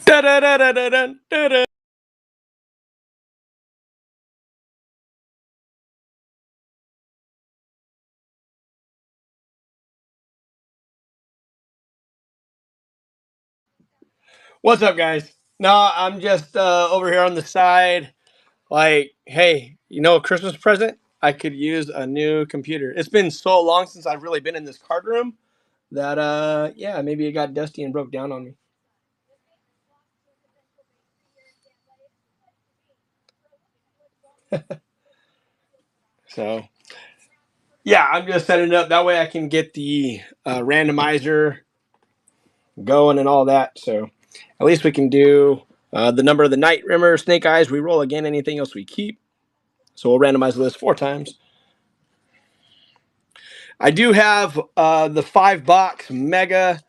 Da-da-da-da-da-da-da. What's up, guys? No, I'm just over here on the side. Like, hey, a Christmas present? I could use a new computer. It's been so long since I've really been in this card room that, yeah, maybe it got dusty and broke down on me. So, yeah, I'm just setting it up. That way I can get the randomizer going and all that. So, at least we can do the number of the night. Remember, snake eyes, we roll again. Anything else we keep. So, we'll randomize the list 4 times. I do have the 5-box Mega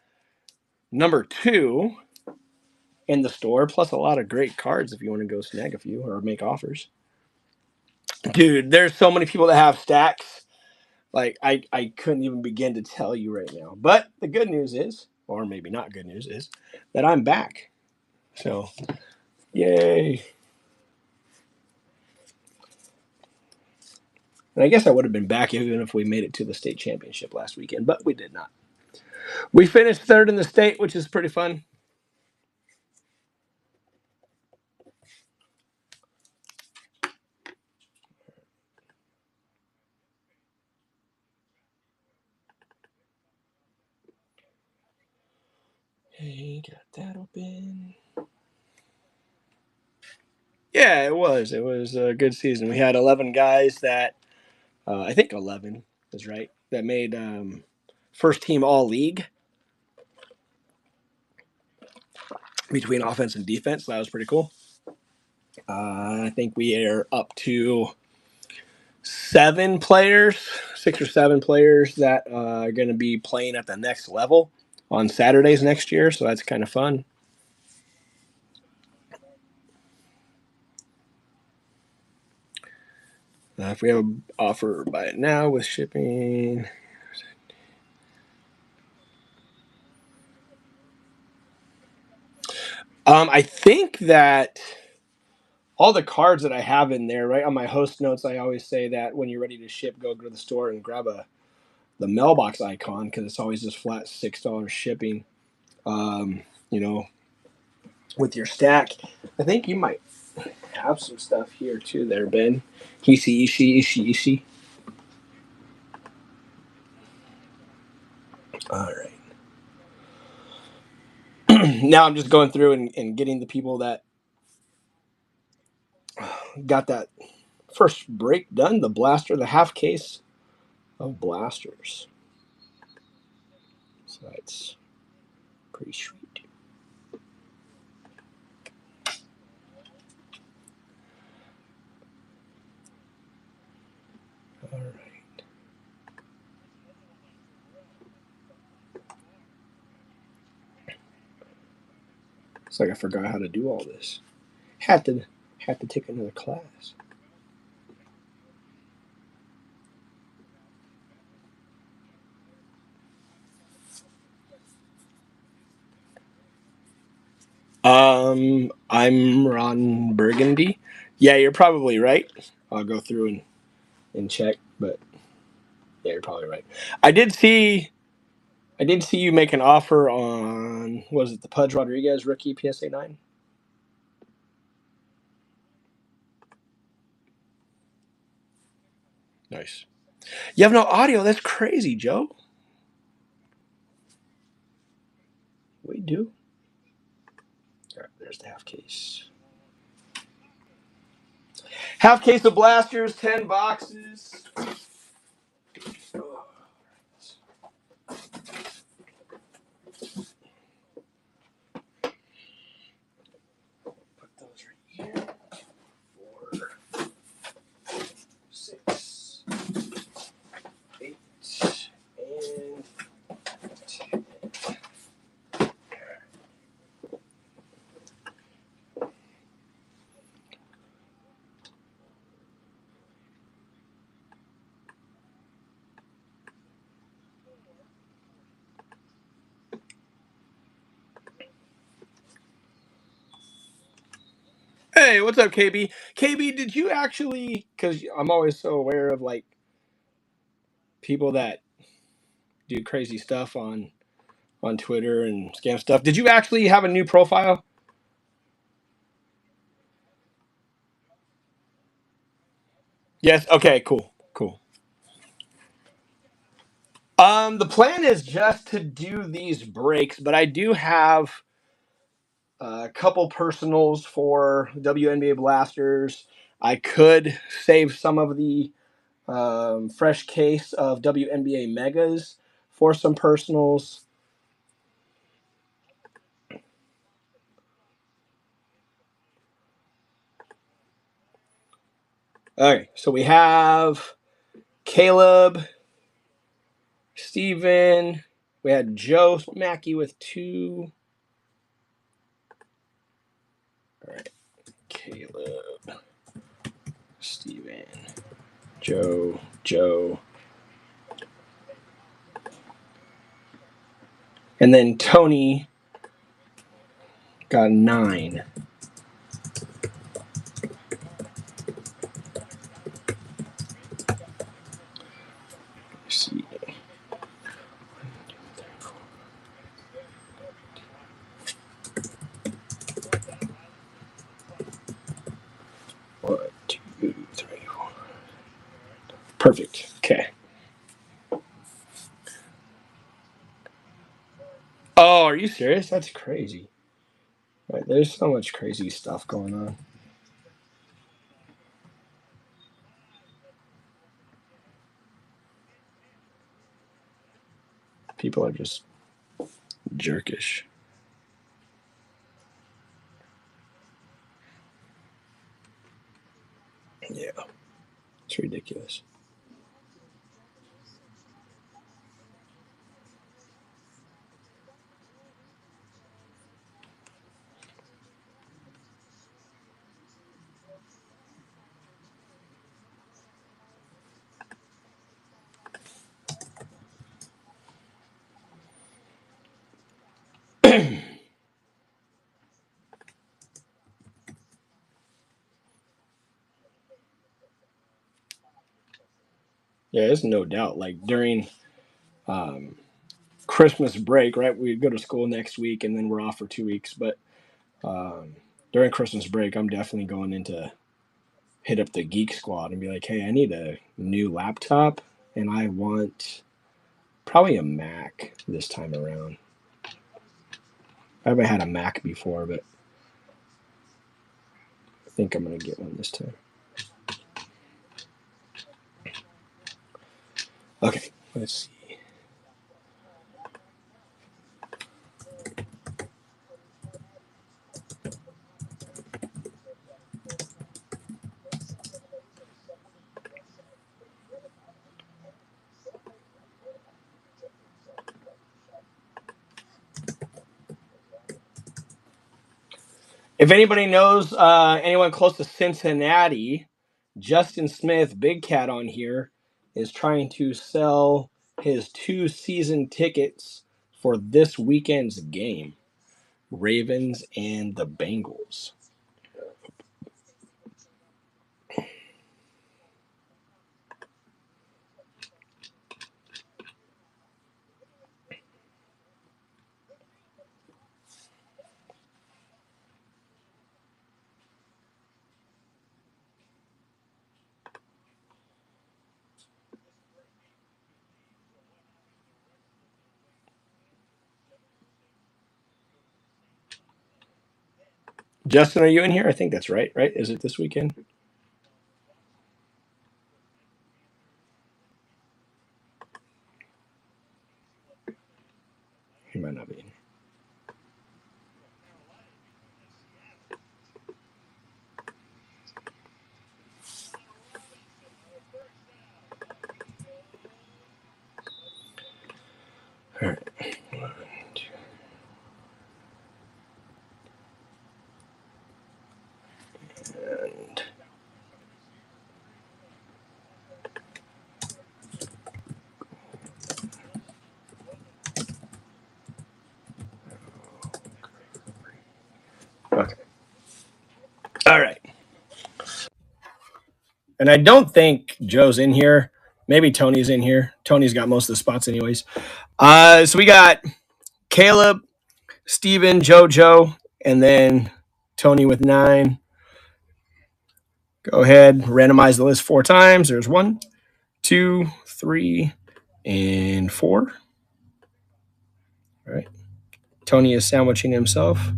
#2 in the store, plus a lot of great cards if you want to go snag a few or make offers. Dude, there's so many people that have stacks. Like, I couldn't even begin to tell you right now. But the good news is, or maybe not good news, is that I'm back. So, yay. And I guess I would have been back even if we made it to the state championship last weekend, but we did not. We finished third in the state, which is pretty fun. Hey, got that open. Yeah, it was. It was a good season. We had 11 guys that, I think 11 is right, that made first team all league between offense and defense. So that was pretty cool. I think we are up to 6 or 7 players that are going to be playing at the next level on Saturdays next year. So that's kind of fun. If we have an offer, buy it now with shipping. I think that all the cards that I have in there, right on my host notes, I always say that when you're ready to ship, go to the store and grab the mailbox icon because it's always just flat $6 shipping. You know, with your stack, I think you might have some stuff here too. There, Ben. Ishi. All right. Now I'm just going through and getting the people that got that first break done. The blaster, the half case of blasters. So that's pretty sweet. All right. It's like I forgot how to do all this. Had to take another class. I'm Ron Burgundy. Yeah, you're probably right. I'll go through and check, but yeah, you're probably right. I did see you make an offer on, was it the Pudge Rodriguez rookie PSA 9? Nice. You have no audio. That's crazy, Joe. We do. All right, there's the half case. Half case of blasters, 10 boxes. Put those right here. 4, 6, 8, and 10. Hey, what's up, KB? KB, did you actually? Because I'm always so aware of like people that do crazy stuff on Twitter and scam stuff. Did you actually have a new profile? Yes. Okay. Cool. Cool. The plan is just to do these breaks, but I do have a couple personals for WNBA blasters. I could save some of the fresh case of WNBA megas for some personals. Okay, so we have Caleb, Steven. We had Joe Mackey with two. All right, Caleb, Steven, Joe. And then Tony got nine. Let's see. 1, 2, 3, 4. Perfect. Okay. Oh, are you serious? That's crazy. Right, there's so much crazy stuff going on. People are just jerkish. Yeah, it's ridiculous. Yeah, there's no doubt. Like during um, Christmas break, right? We go to school next week and then we're off for 2 weeks. But during Christmas break, I'm definitely going into hit up the Geek Squad and be like, hey, I need a new laptop and I want probably a Mac this time around. I haven't had a Mac before, but I think I'm going to get one this time. Okay, let's see. If anybody knows anyone close to Cincinnati, Justin Smith, Big Cat on here, is trying to sell his 2 season tickets for this weekend's game, Ravens and the Bengals. Justin, are you in here? I think that's right. Right? Is it this weekend? He might not be in here. All right. One, two. And okay. All right. And I don't think Joe's in here. Maybe Tony's in here. Tony's got most of the spots anyways. So we got Caleb, Steven, JoJo, and then Tony with 9. Go ahead, randomize the list 4 times. There's 1, 2, 3, and 4. All right. Tony is sandwiching himself.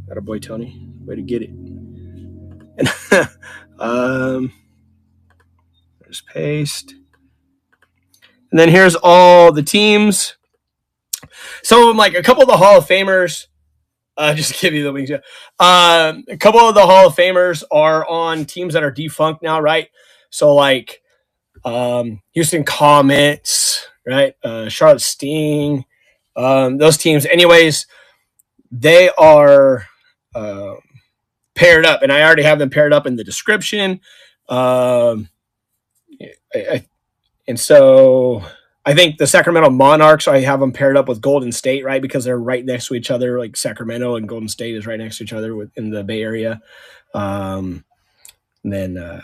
Got a boy, Tony. Way to get it. And there's paste. And then here's all the teams. Some of them, like a couple of the Hall of Famers, just give you the wings. A couple of the Hall of Famers are on teams that are defunct now, right? So like Houston Comets, right? Charlotte Sting, those teams. Anyways, they are paired up, and I already have them paired up in the description. And so I think the Sacramento Monarchs, I have them paired up with Golden State, right? Because they're right next to each other. Like Sacramento and Golden State is right next to each other in the Bay Area. And then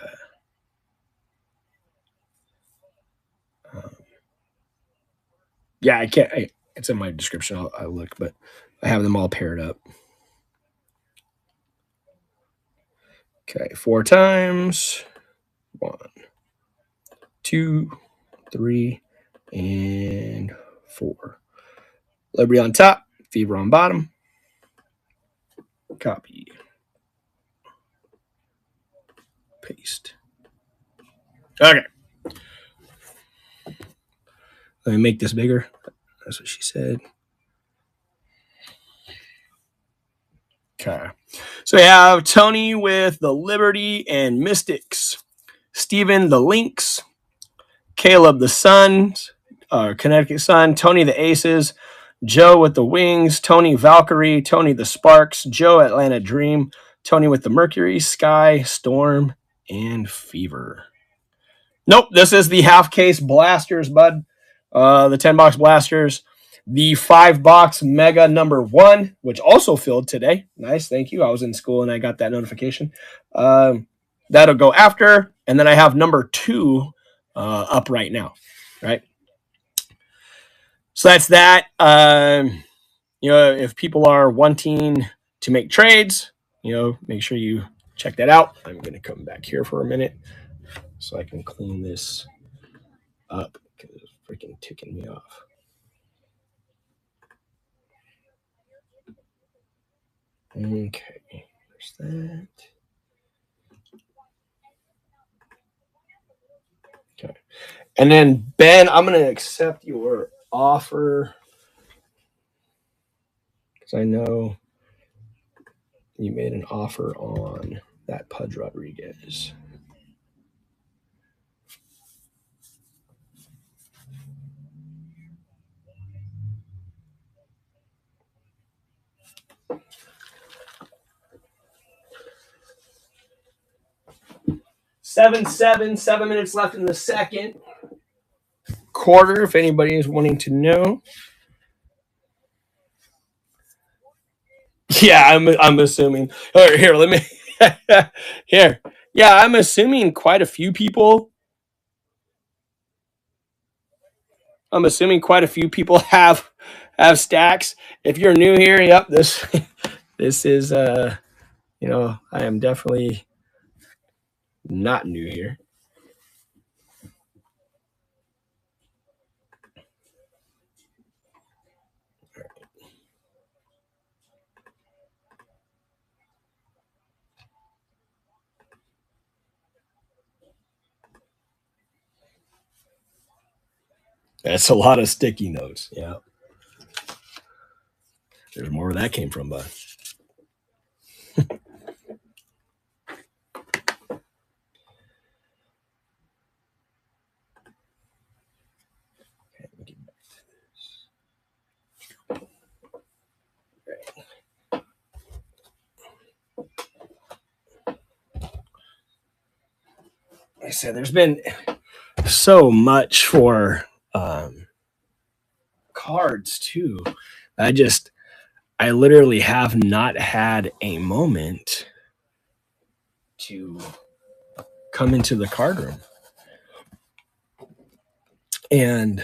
yeah, I can't. It's in my description. I'll look, but I have them all paired up. Okay, 4 times. 1, 2, 3, and 4. Liberty on top, Fever on bottom. Copy. Paste. Okay. Let me make this bigger. That's what she said. Okay. So we have Tony with the Liberty and Mystics, Steven the Lynx, Caleb the Suns, Connecticut Sun, Tony the Aces, Joe with the Wings, Tony Valkyrie, Tony the Sparks, Joe Atlanta Dream, Tony with the Mercury, Sky, Storm, and Fever. Nope, this is the half case blasters, bud. The 10-box blasters. The 5-box mega number 1, which also filled today. Nice, thank you. I was in school and I got that notification. That'll go after. And then I have number 2 up right now, right? So that's that. If people are wanting to make trades, make sure you check that out. I'm going to come back here for a minute so I can clean this up because it's freaking ticking me off. Okay, there's that. Okay. And then, Ben, I'm going to accept your offer because I know you made an offer on that Pudge Rodriguez. Seven minutes left in the second quarter, if anybody is wanting to know. Yeah, I'm assuming. Here, let me here. Yeah, I'm assuming quite a few people. have stacks. If you're new here, yep, this is I am definitely not new here. That's a lot of sticky notes. Yeah. There's more where that came from, bud. Like I said, there's been so much for cards too. I literally have not had a moment to come into the card room. And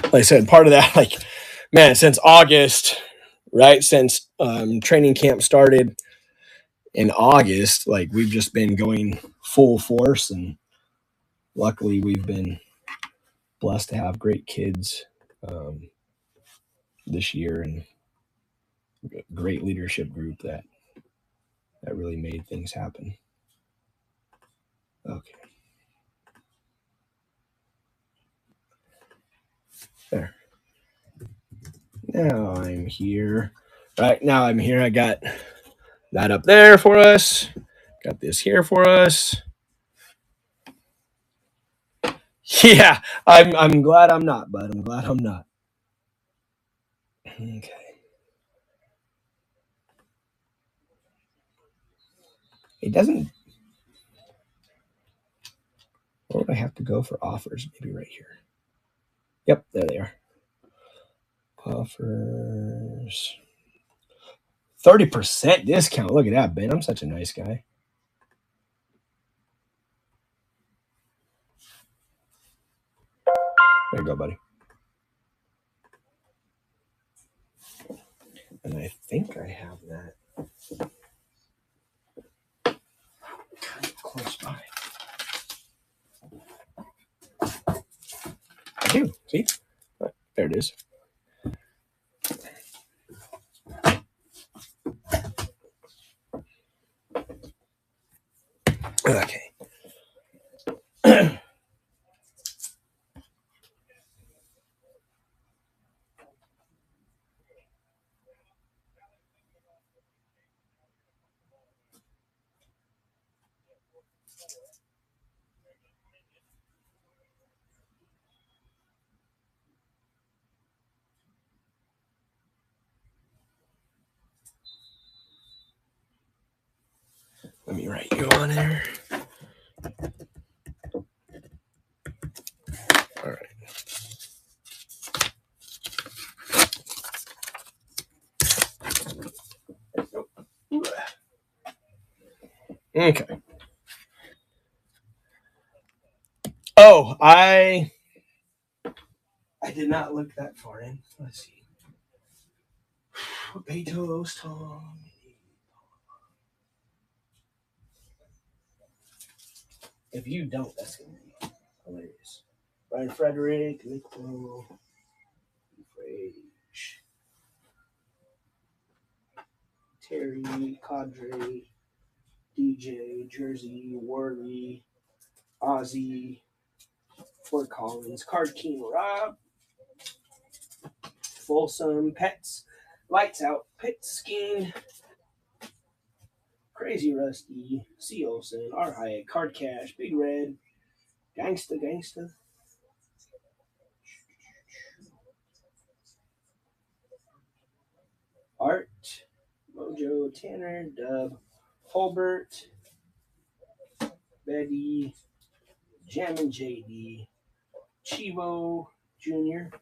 like I said, part of that, like, man, since August, right? Since training camp started in August, like we've just been going full force, and luckily we've been blessed to have great kids this year and a great leadership group that really made things happen. Okay. There. Now I'm here. Right now I'm here. I got that up there for us. Got this here for us. Yeah, I'm glad I'm not, bud. I'm glad I'm not. Okay. It doesn't. Where would I have to go for offers? Maybe right here. Yep, there they are. Offers. 30% discount. Look at that, Ben. I'm such a nice guy. There you go, buddy. And I think I have that kind of close by. I do. See? There it is. Okay. Let me write you on there. All right. Okay. Oh, I did not look that far in. Let's see. Betos, Tom. If you don't, that's going to be hilarious. Brian Frederick, Nick Pro, Frage, Terry, Cadre, DJ, Jersey, Worley, Ozzy, Fort Collins, Card King, Rob, Folsom, Pets, Lights Out, Pit Skin, Crazy Rusty, C. Olsen, R. Hyatt, Card Cash, Big Red, Gangsta, Art, Mojo, Tanner, Dub, Holbert, Betty, Jammin' JD, Chivo Jr.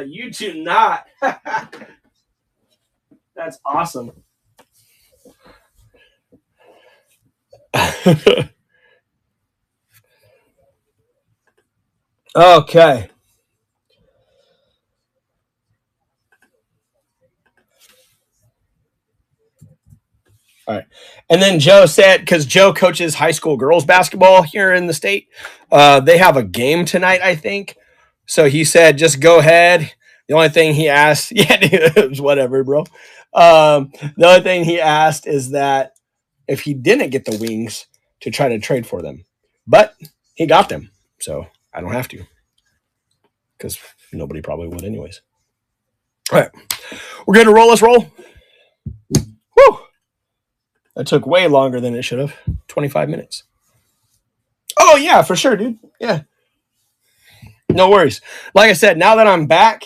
You do not. That's awesome. Okay. All right. And then Joe said, because Joe coaches high school girls basketball here in the state, they have a game tonight, I think. So he said, just go ahead. The only thing he asked, yeah, it was whatever, bro. The only thing he asked is that if he didn't get the wings, to try to trade for them. But he got them. So I don't have to. Because nobody probably would anyways. All right. We're going to roll. Let's roll. Woo! That took way longer than it should have. 25 minutes. Oh, yeah, for sure, dude. Yeah. No worries. Like I said, now that I'm back,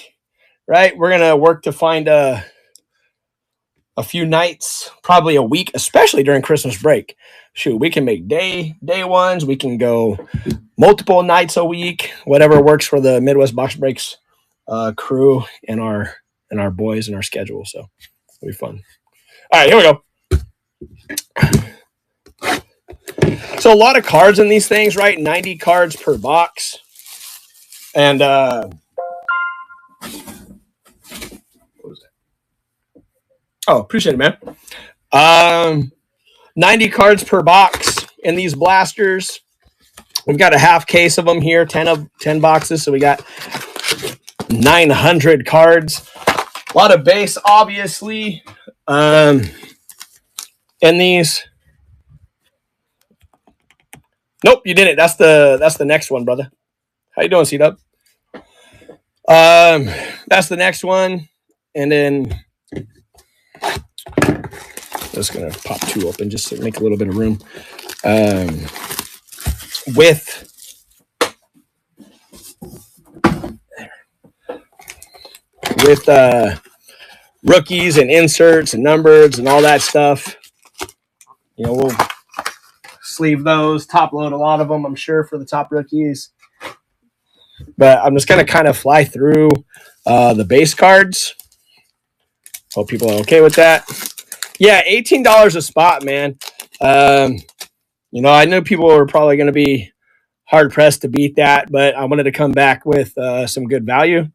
right, we're going to work to find a few nights, probably a week, especially during Christmas break. Shoot, we can make day ones. We can go multiple nights a week, whatever works for the Midwest Box Breaks crew and our boys and our schedule. So it'll be fun. All right, here we go. So a lot of cards in these things, right? 90 cards per box. And what was that? Oh, appreciate it, man. 90 cards per box in these blasters. We've got a half case of them here, 10 boxes. So we got 900 cards. A lot of base, obviously, in these. Nope, you didn't. That's the next one, brother. How you doing, C-Dub? That's the next one. And then I'm just going to pop two open just to make a little bit of room. With rookies and inserts and numbers and all that stuff. You know, we'll sleeve those, top load a lot of them, I'm sure, for the top rookies. But I'm just going to kind of fly through the base cards. Hope people are okay with that. Yeah, $18 a spot, man. You know, I know people are probably going to be hard-pressed to beat that, but I wanted to come back with some good value.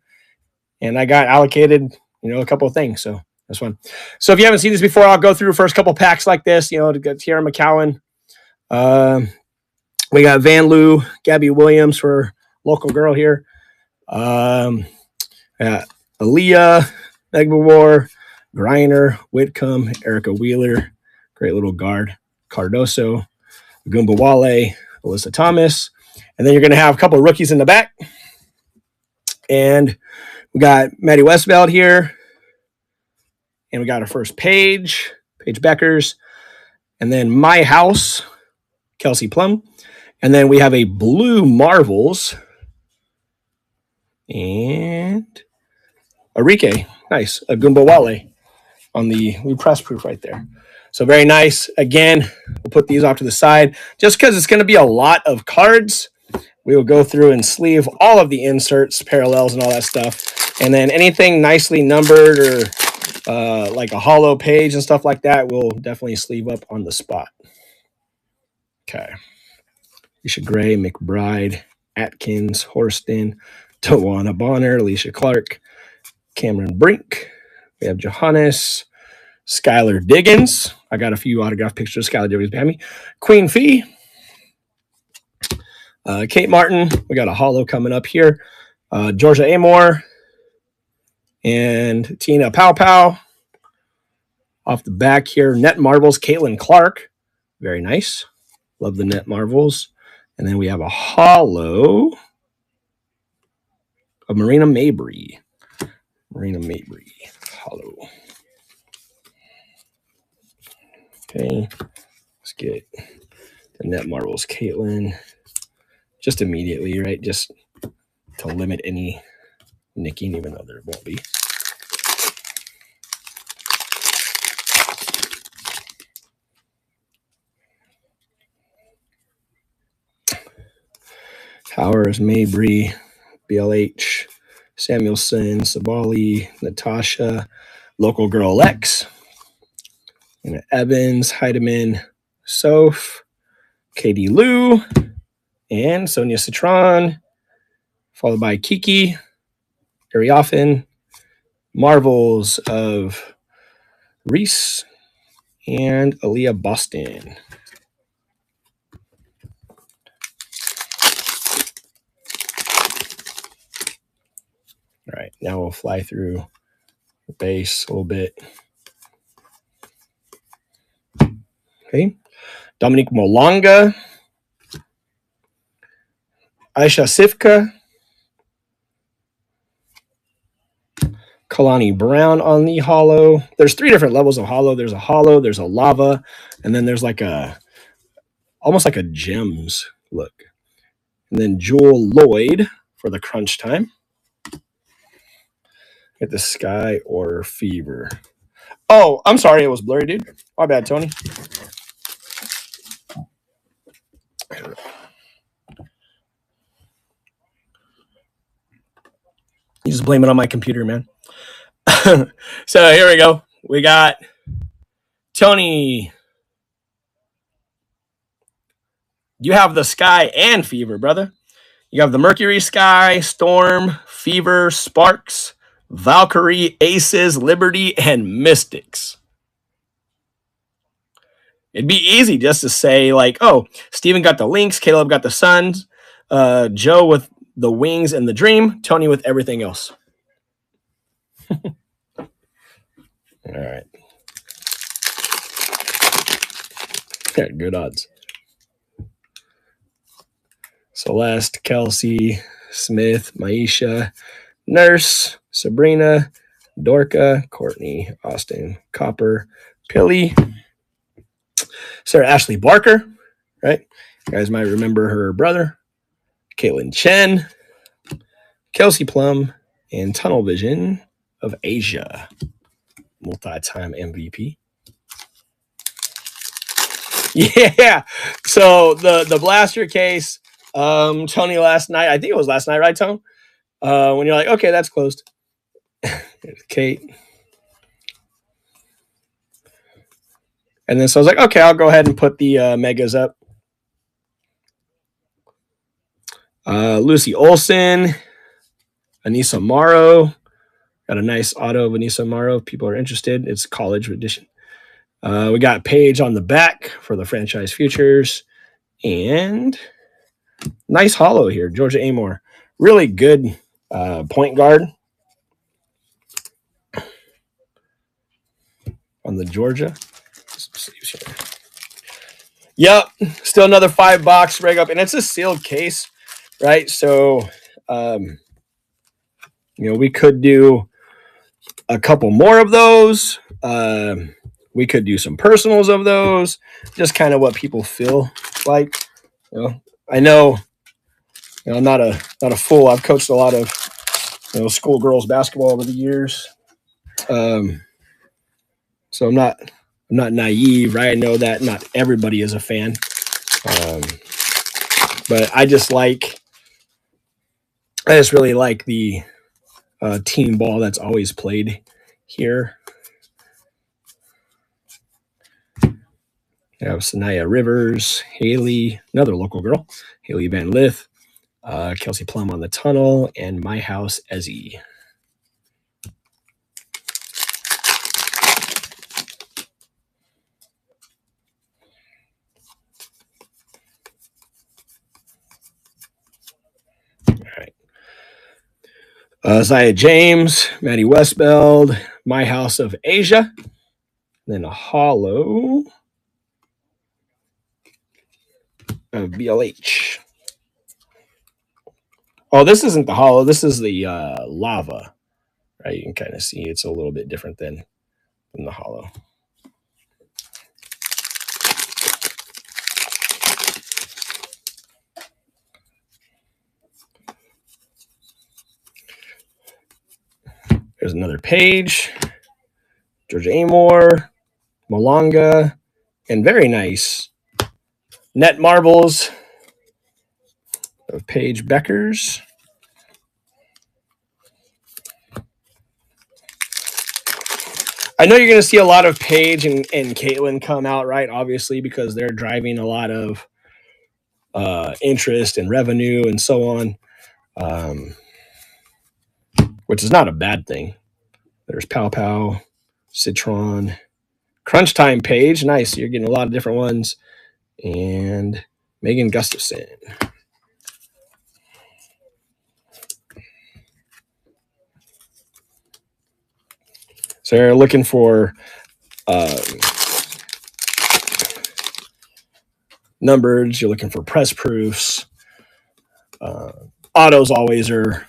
And I got allocated, you know, a couple of things. So that's fun. So if you haven't seen this before, I'll go through first couple packs like this, you know, to get Tierra McCowan. We got Van Loo, Gabby Williams for local girl here. Aaliyah, Megbawar, Griner, Whitcomb, Erica Wheeler, great little guard, Cardoso, Gumbawale, Alyssa Thomas. And then you're going to have a couple of rookies in the back. And we got Maddie Westfeld here. And we got our first Paige Beckers. And then My House, Kelsey Plum. And then we have a Blue Marvels. And Arike. Nice. A Gumbawale on the press proof right there. So very nice. Again, we'll put these off to the side. Just because it's going to be a lot of cards, we will go through and sleeve all of the inserts, parallels, and all that stuff. And then anything nicely numbered or like a hollow page and stuff like that, we'll definitely sleeve up on the spot. Okay. Alicia Gray, McBride, Atkins, Horston, Tawana Bonner, Alicia Clark, Cameron Brink. We have Johannes, Skylar Diggins. I got a few autographed pictures of Skylar Diggins behind me. Queen Fee. Kate Martin. We got a hollow coming up here. Georgia Amore. And Tina Pow Pow. Off the back here, Net Marvels, Caitlin Clark. Very nice. Love the Net Marvels. And then we have a hollow of Marina Mabry. Hollow. Okay. Let's get the Net Marvels, Caitlin. Just immediately, right? Just to limit any nicking, even though there won't be. Powers, Mabry, BLH, Samuelson, Sabali, Natasha, Local Girl Lex, and Evans, Heidemann, Soph, Katie Lou, and Sonia Citron, followed by Kiki, Arioffin, Marvels of Reese, and Aaliyah Boston. All right, now we'll fly through the base a little bit. Okay, Dominique Molonga, Aisha Sifka, Kalani Brown on the hollow. There's three different levels of hollow. There's a hollow, there's a lava, and then there's like almost like a gems look. And then Jewel Lloyd for the crunch time. Get the Sky or Fever. Oh, I'm sorry, it was blurry, dude. My bad, Tony. You just blame it on my computer, man. So here we go. We got Tony You have the Sky and Fever, brother. You have the Mercury, Sky, Storm, Fever, Sparks, Valkyrie, Aces, Liberty, and Mystics. It'd be easy just to say, like, oh, Steven got the Lynx, Caleb got the Suns, Joe with the Wings and the Dream, Tony with everything else. All right. Yeah, good odds. Celeste, Kelsey, Smith, Maisha, Nurse, Sabrina, Dorca, Courtney, Austin, Copper, Pilly, Sarah Ashley Barker, right? You guys might remember her brother, Caitlin Chen, Kelsey Plum, and Tunnel Vision of Asia, multi-time MVP. Yeah. So the blaster case, Tony last night, I think it was last night, right, Tone? When you're like, okay, that's closed. There's Kate. And then so I was like, okay, I'll go ahead and put the megas up. Lucy Olson, Anissa Morrow. Got a nice auto of Anissa Morrow if people are interested. It's college edition. We got Paige on the back for the franchise futures. And nice hollow here, Georgia Amore. Really good point guard on the Georgia. Yep, still another $5 rig up, and it's a sealed case, right? So, we could do a couple more of those. We could do some personals of those, just kind of what people feel like. I know, I'm not a fool. I've coached a lot of school girls basketball over the years, so I'm not naive, right? I know that not everybody is a fan, but I just really like the team ball that's always played here. We have Sanaya Rivers, Haley, another local girl, Haley Van Lith, Kelsey Plum on the tunnel, and My House Ezzy. All right. Zaya James, Maddie Westbeld, My House of Asia, then a hollow of BLH. Oh, this isn't the hollow. This is the lava, right? You can kind of see it's a little bit different than the hollow. There's another page. Georgia Amore, Malonga, and very nice net marbles of Paige Beckers. I know you're going to see a lot of Paige and Caitlin come out, right? Obviously, because they're driving a lot of interest and revenue and so on, which is not a bad thing. There's Pow Pow, Citron, Crunch Time Paige. Nice. You're getting a lot of different ones. And Megan Gustafson. So you're looking for numbers. You're looking for press proofs. Autos always are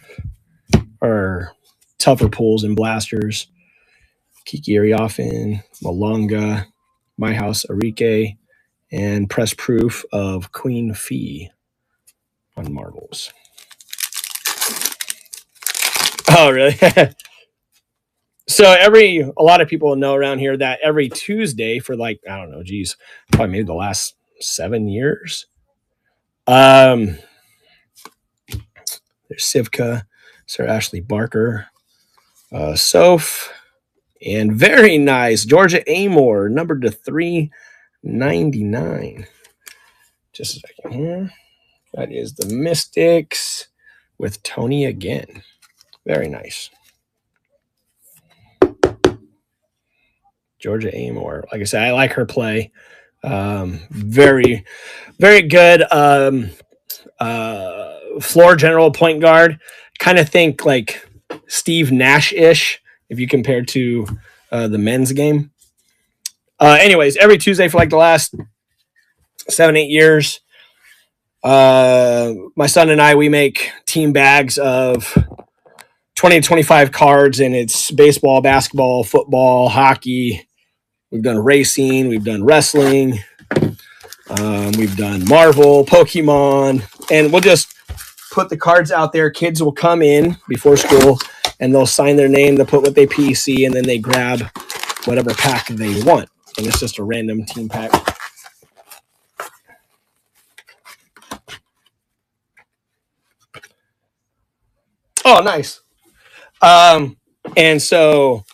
tougher pulls and blasters. Kiki Ariafin, Malonga, My House Arike, and press proof of Queen Fee on marbles. Oh, really? So a lot of people know around here that every Tuesday for probably maybe the last 7 years. There's Sivka, Sarah Ashley Barker, Soph, and very nice Georgia Amore, numbered to 399. Just a second here. That is the Mystics with Tony again. Very nice. Georgia Amore. Like I said, I like her play. Very, very good. Floor general point guard. Kind of think like Steve Nash-ish if you compare to the men's game. Anyways, every Tuesday for like the last 7-8 years, my son and I, we make team bags of 20 to 25 cards, and it's baseball, basketball, football, hockey. We've done racing, we've done wrestling, we've done Marvel, Pokemon, and we'll just put the cards out there. Kids will come in before school, and they'll sign their name, they'll put what they PC, and then they grab whatever pack they want. And it's just a random team pack. Oh, nice. And so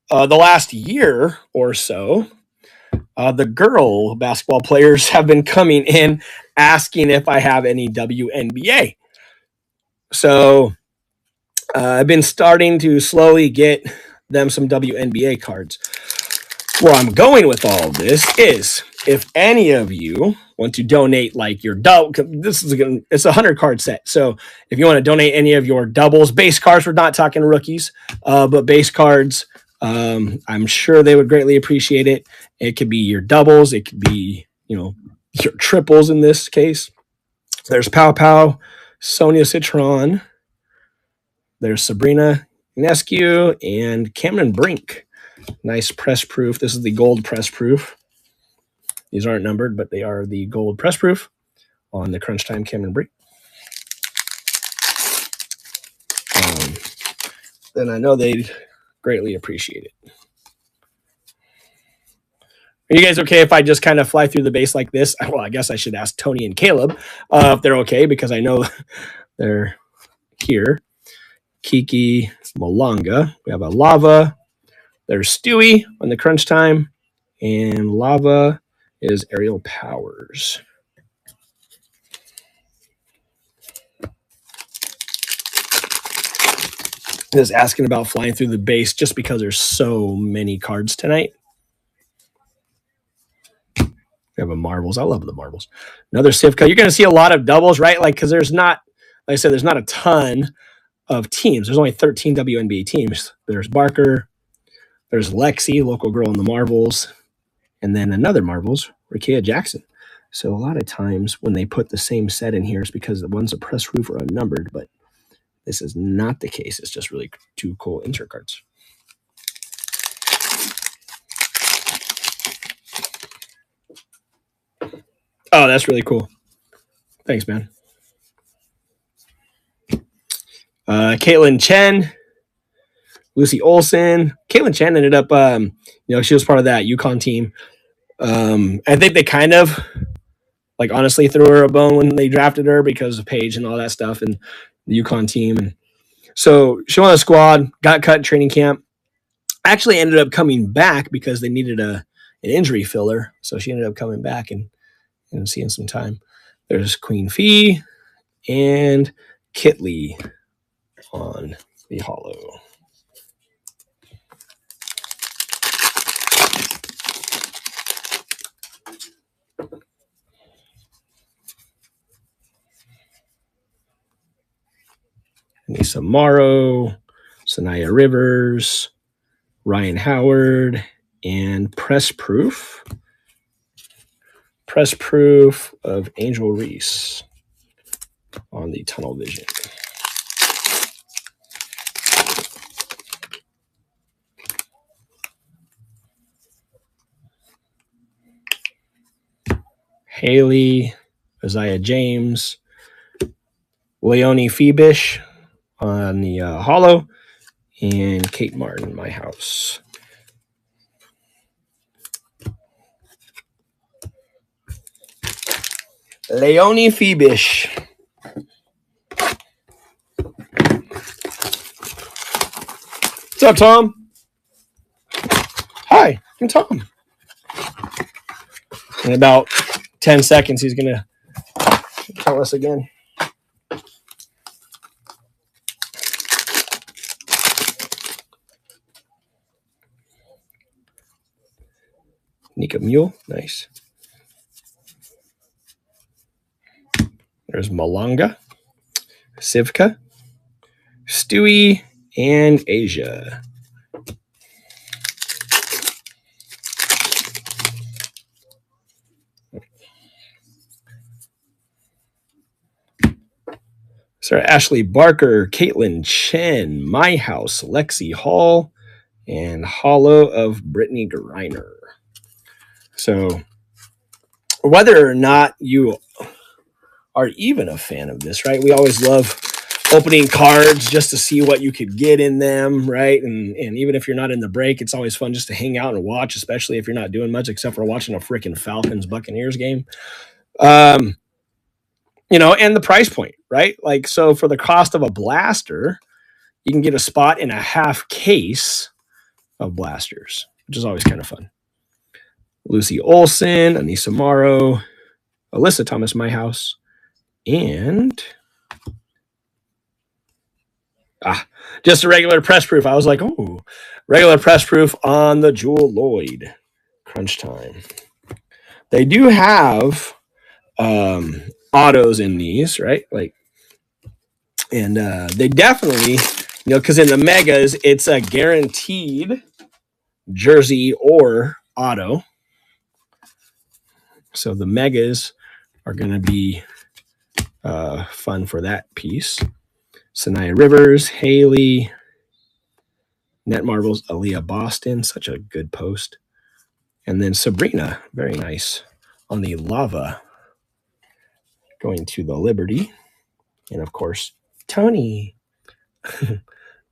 the last year or so, the girl basketball players have been coming in asking if I have any WNBA. So I've been starting to slowly get them some WNBA cards. Where I'm going with all of this is if any of you want to donate like your double, it's a 100 card set. So if you want to donate any of your doubles, base cards, we're not talking rookies, but base cards, I'm sure they would greatly appreciate it. It could be your doubles. It could be, your triples in this case. There's Pow Pow, Sonia Citron. There's Sabrina Ionescu and Cameron Brink. Nice press proof. This is the gold press proof. These aren't numbered, but they are the gold press proof on the Crunch Time Cameron Brink. Then I know they'd greatly appreciate it. Are you guys okay if I just kind of fly through the base like this? Well, I guess I should ask Tony and Caleb if they're okay, because I know they're here. Kiki Malanga. We have a Lava. There's Stewie on the Crunch Time. And Lava is Aerial Powers. Just asking about flying through the base just because there's so many cards tonight. We have a Marvels. I love the Marvels. Another Sivka. You're going to see a lot of doubles, right? Because there's not, like I said, there's not a ton of teams. There's only 13 WNBA teams. There's Barker. There's Lexi, local girl in the Marvels. And then another Marvels, Rakia Jackson. So a lot of times when they put the same set in here, it's because the ones that press roof are unnumbered, but this is not the case. It's just really two cool insert cards. Oh, that's really cool. Thanks, man. Caitlin Chen, Lucy Olson. Caitlin Chen ended up, she was part of that UConn team. I think they kind of, honestly threw her a bone when they drafted her because of Paige and all that stuff and the UConn team. And so she won a squad, got cut in training camp. Actually ended up coming back because they needed an injury filler. So she ended up coming back and seeing some time. There's Queen Fee and Kitley on the holo. Anissa Morrow, Sanaya Rivers, Ryan Howard, and Press Proof of Angel Reese on the Tunnel Vision. Haley, Isaiah James, Leonie Phoebish on the holo, and Kate Martin, My House. Leonie Phoebish. What's up, Tom? Hi, I'm Tom. In about 10 seconds, he's going to tell us again. Nika Mule, nice. There's Malanga, Sivka, Stewie, and Asia. Sarah Ashley Barker, Caitlin Chen, My House, Lexi Hall, and Hollow of Brittany Griner. So whether or not you are even a fan of this, right? We always love opening cards just to see what you could get in them, right? And even if you're not in the break, it's always fun just to hang out and watch, especially if you're not doing much except for watching a freaking Falcons-Buccaneers game. You know, and the price point, right? Like, so for the cost of a blaster, you can get a spot in a half case of blasters, which is always kind of fun. Lucy Olson, Anissa Morrow, Alyssa Thomas My House, and just a regular press proof. I was like, oh, regular press proof on the Jewel Lloyd. Crunch time. They do have autos in these, right? Like, and they definitely, you know, because in the megas, it's a guaranteed jersey or auto. So the megas are going to be fun for that piece. Sanaya Rivers, Haley, Net Marbles, Aaliyah Boston, such a good post. And then Sabrina, very nice, on the Lava, going to the Liberty. And of course, Tony,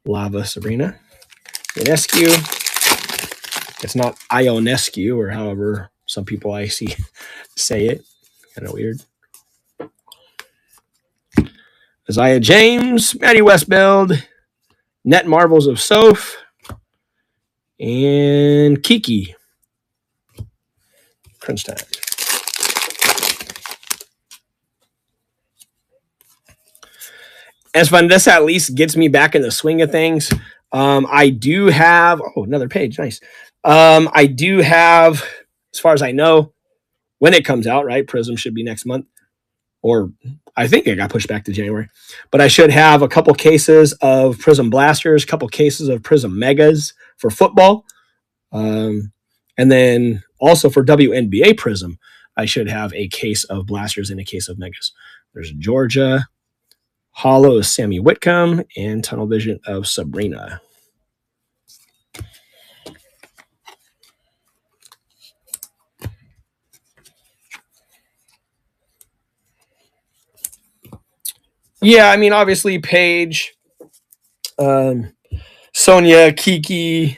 Lava Sabrina. Ionescu, it's not Ionescu, or however some people I see say it. Kind of weird. Isaiah James, Maddie Westbuild, Net Marbles of Soph, and Kiki. Crunch time. As fun, this at least gets me back in the swing of things. I do have, another page, nice. I do have, as far as I know, when it comes out, right? Prism should be next month, or I think it got pushed back to January. But I should have a couple cases of Prism Blasters, a couple cases of Prism Megas for football. And then also for WNBA Prism, I should have a case of Blasters and a case of Megas. There's Georgia, Hollow of Sammy Whitcomb, and Tunnel Vision of Sabrina. Yeah, I mean, obviously, Paige, Sonia, Kiki,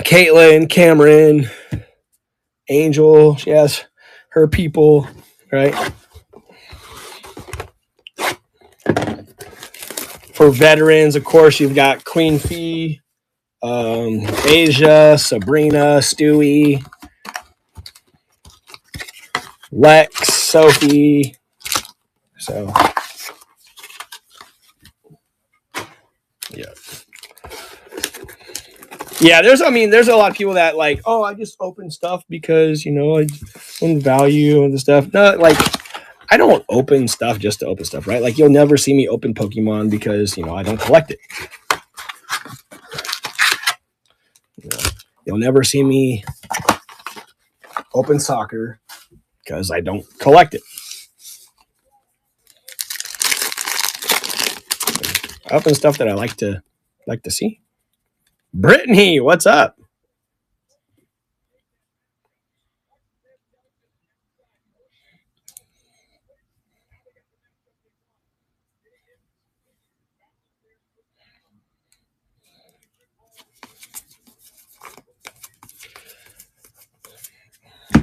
Caitlin, Cameron, Angel, she has her people, right? For veterans, of course, you've got Queen Fee, Asia, Sabrina, Stewie, Lex, Sophie. So, yeah, there's a lot of people that like, I just open stuff because, you know, I own value and the stuff. No, like, I don't open stuff just to open stuff, right? Like, you'll never see me open Pokemon because, you know, I don't collect it. You know, you'll never see me open soccer because I don't collect it. I open stuff that I like to see. Brittany, what's up?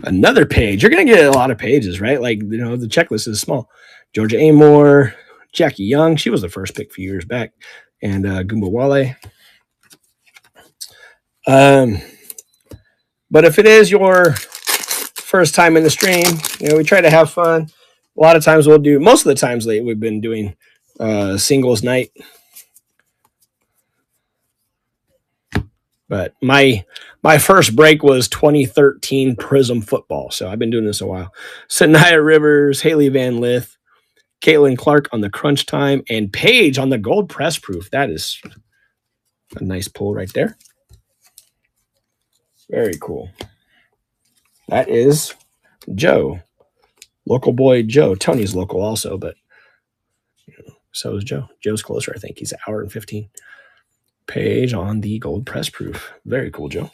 Another page. You're going to get a lot of pages, right? Like, you know, the checklist is small. Georgia Amore, Jackie Young. She was the first pick a few years back. And Goomba Wale. But if it is your first time in the stream. We try to have fun. A lot of times most of the times lately we've been doing singles night. But my first break was 2013 Prism football, so I've been doing this a while. Sanaya Rivers, Haley Van Lith, Caitlin Clark on the crunch time, and Paige on the gold press proof. That is a nice pull right there. Very cool. That is Joe. Local boy Joe. Tony's local also, but so is Joe. Joe's closer, I think. He's an hour and 15. Paige on the gold press proof. Very cool, Joe.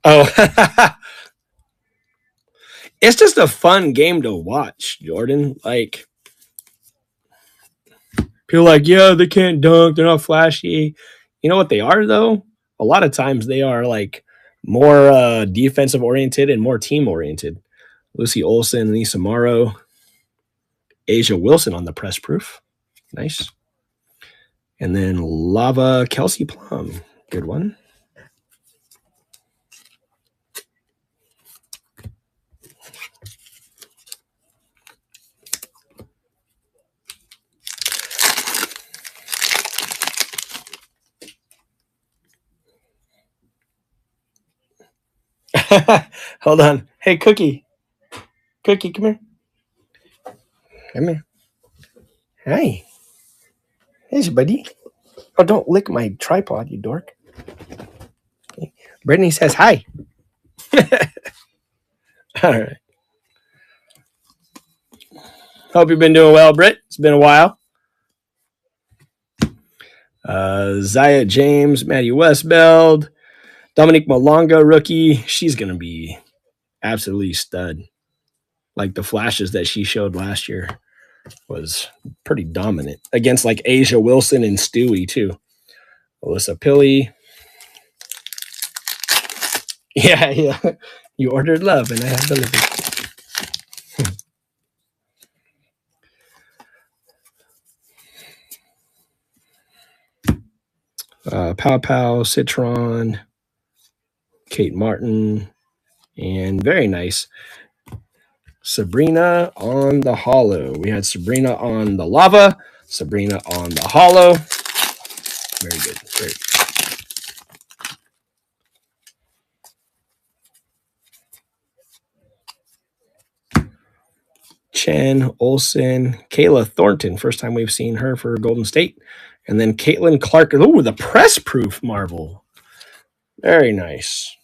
Oh, it's just a fun game to watch, Jordan. Like, people are like, yeah, they can't dunk. They're not flashy. You know what they are, though? A lot of times they are like more defensive oriented and more team oriented. Lucy Olson, Lisa Morrow, Asia Wilson on the press proof. Nice. And then Lava Kelsey Plum. Good one. Hold on. Hey, Cookie. Cookie, come here. Come here. Hi. Here's your buddy. Oh, don't lick my tripod, you dork. Okay. Brittany says hi. All right. Hope you've been doing well, Britt. It's been a while. Zaya James, Maddie Westbeld, Dominique Malonga, rookie. She's going to be absolutely stud. Like the flashes that she showed last year was pretty dominant against like Asia Wilson and Stewie too. Alyssa Pilley. Yeah. You ordered love and I have delivered. Pow Pow, Citron, Kate Martin, and very nice. Sabrina on the hollow. We had Sabrina on the lava, Sabrina on the hollow. Very good. Very good. Chen, Olsen, Kayla Thornton. First time we've seen her for Golden State. And then Caitlin Clark. Oh, the press proof marble. Very nice.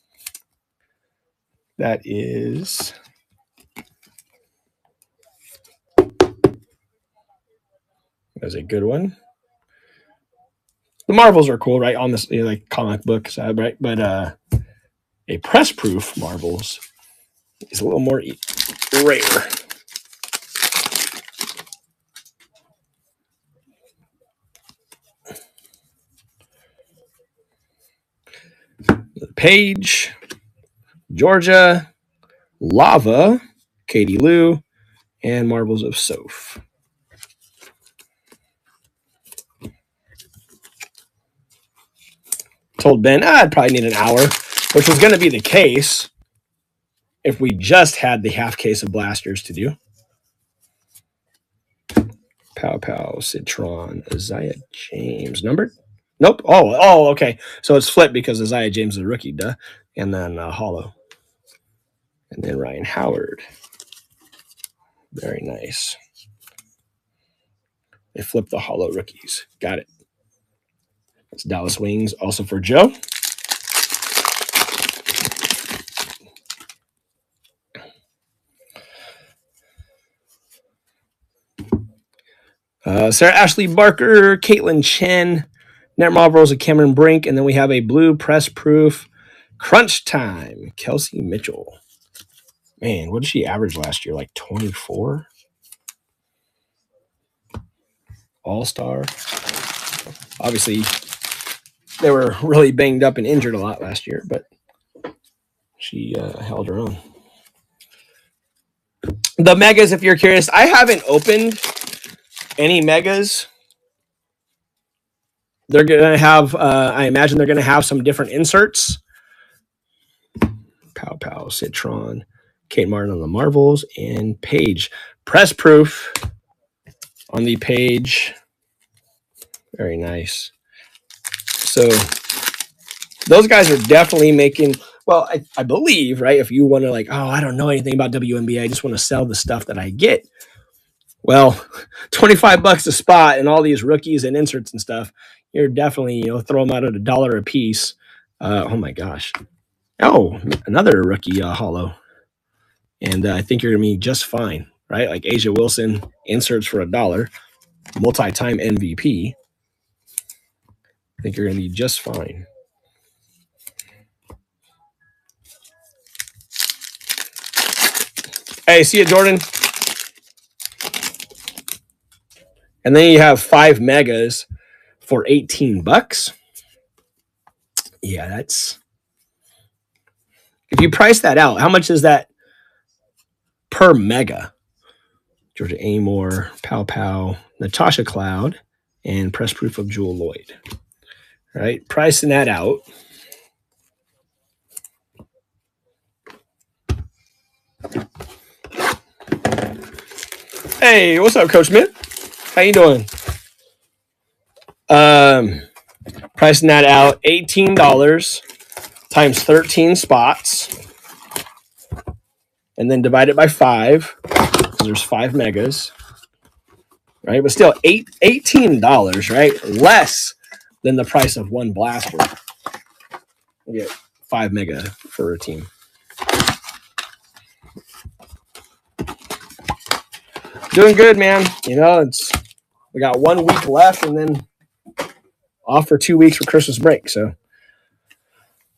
That is... That's a good one. The marbles are cool, right? On this, like comic book side, right? But a press proof marbles is a little more rare. Paige, Georgia, Lava, Katie Lou, and Marbles of Soph. Told Ben I'd probably need an hour, which was going to be the case if we just had the half case of blasters to do. Pow Pow, Citron, Isaiah James. Numbered? Nope. Oh, okay. So it's flipped because Isaiah James is a rookie, duh. And then Hollow. And then Ryan Howard. Very nice. They flipped the Hollow rookies. Got it. That's Dallas Wings, also for Joe. Sarah Ashley Barker, Caitlin Chen, Net Marbles of Cameron Brink, and then we have a blue press proof crunch time, Kelsey Mitchell. Man, what did she average last year? Like 24? All-star. Obviously, they were really banged up and injured a lot last year, but she held her own. The megas, if you're curious, I haven't opened any megas, they're going to have, I imagine they're going to have some different inserts. Pow Pow, Citron, Kate Martin on the Marvels, and Page. Press proof on the Page. Very nice. So those guys are definitely making, well, I believe, right? If you want to like, oh, I don't know anything about WNBA, I just want to sell the stuff that I get. Well, $25 a spot and all these rookies and inserts and stuff, you're definitely, throw them out at $1 a piece. Oh my gosh. Oh, another rookie holo. And I think you're going to be just fine, right? Like Asia Wilson inserts for $1, multi-time MVP. I think you're going to be just fine. Hey, see you, Jordan. And then you have 5 megas for $18. Yeah, that's... If you price that out, how much is that per mega? Georgia Amore, Pow Pow, Natasha Cloud, and press proof of Jewel Lloyd. All right, pricing that out. Hey, what's up, Coach Smith? How you doing? Pricing that out, $18 times 13 spots, and then divide it by 5, because there's 5 megas, right? But still, $18, right? Less than the price of one blaster. You get 5 mega for a team. Doing good, man. We got 1 week left, and then off for 2 weeks for Christmas break. So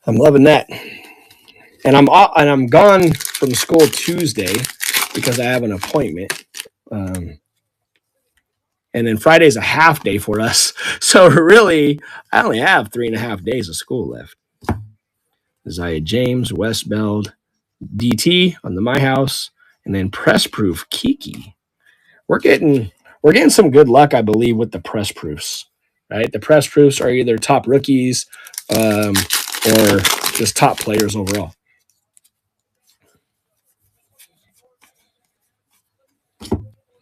I'm loving that. And I'm gone from school Tuesday because I have an appointment. And then Friday's a half day for us. So really, I only have 3.5 days of school left. Zaya James, West Beld, DT on the My House, and then Press Proof Kiki. We're getting some good luck, I believe, with the press proofs. Right? The press proofs are either top rookies or just top players overall.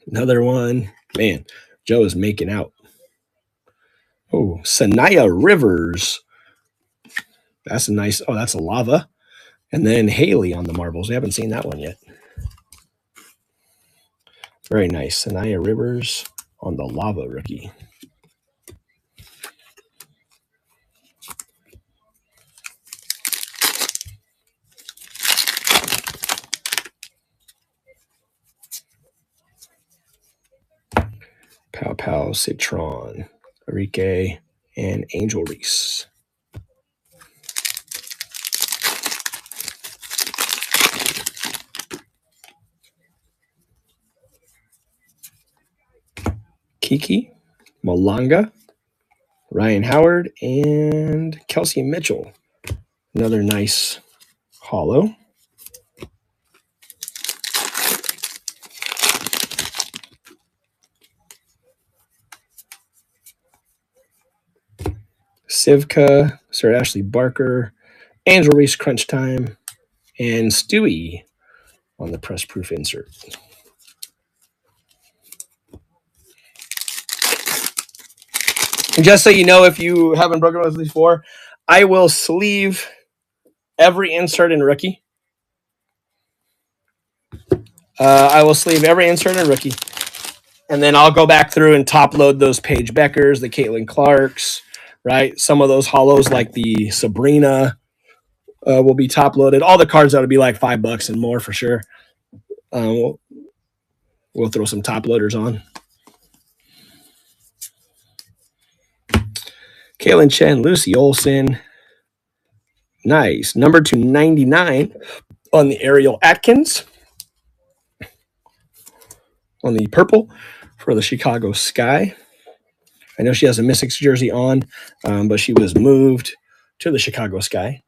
Another one. Man, Joe is making out. Oh, Sanaya Rivers. That's a nice. Oh, that's a lava. And then Haley on the Marvels. We haven't seen that one yet. Very nice. Sanaya Rivers on the lava rookie. Pow Pow, Citron, Enrique, and Angel Reese. Kiki, Malanga, Ryan Howard, and Kelsey Mitchell. Another nice holo. Sivka, Sir Ashley Barker, Angel Reese Crunch Time, and Stewie on the press proof insert. And just so you know, if you haven't broken with before, I will sleeve every insert in rookie. I will sleeve every insert in rookie. And then I'll go back through and top load those Paige Beckers, the Caitlin Clarks, right? Some of those holos like the Sabrina will be top loaded. All the cards that'll be like $5 and more for sure. We'll throw some top loaders on. Kaylin Chen, Lucy Olson. Nice. Number 299 on the Ariel Atkins. On the purple for the Chicago Sky. I know she has a Mystics jersey on, but she was moved to the Chicago Sky.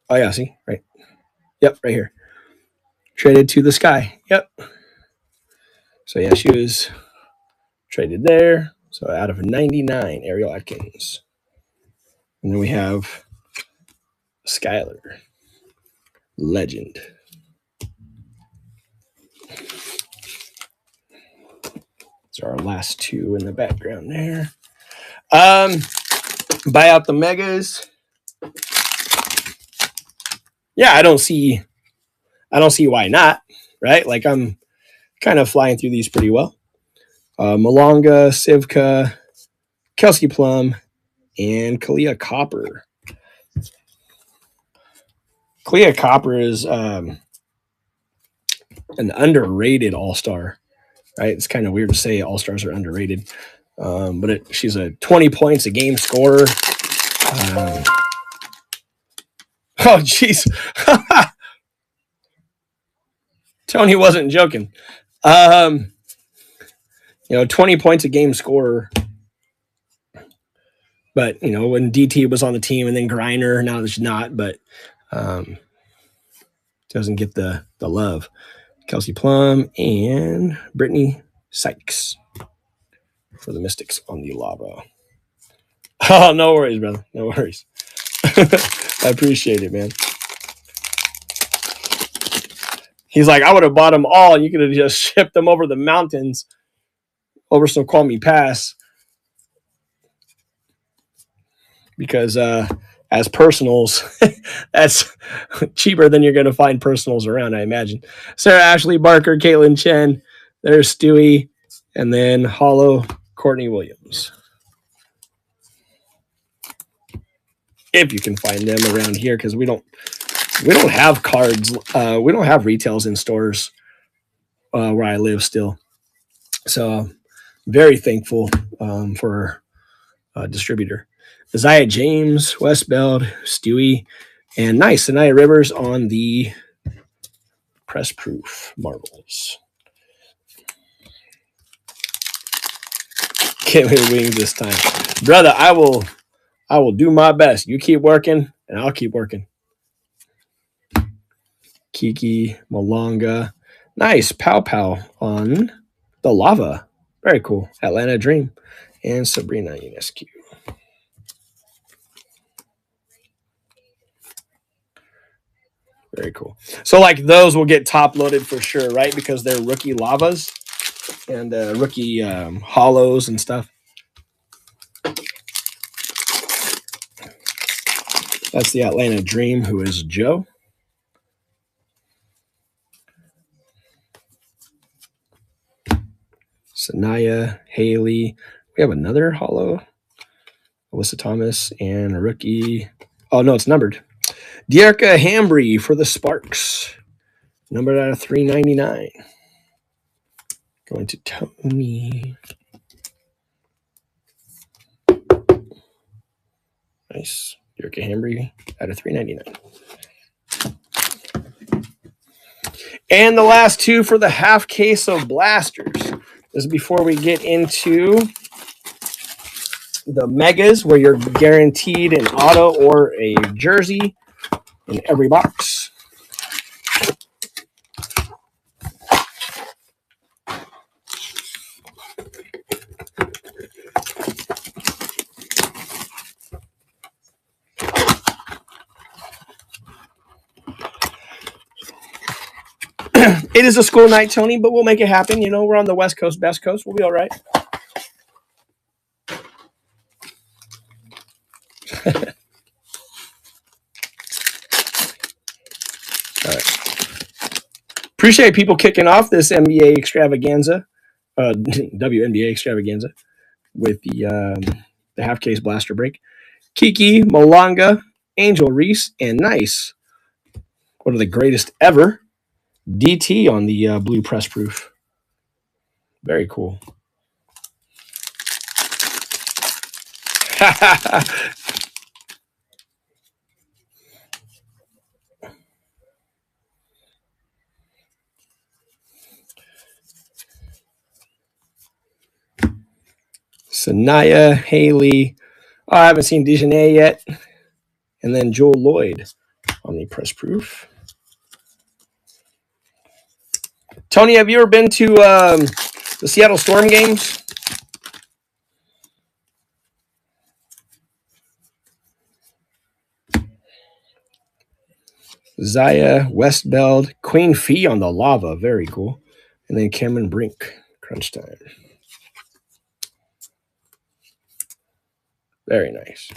Oh, yeah, see? Right. Yep, right here. Traded to the Sky. Yep. So, yeah, she was Traded there. So out of 99, Ariel Atkins. And then we have Skyler. Legend. These are our last two in the background there. Buy out the megas. Yeah, I don't see why not, right? Like I'm kind of flying through these pretty well. Malonga, Sivka, Kelsey Plum, and Kalia Copper. Kalia Copper is an underrated all-star, right? It's kind of weird to say all-stars are underrated, but she's a 20 points a game scorer. Oh, jeez. Tony wasn't joking. 20 points a game scorer. But, when DT was on the team and then Griner, now there's not, but doesn't get the love. Kelsey Plum and Brittany Sykes for the Mystics on the lava. Oh, no worries, brother. No worries. I appreciate it, man. He's like, I would have bought them all, and you could have just shipped them over the mountains over some Call Me Pass. Because as personals, that's cheaper than you're going to find personals around, I imagine. Sarah Ashley Barker, Caitlin Chen, there's Stewie, and then Hollow Courtney Williams. If you can find them around here, because we don't have cards. We don't have retails in stores where I live still. So very thankful for a distributor. Isaiah James, Westbeld, Stewie, and nice. Anaya Rivers on the press proof marbles. Can't win wings this time. Brother, I will do my best. You keep working, and I'll keep working. Kiki, Malonga. Nice. Pow Pow on the lava. Very cool. Atlanta Dream. And Sabrina Ionescu. Very cool. So, those will get top-loaded for sure, right? Because they're rookie lavas and rookie hollows and stuff. That's the Atlanta Dream, who is Joe. Sanaya, Haley. We have another hollow. Alyssa Thomas and a rookie. Oh, no, it's numbered. Dearica Hambry for the Sparks. Numbered out of 399. Going to Tony. Nice. Dearica Hambry out of 399. And the last two for the half case of blasters. This is before we get into the megas, where you're guaranteed an auto or a jersey in every box. It is a school night, Tony, but we'll make it happen. We're on the West Coast, Best Coast. We'll be all right. All right. Appreciate people kicking off this NBA extravaganza, WNBA extravaganza, with the half case blaster break. Kiki, Malonga, Angel Reese, and Nice. One of the greatest ever. DT on the blue press proof. Very cool. Sanaya, Haley. Oh, I haven't seen Dejanay yet. And then Joel Lloyd on the press proof. Tony, have you ever been to the Seattle Storm games? Zaya, Westbeld, Queen Fee on the lava. Very cool. And then Cameron Brink. Crunch time. Very nice.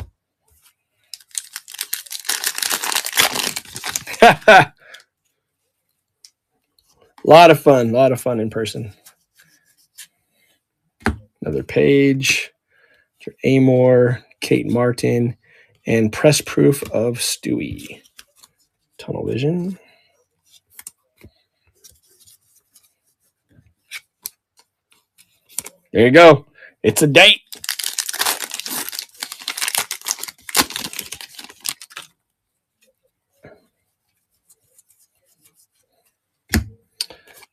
A lot of fun. A lot of fun in person. Another page. Amor, Kate Martin, and press proof of Stewie. Tunnel vision. There you go. It's a date.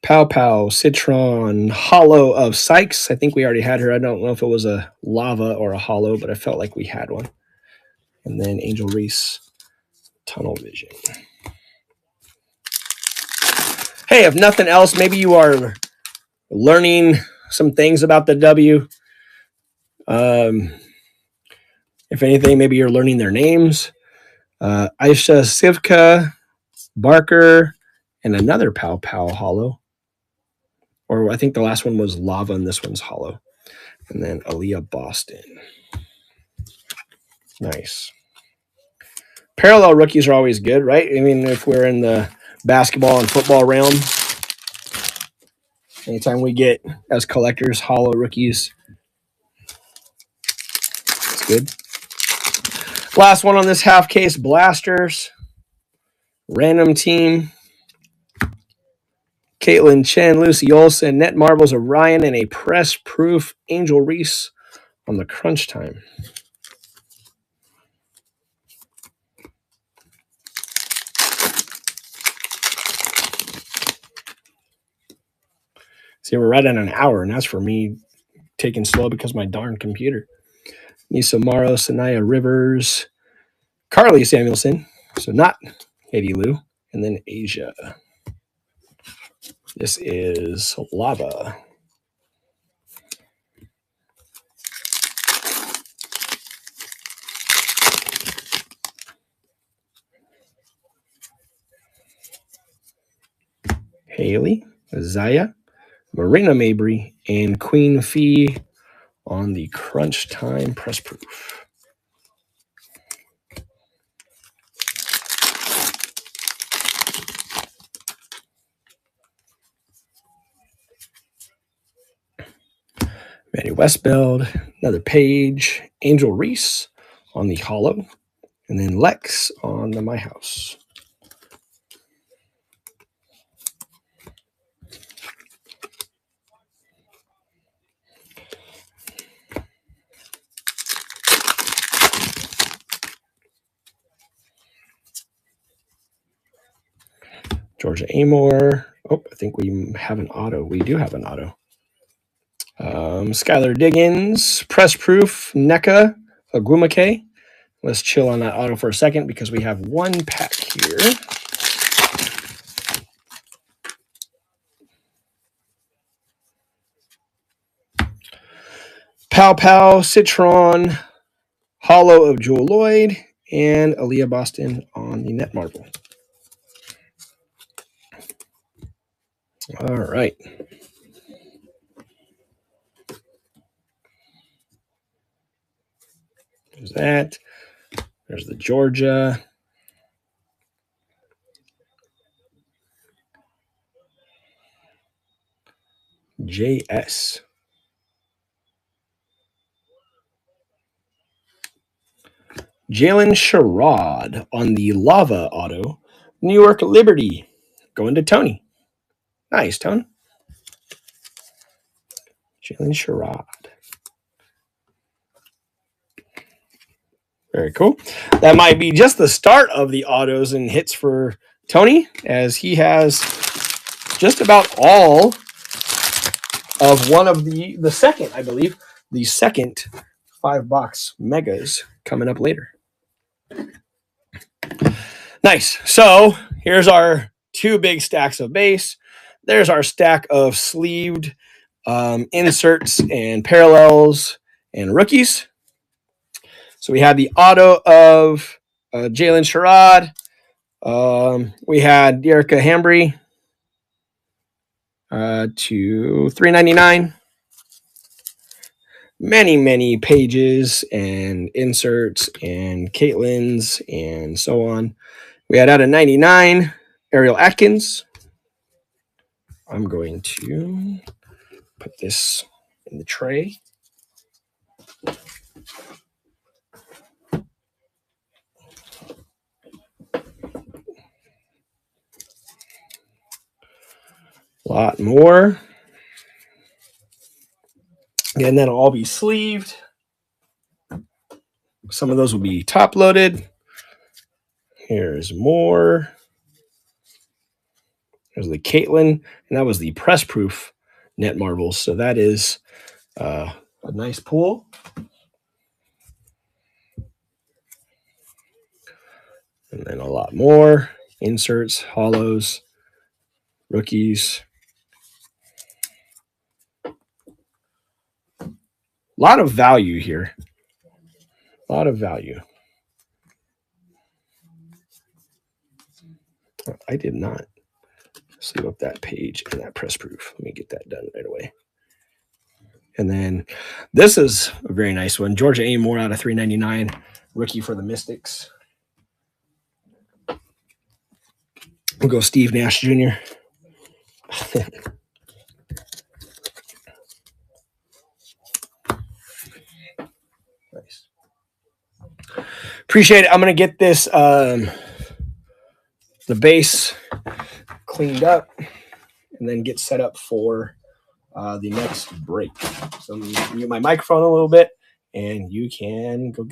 Pow Pow, Citron, Hollow of Sykes. I think we already had her. I don't know if it was a lava or a hollow, but I felt like we had one. And then Angel Reese, Tunnel Vision. Hey, if nothing else, maybe you are learning some things about the W. If anything, maybe you're learning their names. Aisha Sivka, Barker, and another Pow Pow hollow. Or I think the last one was lava and this one's hollow. And then Aaliyah Boston. Nice. Parallel rookies are always good, right? I mean, if we're in the basketball and football realm, anytime we get, as collectors, hollow rookies, it's good. Last one on this half case, Blasters. Random team. Caitlin Chen, Lucy Olsen, Net Marbles of Ryan, and a press proof Angel Reese on the crunch time. See, we're right at an hour, and that's for me taking slow because my darn computer. Nisa Morrow, Sanaya Rivers, Carly Samuelson, so not Katie Lou, and then Asia. This is Lava. Haley, Zaya, Marina Mabry, and Queen Fee on the crunch time press proof. Manny Westbeld, another page, Angel Reese on the hollow, and then Lex on the My House. Georgia Amor. Oh, I think we have an auto. We do have an auto. Skylar Diggins, Press Proof, NECA, Agumake. Let's chill on that auto for a second because we have one pack here. Pow Pow, Citron, Hollow of Jewel Lloyd, and Aaliyah Boston on the Net Marble. All right. There's that. There's the Georgia. JS. Jalen Sherrod on the Lava auto. New York Liberty. Going to Tony. Nice, Tony. Jalen Sherrod. Very cool. That might be just the start of the autos and hits for Tony, as he has just about all of one of the second, I believe, the second 5-box megas coming up later. Nice. So here's our 2 big stacks of base. There's our stack of sleeved inserts and parallels and rookies. So we have the auto of Jalen Sherrod, We had Erica Hambry to $3.99. Many pages and inserts and Caitlin's and so on. We had out of 99 Ariel Atkins. I'm going to put this in the tray. A lot more. And that'll all be sleeved. Some of those will be top loaded. Here's more. There's the Caitlin, and that was the press proof net marbles. So that is a nice pool. And then a lot more inserts, hollows, rookies. A lot of value here. A lot of value. I did not sleeve up that page and that press proof. Let me get that done right away. And then this is a very nice one. Georgia Amore out of $3.99. Rookie for the Mystics. We'll go Steve Nash Jr. Nice. Appreciate it. I'm going to get this, the base cleaned up and then get set up for the next break. So I'm going to mute my microphone a little bit and you can go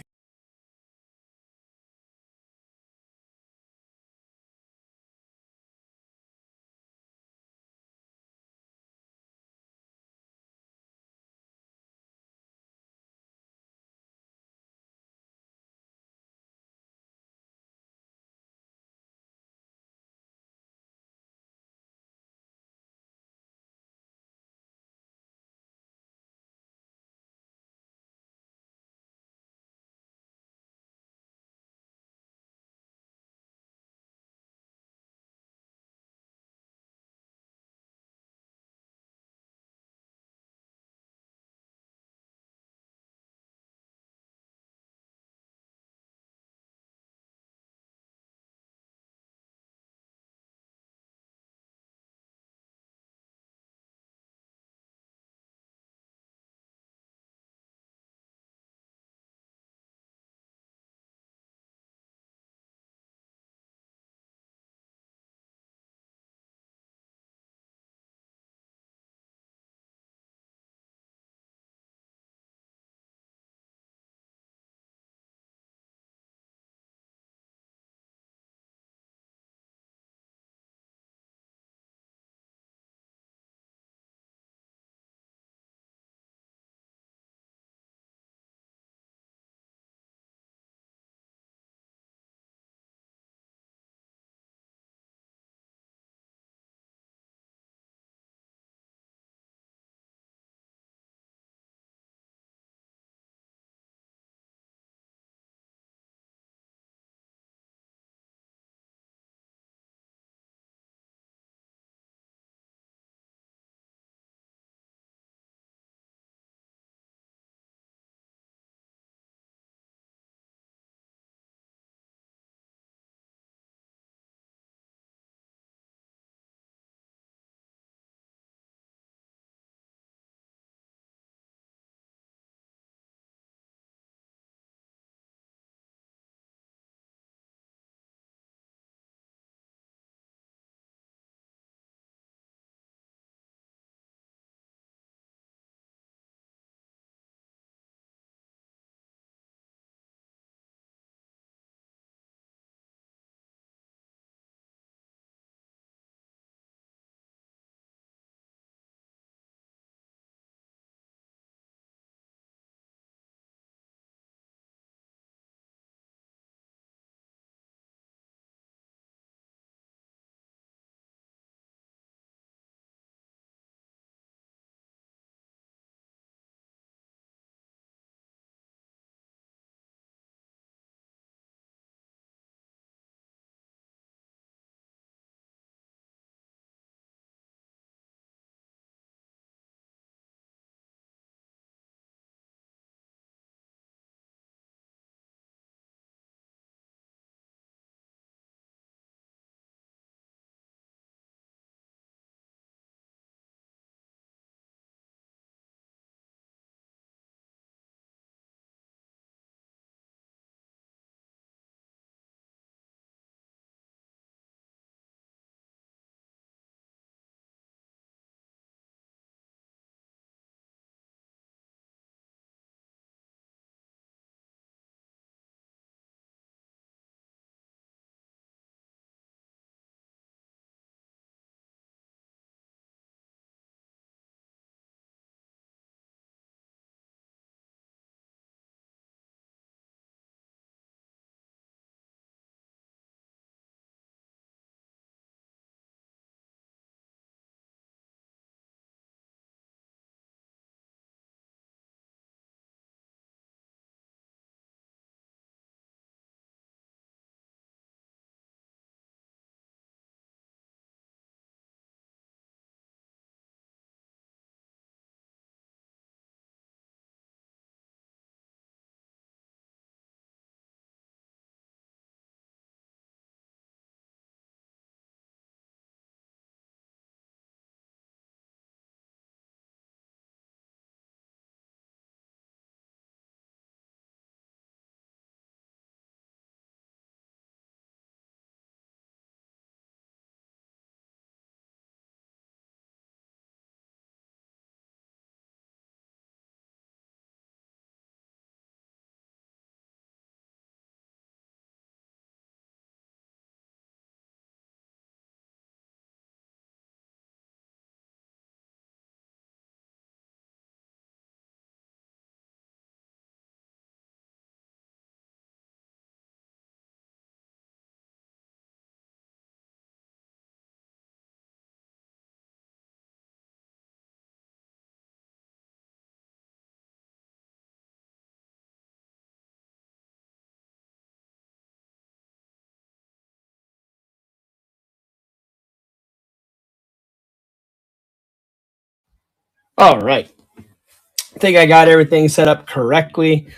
All right. I think I got everything set up correctly.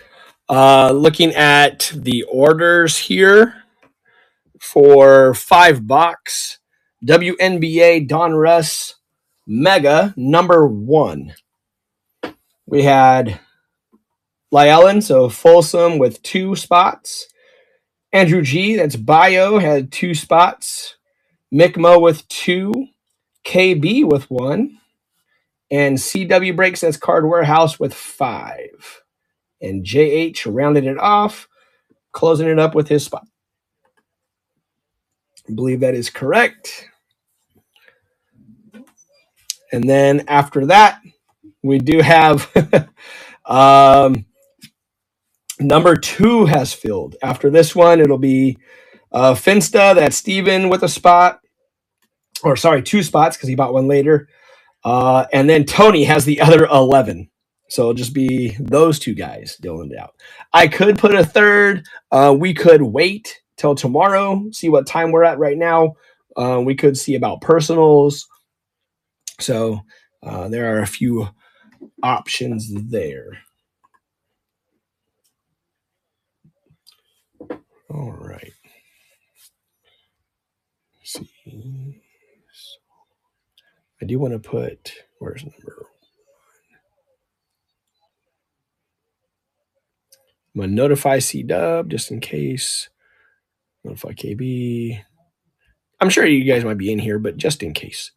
Looking at the orders here for 5 box WNBA Donruss Mega number 1. We had Lyellen, so Folsom with 2 spots. Andrew G, that's Bio, had 2 spots. Mick with 2. KB with 1. And CW Breaks, that's Card Warehouse with 5. And JH rounded it off, closing it up with his spot. I believe that is correct. And then after that, we do have number 2 has filled. After this one, it'll be Finsta, that's Steven with a spot. Or sorry, 2 spots because he bought one later. And then Tony has the other 11. So it'll just be those 2 guys dealing it out. I could put a third. We could wait till tomorrow, see what time we're at right now. We could see about personals. So there are a few options there. All right. Let's see. I do want to put, where's number? I'm going to notify C-Dub just in case. Notify KB. I'm sure you guys might be in here, but just in case.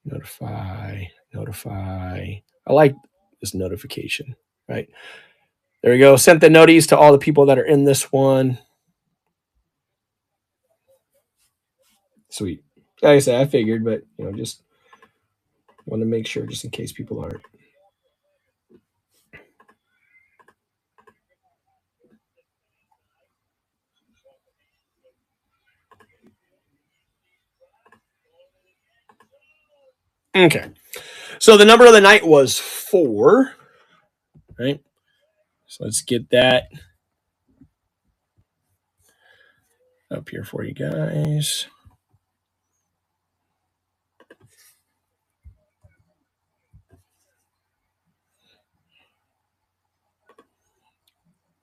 Notify. I like this notification, right? There we go. Sent the notice to all the people that are in this one. Sweet. Like I said, I figured, but just want to make sure just in case people aren't. Okay. So the number of the night was 4, right? So let's get that up here for you guys.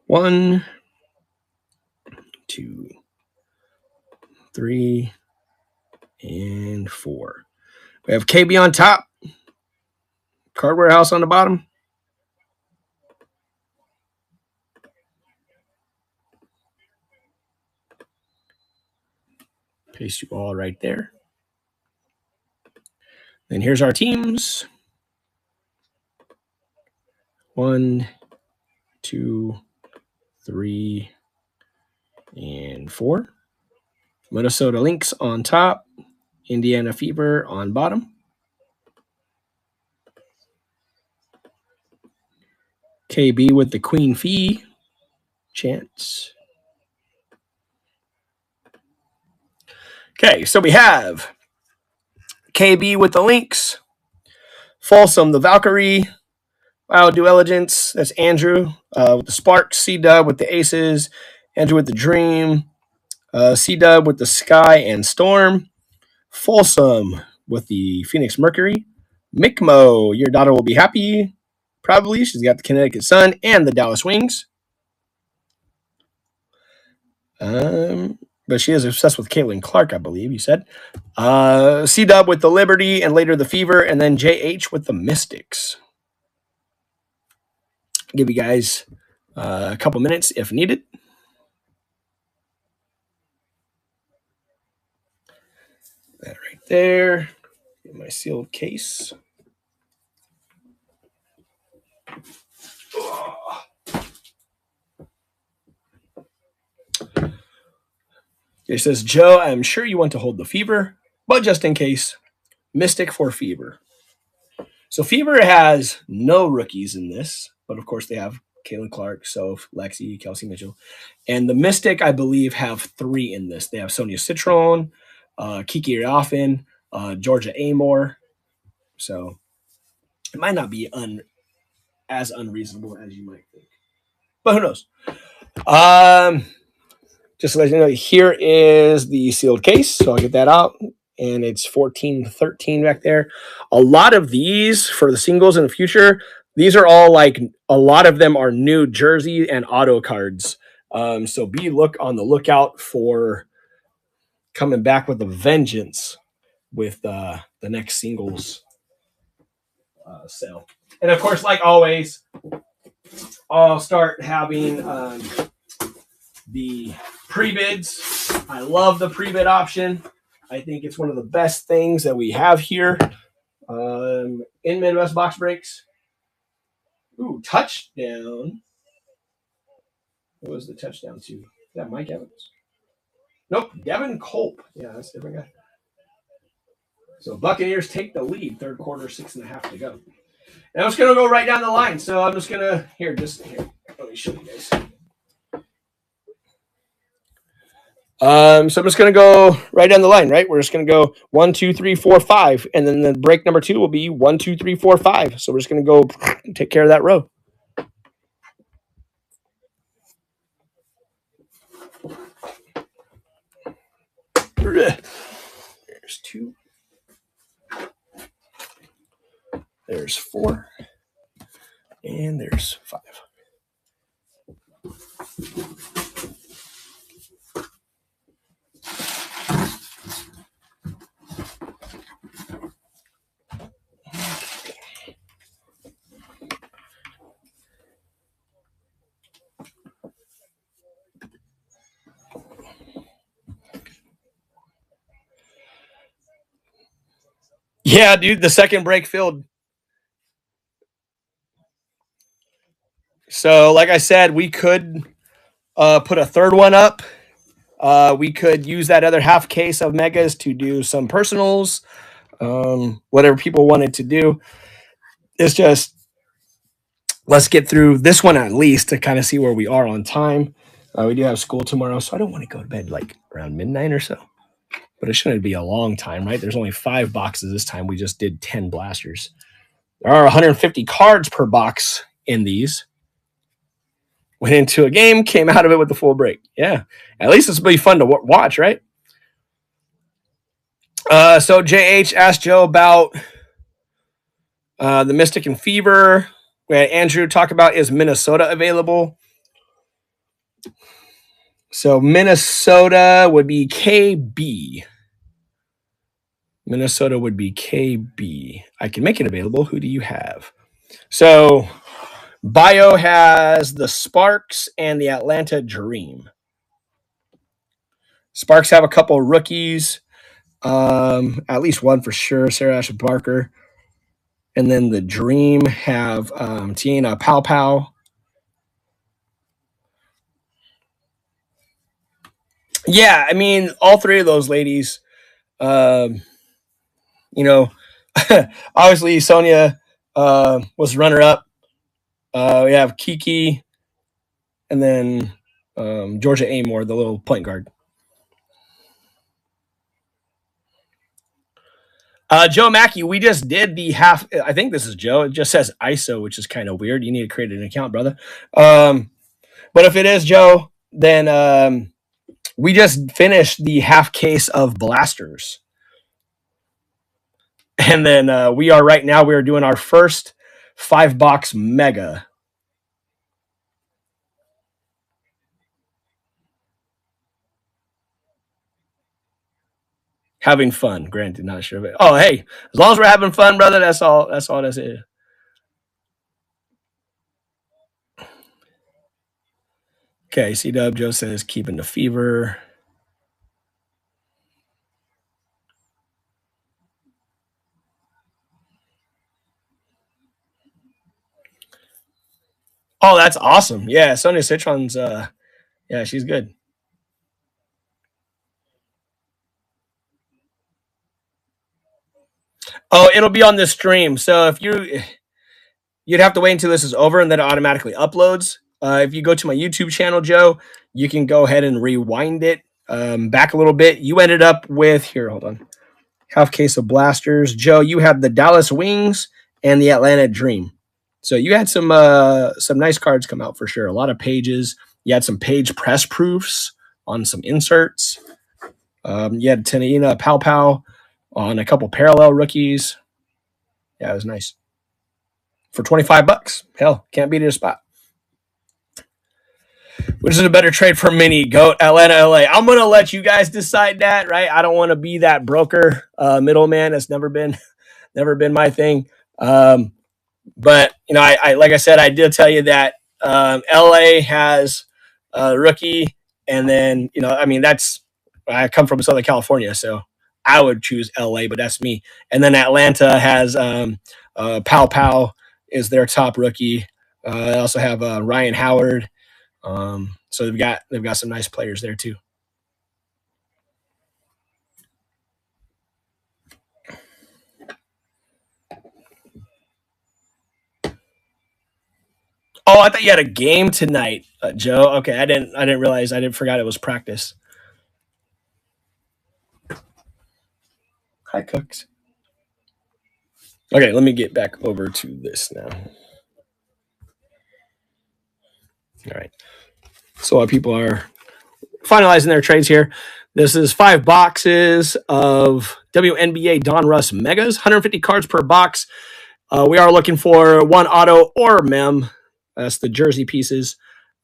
One, 2, 3, and 4. We have KB on top, Card Warehouse on the bottom. Paste you all right there. Then here's our teams. 1, 2, 3, and 4. Minnesota Lynx on top, Indiana Fever on bottom. KB with the Queen Fee chance. Okay, so we have KB with the Lynx, Folsom the Valkyrie, Wow Dueligence, that's Andrew with the Sparks, C-Dub with the Aces, Andrew with the Dream, C-Dub with the Sky and Storm, Folsom with the Phoenix Mercury, Mickmo, your daughter will be happy. Probably. She's got the Connecticut Sun and the Dallas Wings. But she is obsessed with Caitlin Clark, I believe you said. C-Dub with the Liberty and later the Fever, and then JH with the Mystics. Give you guys a couple minutes if needed. That right there. Get my sealed case. It says, Joe, I'm sure you want to hold the Fever, but just in case, Mystic for Fever. So Fever has no rookies in this, but of course they have Caitlin Clark, Soph, Lexi, Kelsey Mitchell. And the Mystic, I believe, have 3 in this. They have Sonia Citron, Kiki Riaffin, Georgia Amor. So it might not be as unreasonable as you might think. But who knows? Just to let you know, here is the sealed case. So I'll get that out. and it's 14-13 back there. A lot of these for the singles in the future, these are all like a lot of them are new jersey and auto cards. So be on the lookout for coming back with a vengeance with the next singles sale. And of course, like always, I'll start having the pre-bids. I love the pre-bid option. I think it's one of the best things that we have here in Midwest Box Breaks. Ooh, touchdown. What was the touchdown to? Is that Mike Evans? Nope, Devin Culp. Yeah, that's a different guy. So Buccaneers take the lead, third quarter, 6.5 to go. And I'm just going to go right down the line. So I'm just going to, here, let me show you guys. So I'm just going to go right down the line, right? We're just going to go 1, 2, 3, 4, 5. And then the break number 2 will be 1, 2, 3, 4, 5. So we're just going to go take care of that row. There's 2. There's 4. And there's 5. Yeah, dude, the second break filled. So, like I said, we could put a third one up. We could use that other half case of megas to do some personals, whatever people wanted to do. It's just, let's get through this one at least to kind of see where we are on time. We do have school tomorrow, so I don't want to go to bed like around midnight or so. But it shouldn't be a long time, right? There's only 5 boxes this time. We just did 10 blasters. There are 150 cards per box in these. Went into a game, came out of it with the full break. Yeah, at least it's be fun to watch, right? So JH asked Joe about the Mystic and Fever. We had Andrew talk about, is Minnesota available? So Minnesota would be KB. Minnesota would be KB. I can make it available. Who do you have? So Bio has the Sparks and the Atlanta Dream. Sparks have a couple rookies. At least one for sure, Sarah Ashley Barker. And then the Dream have Tiana Pau. Yeah, I mean, all 3 of those ladies, you know, obviously Sonia was runner-up. We have Kiki and then Georgia Amore, the little point guard. Joe Mackey, we just did the half. I think this is Joe. It just says ISO, which is kind of weird. You need to create an account, brother. But if it is Joe, then we just finished the half case of blasters. And then we are doing our first 5-box mega. Having fun, granted, not sure of it. Oh, hey, as long as we're having fun, brother, that's all that's it. Okay, C-Dub Joe says keeping the fever. Oh, that's awesome. Yeah, Sonia Citron's yeah, she's good. Oh, it'll be on the stream. So if you'd have to wait until this is over and then it automatically uploads. If you go to my YouTube channel, Joe, you can go ahead and rewind it back a little bit. You ended up with, here, hold on, half case of blasters. Joe, you had the Dallas Wings and the Atlanta Dream. So you had some nice cards come out for sure. A lot of pages. You had some page press proofs on some inserts. You had Tiana Pau. on a couple parallel rookies. Yeah, it was nice. For $25. Hell, can't beat it a spot. Which is a better trade for Mini? Goat, Atlanta, LA. I'm going to let you guys decide that, right? I don't want to be that broker middleman. That's never been my thing. But, you know, I like I said, I did tell you that LA has a rookie. And then, you know, I mean, I come from Southern California, so I would choose LA, but that's me. And then Atlanta has Pow Pow is their top rookie. They also have Ryan Howard. So they've got some nice players there too. Oh, I thought you had a game tonight, Joe. Okay, I didn't realize. I didn't forgot it was practice. Hi, Cooks. Okay, let me get back over to this now. All right. So while people are finalizing their trades here, this is 5 boxes of WNBA Donruss Megas, 150 cards per box. We are looking for 1 auto or mem. That's the jersey pieces.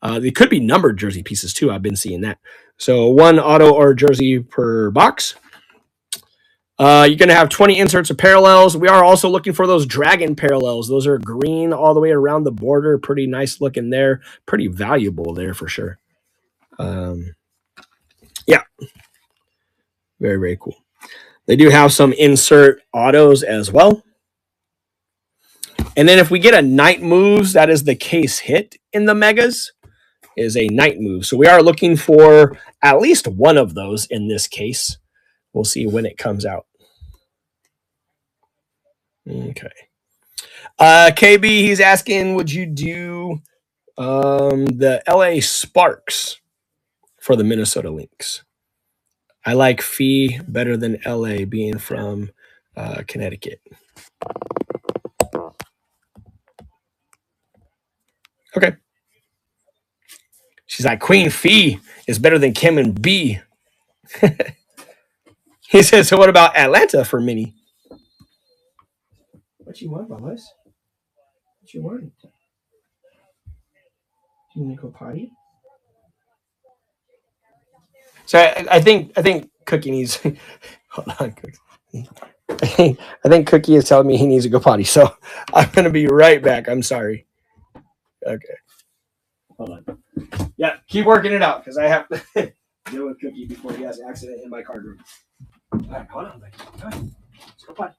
They could be numbered jersey pieces too. I've been seeing that. So 1 auto or jersey per box. You're going to have 20 inserts of parallels. We are also looking for those dragon parallels. Those are green all the way around the border. Pretty nice looking there. Pretty valuable there for sure. Yeah. Very, very cool. They do have some insert autos as well. And then if we get a night moves, that is the case hit in the megas, is a night move. So we are looking for at least one of those in this case. We'll see when it comes out. Okay. KB, he's asking, would you do the LA Sparks for the Minnesota Lynx? I like Fee better than LA, being from Connecticut. Okay. She's like, Queen Fee is better than Kim and B. He says, so what about Atlanta for Mini? What you want, Boss? What you want? You want to go potty? So I think Cookie needs. Hold on, Cookie. I think Cookie is telling me he needs to go potty. So I'm gonna be right back. I'm sorry. Okay. Hold on. Yeah, keep working it out because I have to deal with Cookie before he has an accident in my card room. All right, hold on, buddy. Go ahead. Let's go potty.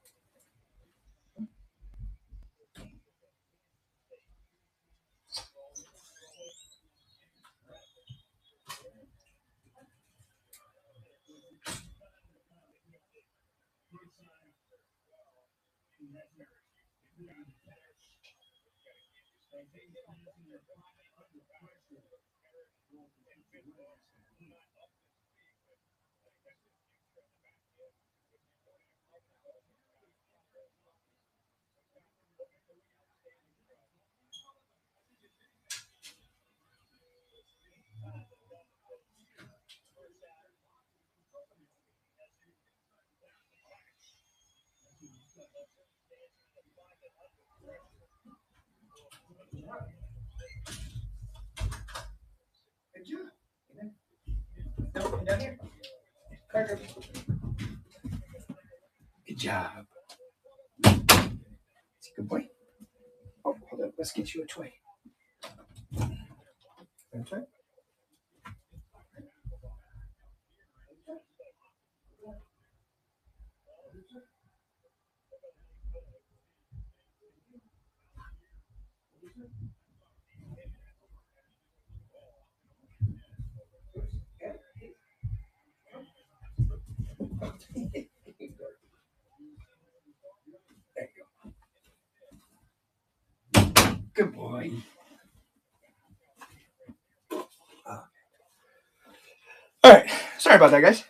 Down here. Good job. Good boy. Oh, hold on. Let's get you a toy. Okay. There you go. Good boy. All right. Sorry about that, guys.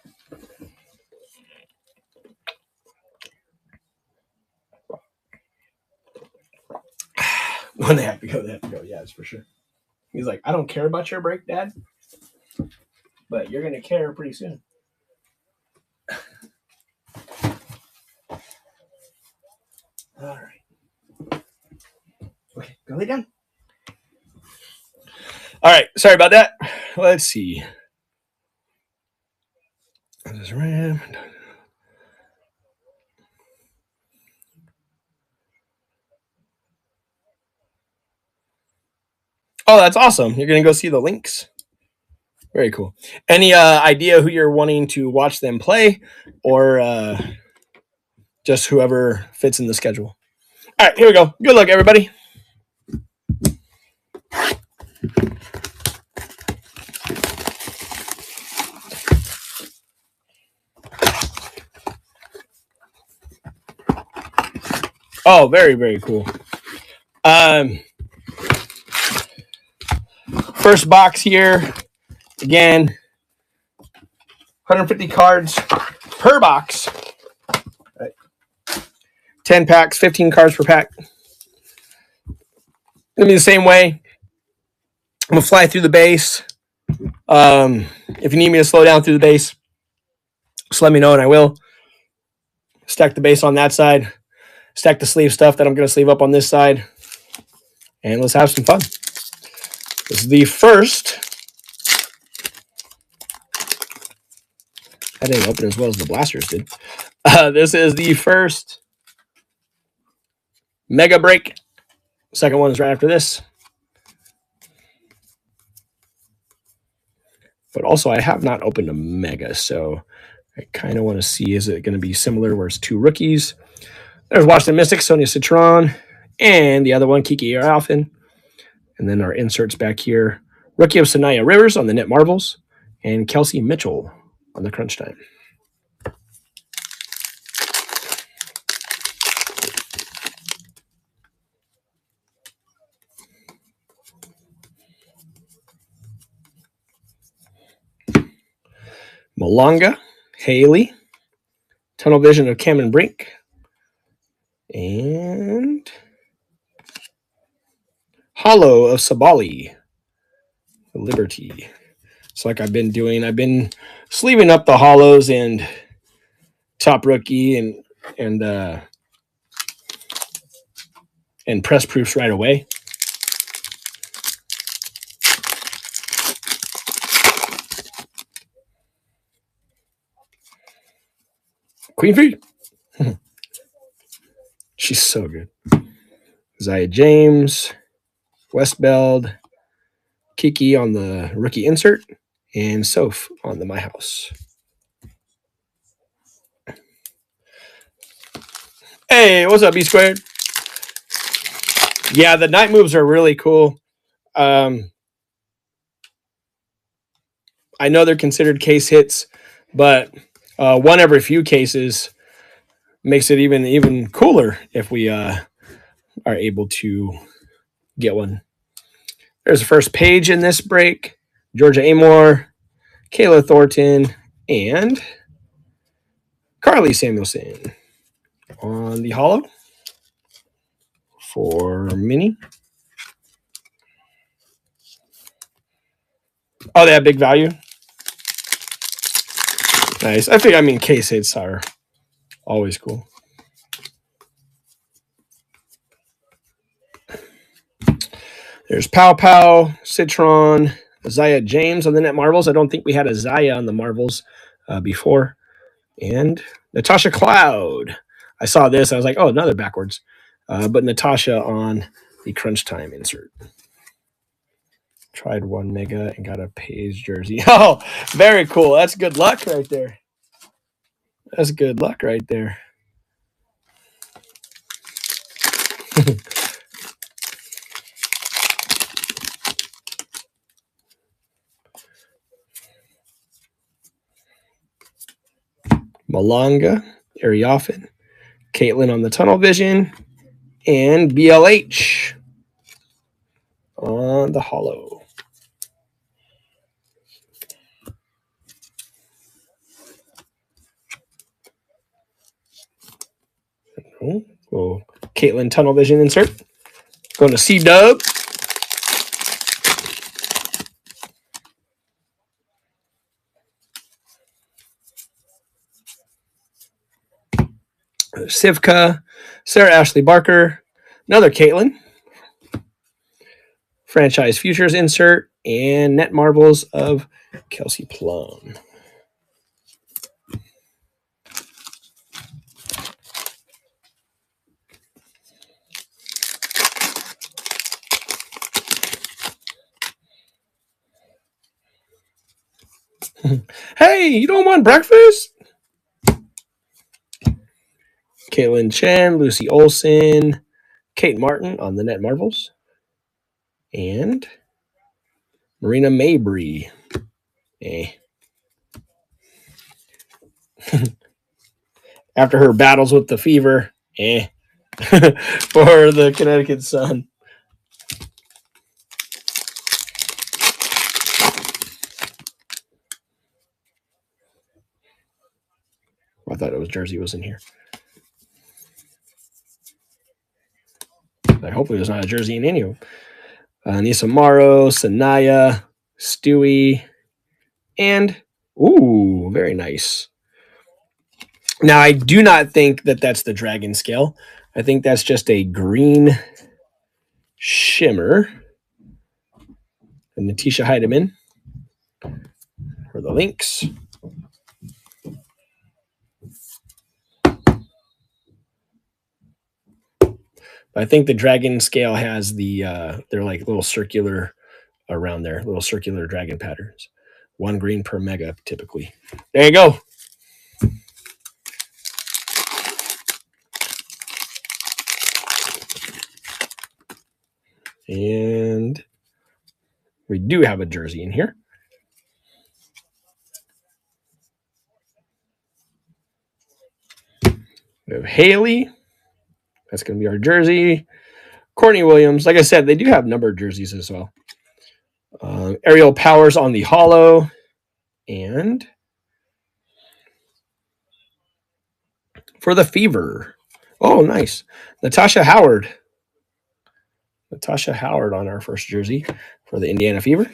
When they have to go, they have to go. Yeah, it's for sure. He's like, I don't care about your break, Dad, but you're going to care pretty soon. All right. Okay, go lay down. All right, sorry about that. Let's see. This Ram. Oh, that's awesome. You're going to go see the Lynx. Very cool. Any idea who you're wanting to watch them play, or just whoever fits in the schedule? All right, here we go. Good luck, everybody. Oh, very, very cool. First box here. Again, 150 cards per box. Right. 10 packs, 15 cards per pack. Gonna be the same way. I'm gonna fly through the base. If you need me to slow down through the base, just let me know and I will. Stack the base on that side. Stack the sleeve stuff that I'm gonna sleeve up on this side. And let's have some fun. This is the first. I didn't open as well as the blasters did. This is the first mega break. Second one is right after this. But also, I have not opened a mega, so I kind of want to see, is it going to be similar where it's two rookies? There's Washington Mystics, Sonia Citron, and the other one, Kiki Alphin. And then our inserts back here. Rookie of Sanaya Rivers on the Net Marvels, and Kelsey Mitchell on the Crunch Time. Malonga, Haley, Tunnel Vision of Cameron Brink, and Hollow of Sabali, Liberty. It's like I've been doing. I've been sleeving up the hollows and top rookie and press proofs right away. Queen Fee. She's so good. Zaya James, Westbeld, Kiki on the rookie insert, and Soph on the My House. Hey, what's up, B Squared? Yeah, the night moves are really cool. I know they're considered case hits, but one every few cases makes it even cooler if we are able to get one. There's the first page in this break. Georgia Amore, Kayla Thornton, and Carly Samuelson on the hollow for mini. Oh, they have big value. Nice. I mean, case hits are always cool. There's Pow Pow, Citron, Zaya James on the Net Marvels. I don't think we had a Zaya on the Marvels before. And Natasha Cloud. I saw this. I was like, oh, another backwards. But Natasha on the Crunch Time insert. Tried one mega and got a Page jersey. Oh, very cool. That's good luck right there. That's good luck right there. Malonga, Ariofin, Caitlin on the Tunnel Vision, and BLH on the hollow. Oh, Caitlin Tunnel Vision insert. Going to C-Dub. Sivka, Sarah Ashley Barker, another Caitlin, franchise futures insert, and net marbles of Kelsey Plum. Hey, you don't want breakfast? Caitlin Chen, Lucy Olson, Kate Martin on the net marbles, and Marina Mabry. After her battles with the fever, for the Connecticut Sun. I thought it was Jersey was in here. Hopefully there's not a Jersey in any of them. Nisa Morrow, Sanaya, Stewie, and ooh, very nice. Now, I do not think that that's the Dragon Scale. I think that's just a green shimmer. And Natisha Heidemann for the Lynx. I think the Dragon Scale has the, they're like little circular around there, little circular dragon patterns. 1 green per mega, typically. There you go. And we do have a jersey in here. We have Haley. That's going to be our jersey. Courtney Williams. Like I said, they do have numbered jerseys as well. Ariel Powers on the hollow. And for the Fever. Oh, nice. Natasha Howard. Natasha Howard on our first jersey for the Indiana Fever.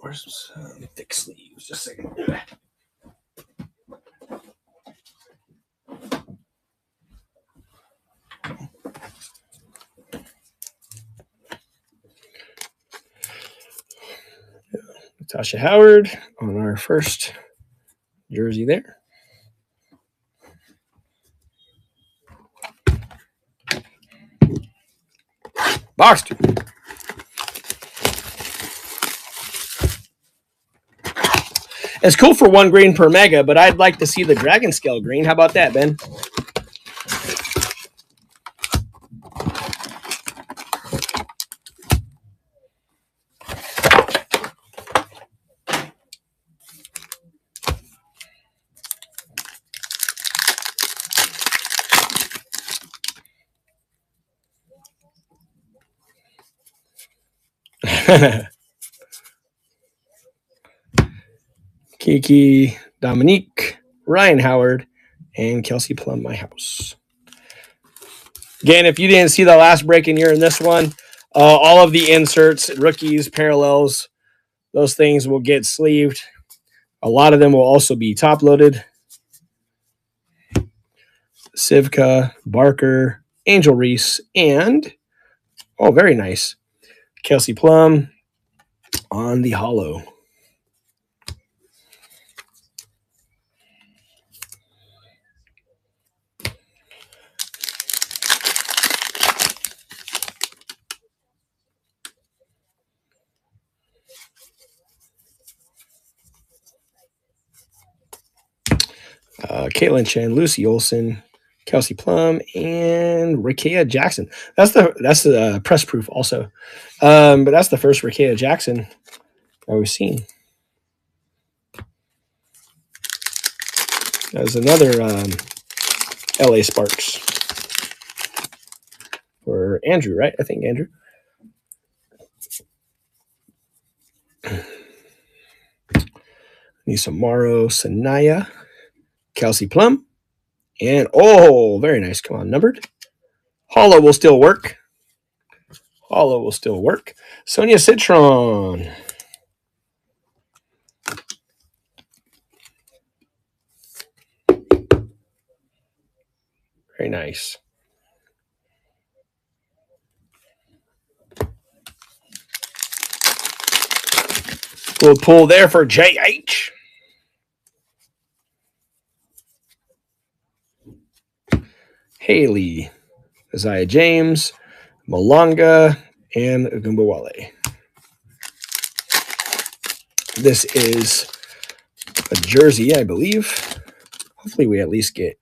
Where's some thick sleeves? Just a second. Natasha Howard on our first jersey there. Boxed. It's cool for 1 green per mega, but I'd like to see the Dragon Scale green. How about that, Ben? Kiki, Dominique, Ryan Howard, and Kelsey Plum, my house. Again, if you didn't see the last break and you're in this one, all of the inserts, rookies, parallels, those things will get sleeved. A lot of them will also be top loaded. Sivka, Barker, Angel Reese, and, oh, very nice, Kelsey Plum on the hollow. Caitlin Chen, Lucy Olson, Kelsey Plum, and Rakea Jackson. That's the press proof also. But that's the first Rakea Jackson that we've seen. There's another LA Sparks for Andrew, right? I think Andrew. Nisa Morrow, Sanaya, Kelsey Plum, And, oh, very nice. Come on, numbered. Hollow will still work. Hollow will still work. Sonia Citron. Very nice. We'll pull there for JH. Haley. Isaiah James. Malonga. And Ugumbawale. This is a jersey, I believe. Hopefully we at least get...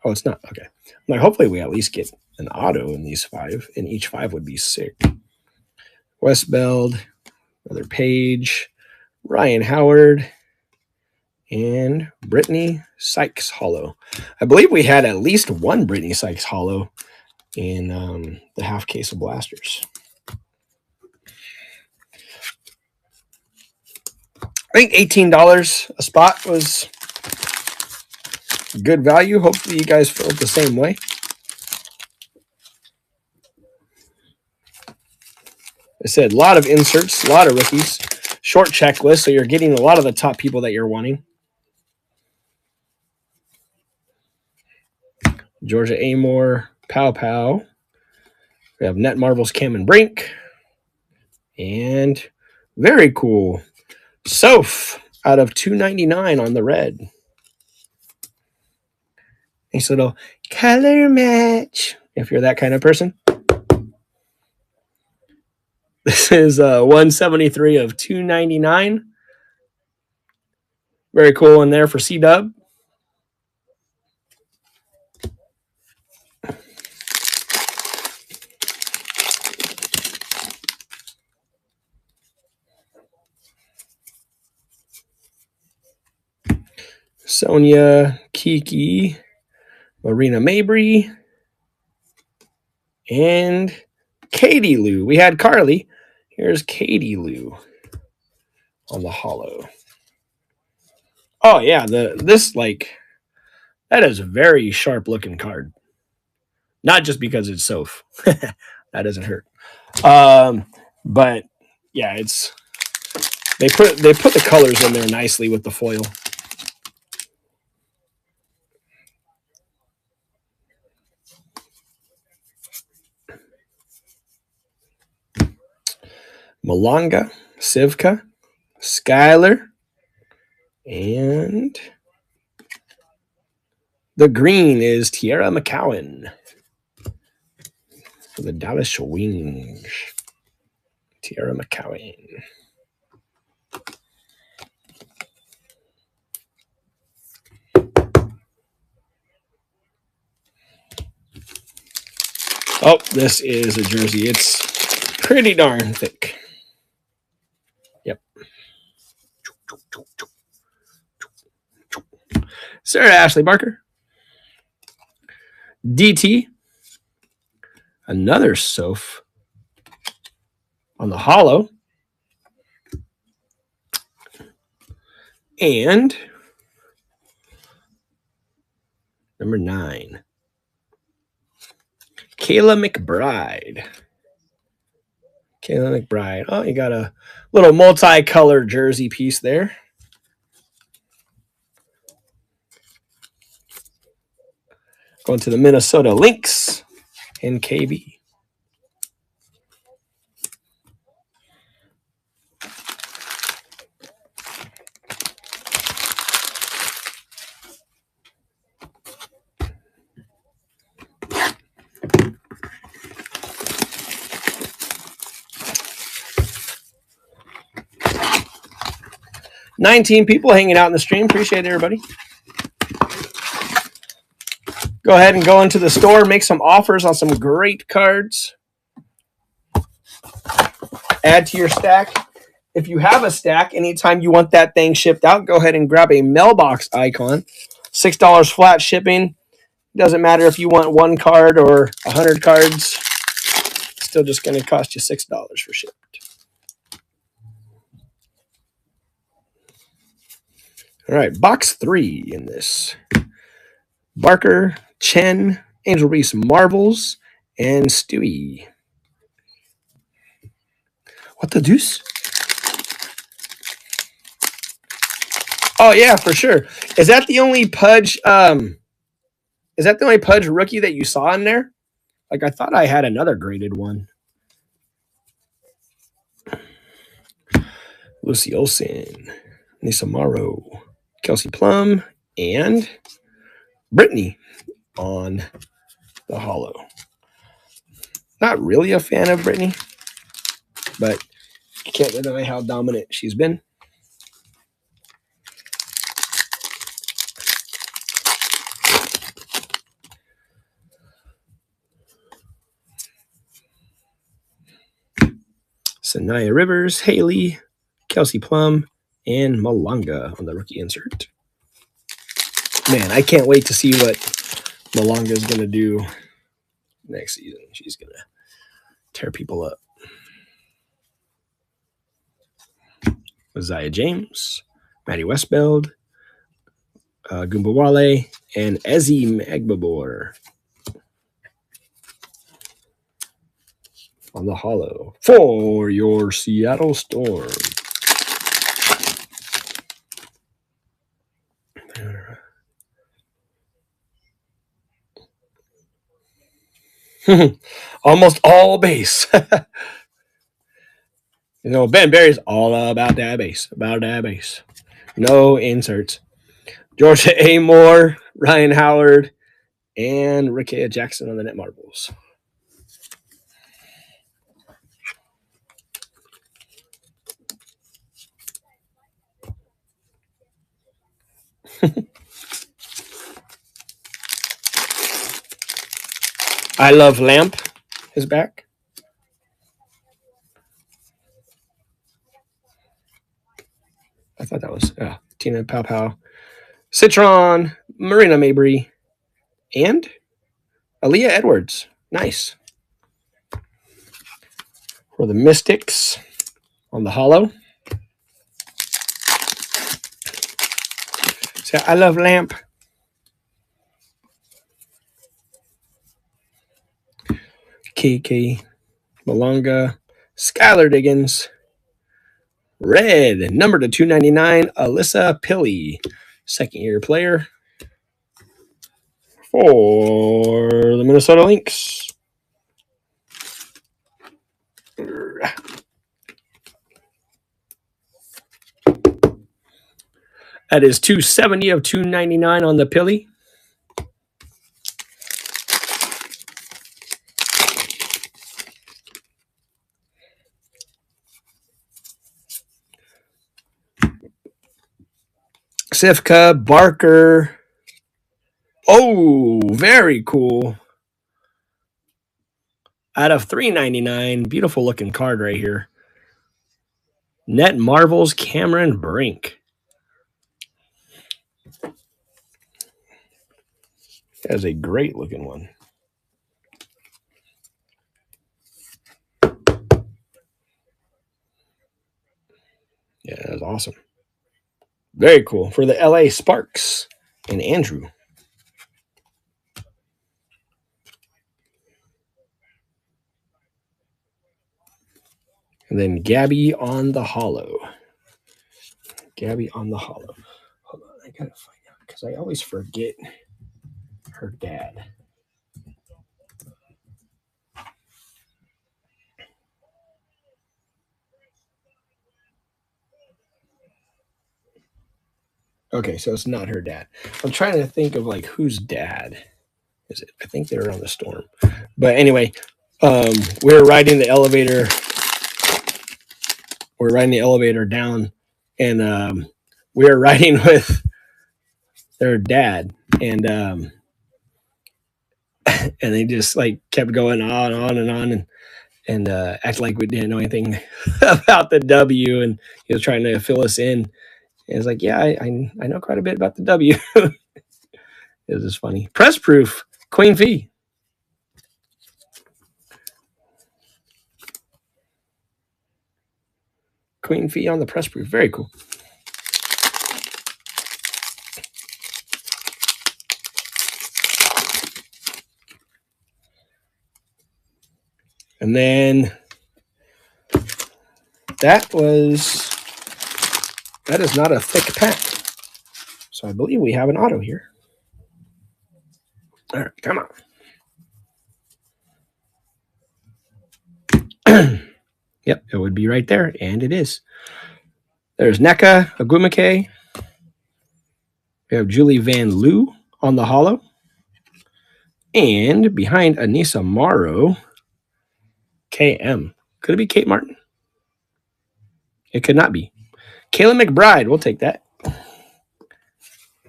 Oh, it's not. Okay. Like, hopefully we at least get an auto in these 5. And each 5 would be sick. Westbeld. Another Page. Ryan Howard. And Brittany Sykes Hollow. I believe we had at least one Brittany Sykes Hollow in the half case of blasters. I think $18 a spot was good value. Hopefully you guys felt the same way. I said a lot of inserts, a lot of rookies, short checklist, so you're getting a lot of the top people that you're wanting. Georgia Amore, Pow Pow. We have Net Marvels, Cameron Brink. And very cool. Soph out of $2.99 on the red. Nice little color match if you're that kind of person. This is 173 of $2.99. Very cool in there for C-Dub. Sonia, Kiki, Marina Mabry, and Katie Lou. We had Carly. Here's Katie Lou on the hollow. Oh yeah, that is a very sharp looking card. Not just because it's Soph. That doesn't hurt. But yeah, they put the colors in there nicely with the foil. Malonga, Sivka, Skyler, and the green is Tierra McCowan for the Dallas Wings. Tierra McCowan. Oh, this is a jersey. It's pretty darn thick. Yep. Sarah Ashley Barker. DT. Another Soph on the hollow. And number 9. Kayla McBride. Kayla McBride. Oh, you got a little multicolored jersey piece there. Going to the Minnesota Lynx and KB. $19 people hanging out in the stream. Appreciate it, everybody. Go ahead and go into the store, make some offers on some great cards. Add to your stack. If you have a stack, anytime you want that thing shipped out, go ahead and grab a mailbox icon. $6 flat shipping. Doesn't matter if you want 1 card or 100 cards. It's still just going to cost you $6 for shipped. All right, box 3 in this. Barker, Chen, Angel Reese Marvels, and Stewie. What the deuce? Oh yeah, for sure. Is that the only Pudge? Is that the only Pudge rookie that you saw in there? Like I thought I had another graded one. Lucy Olsen, Nisa Morrow, Kelsey Plum, and Brittany on the holo. Not really a fan of Brittany, but you can't deny how dominant she's been. Sanaya Rivers, Haley, Kelsey Plum, and Malanga on the rookie insert. Man, I can't wait to see what Malanga is going to do next season. She's going to tear people up. Zaya James, Maddie Westbeld, Goomba Wale, and Ezzy Magbabor on the holo for your Seattle Storm. Almost all base. You know, Ben Barry's all about that base. About that base. No inserts. Georgia A. Moore, Ryan Howard, and Rickea Jackson on the net marbles. I Love Lamp is back. I thought that was Tina Pow Pow. Citron, Marina Mabry, and Aaliyah Edwards. Nice. For the Mystics on the holo. So I Love Lamp. KK Malanga, Skylar Diggins, red, number to 299, Alyssa Pilley, second-year player for the Minnesota Lynx. That is 270 of 299 on the Pilley. Sifka, Barker. Oh, very cool. Out of 399, beautiful looking card right here. Net Marvels, Cameron Brink. That is a great looking one. Yeah, that was awesome. Very cool. For the LA Sparks and Andrew. And then Gabby on the holo. Gabby on the holo. Hold on, I gotta find out because I always forget her dad. Okay, so it's not her dad. I'm trying to think of like whose dad is it. I think they were on the Storm. But anyway, we were riding the elevator. We're riding the elevator down, and we were riding with their dad, and and they just like kept going on and on and act like we didn't know anything about the W, and he was trying to fill us in. And it's like, yeah, I know quite a bit about the W. It was just funny. Press proof, Queen Fee. Queen Fee on the press proof. Very cool. And then that is not a thick pack. So I believe we have an auto here. All right, come on. Yep, it would be right there, and it is. There's Nneka Ogwumike. We have Julie Van Loo on the holo. And behind Anissa Morrow, KM. Could it be Kate Martin? It could not be. Kayla McBride, we'll take that.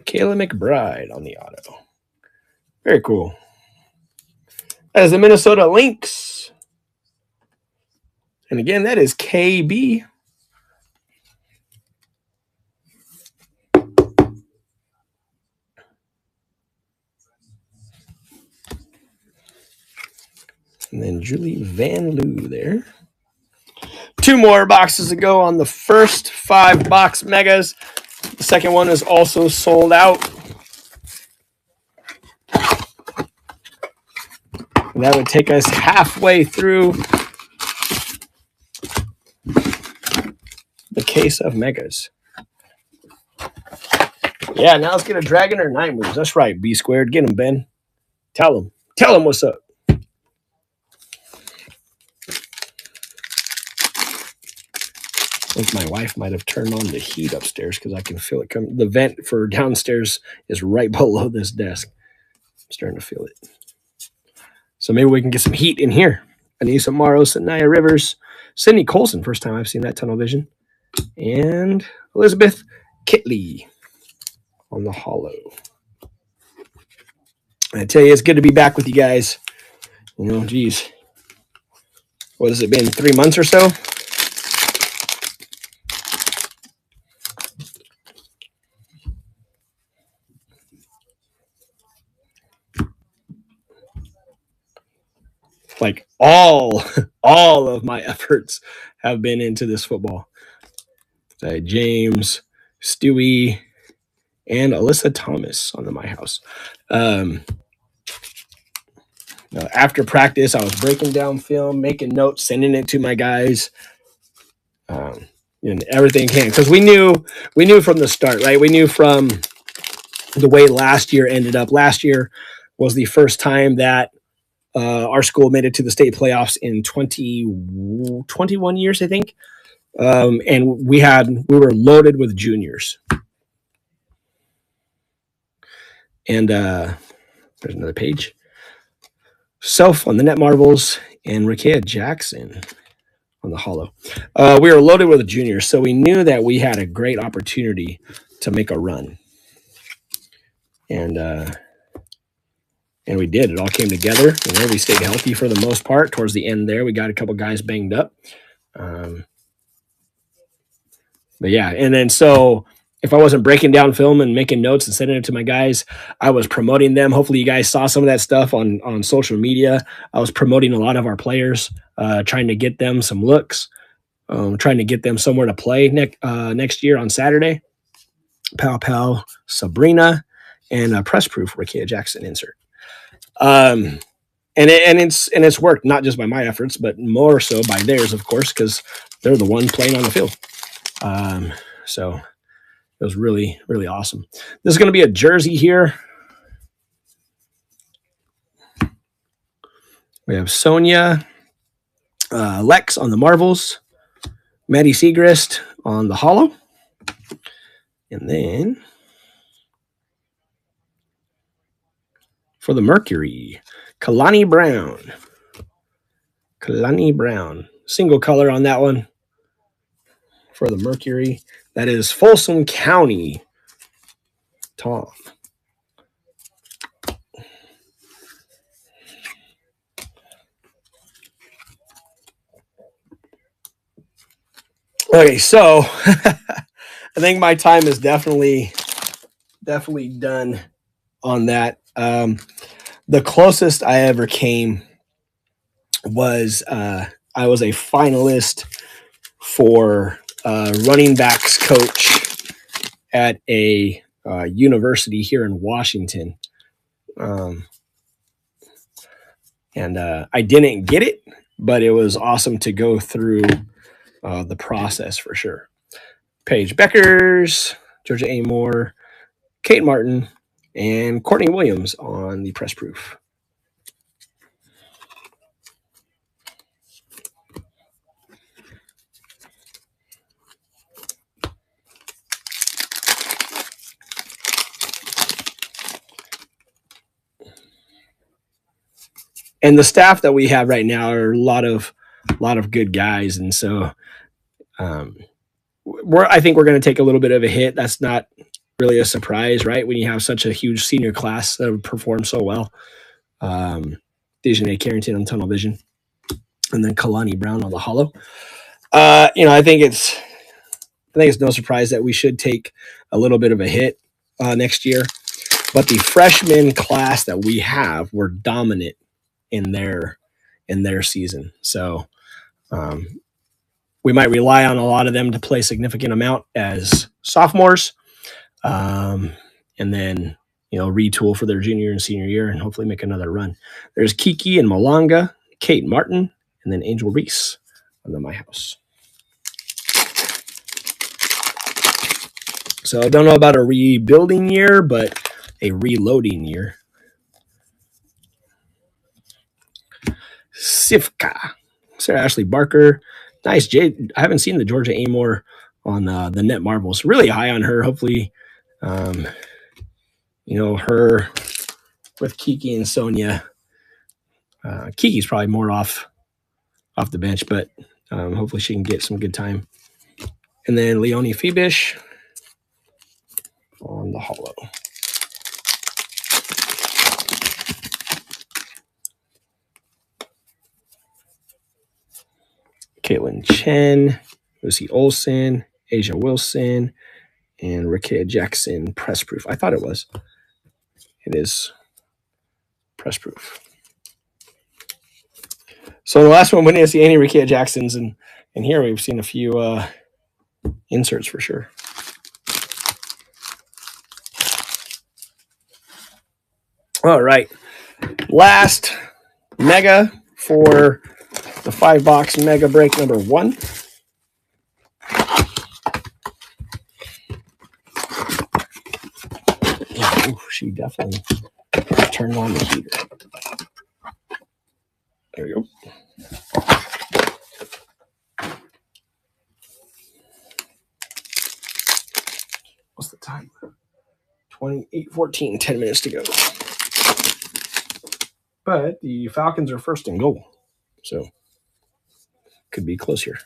Kayla McBride on the auto. Very cool. That is the Minnesota Lynx. And again, that is KB. And then Julie Van Loo there. 2 more boxes to go on the first 5-box megas. The second one is also sold out. And that would take us halfway through the case of megas. Yeah, now let's get a dragon or 9 moves. That's right, B squared. Get him, Ben. Tell him. Tell him what's up. I think my wife might have turned on the heat upstairs because I can feel it coming. The vent for downstairs is right below this desk. I'm starting to feel it. So maybe we can get some heat in here. Anissa Morrow, Sanaya Rivers, Sydney Colson. First time I've seen that tunnel vision. And Elizabeth Kitley on the holo. I tell you, it's good to be back with you guys. You know, geez. What has it been, 3 months or so? Like all of my efforts have been into this football. James, Stewie, and Alyssa Thomas on the My House. After practice, I was breaking down film, making notes, sending it to my guys. And everything came because we knew from the start, right? We knew from the way last year ended up. Last year was the first time that our school made it to the state playoffs in 21 years, I think. And we were loaded with juniors. And there's another page. Self on the Net Marbles and Rakea Jackson on the holo. We were loaded with juniors, so we knew that we had a great opportunity to make a run. And we did. It all came together. You know, we stayed healthy for the most part. Towards the end there, we got a couple guys banged up. But yeah, and then so if I wasn't breaking down film and making notes and sending it to my guys, I was promoting them. Hopefully you guys saw some of that stuff on social media. I was promoting a lot of our players, trying to get them some looks, trying to get them somewhere to play next year on Saturday. Pow Pow, Sabrina, and a press proof Rakea Jackson insert. And it's worked, not just by my efforts, but more so by theirs, of course, because they're the one playing on the field. So it was really, really awesome. This is going to be a jersey here. We have Sonia, Lex on the Marvels, Maddie Segrist on the holo, and then for the Mercury, Kalani Brown, single color on that one. For the Mercury, that is Folsom County, Tom. Okay, so I think my time is definitely done on that. The closest I ever came was I was a finalist for running backs coach at a university here in Washington. And I didn't get it. but it was awesome to go through the process for sure. Paige Beckers, Georgia Amore, Kate Martin, and Courtney Williams on the press proof. And the staff that we have right now are a lot of good guys, and so I think we're going to take a little bit of a hit. That's not really a surprise, right? When you have such a huge senior class that performed so well. Dejanay Carrington on tunnel vision, and then Kalani Brown on the hollow. I think it's no surprise that we should take a little bit of a hit next year. But the freshman class that we have were dominant in their season. So we might rely on a lot of them to play a significant amount as sophomores, and then retool for their junior and senior year and hopefully make another run. There's Kiki and Malanga, Kate Martin, and then Angel Reese on the My House. So I don't know about a rebuilding year, but a reloading year. Sifka, Sarah Ashley Barker, nice Jade. I haven't seen the Georgia Amore on the Net Marbles. Really high on her. Hopefully, her with Kiki and Sonia. Kiki's probably more off the bench, but hopefully she can get some good time. And then Leonie Phoebish on the hollow. Caitlin Chen, Lucy Olson, Asia Wilson, and Rakia Jackson press proof. I thought it was. It is press proof. So the last one, we didn't see any Rakia Jacksons, and here we've seen a few inserts for sure. All right. Last mega for the 5-box mega break number 1. Ooh, she definitely turned on the heater. There we go. What's the time? 28:14, 10 minutes to go. But the Falcons are first and goal, so could be close here.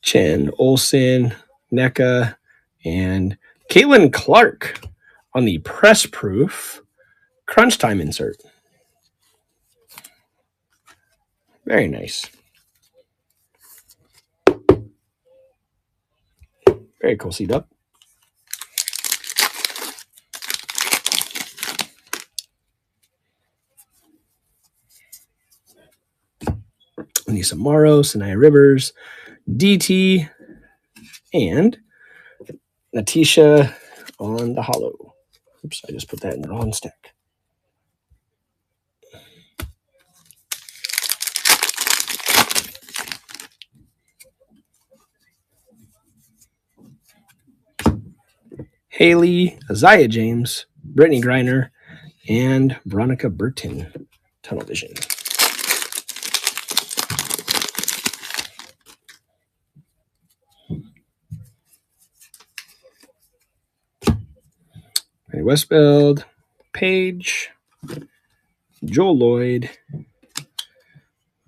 Chen, Olsen, NECA, and Caitlin Clark on the press proof crunch time insert. Very nice. Very cool seat up. Anissa Morrow, Sanaya Rivers, DT, and Natisha on the hollow. Oops, I just put that in the wrong stack. Haley, Isaiah James, Brittany Griner, and Veronica Burton. Tunnel vision. Westfield, Paige, Joel Lloyd,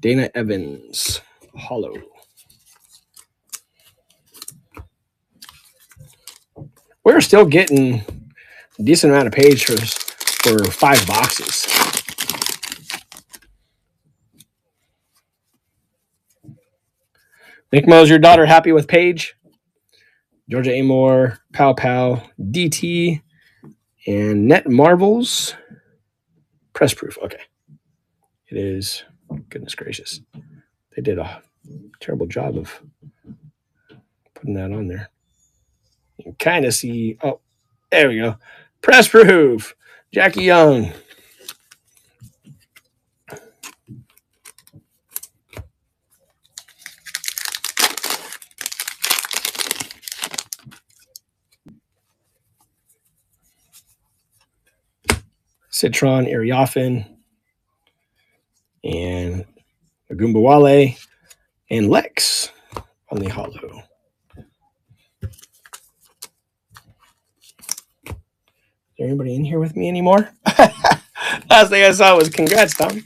Dana Evans, hollow. We're still getting a decent amount of Paige for 5 boxes. Nick Mo's your daughter happy with Paige? Georgia Amore, Pow Pow, DT, and Net Marbles. Press proof. Okay. It is. Goodness gracious. They did a terrible job of putting that on there. You can kind of see. Oh, there we go. Press proof. Jackie Young. Citron, Ariofin, and Agumbawale, and Lex on the hollow. Is there anybody in here with me anymore? Last thing I saw was congrats, Tom.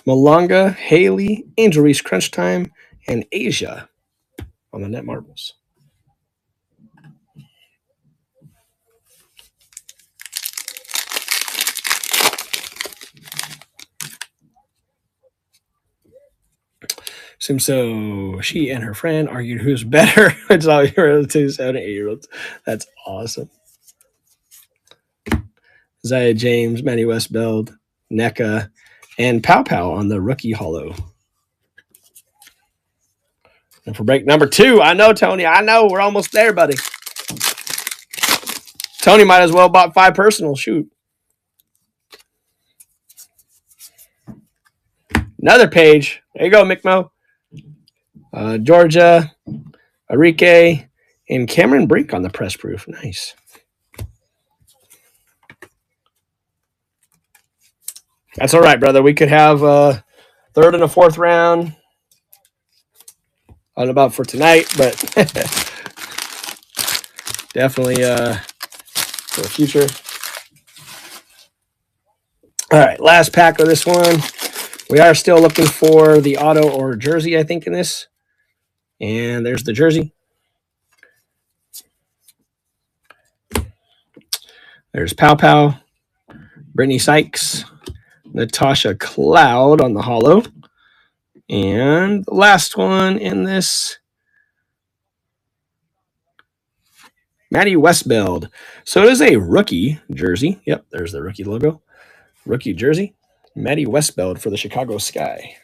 Malonga, Haley, Angel Reese Crunch Time, and Asia on the net marbles. So she and her friend argued who's better. It's all your 2, 7, 8-year-olds. That's awesome. Zaya James, Manny Westbeld, NECA, and Pow Pow on the rookie hollow. And for break number 2, I know, Tony. I know. We're almost there, buddy. Tony might as well bought 5 personal. Shoot. Another page. There you go, McMo. Georgia, Enrique, and Cameron Brink on the press proof. Nice. That's all right, brother. We could have a 3rd and a 4th round. I don't know about for tonight, but definitely for the future. All right, last pack of this one. We are still looking for the auto or jersey, I think, in this. And there's the jersey. There's Pow Pow, Brittany Sykes, Natasha Cloud on the hollow. And the last one in this, Maddie Westbeld. So it is a rookie jersey. Yep, there's the rookie logo. Rookie jersey. Maddie Westbeld for the Chicago Sky.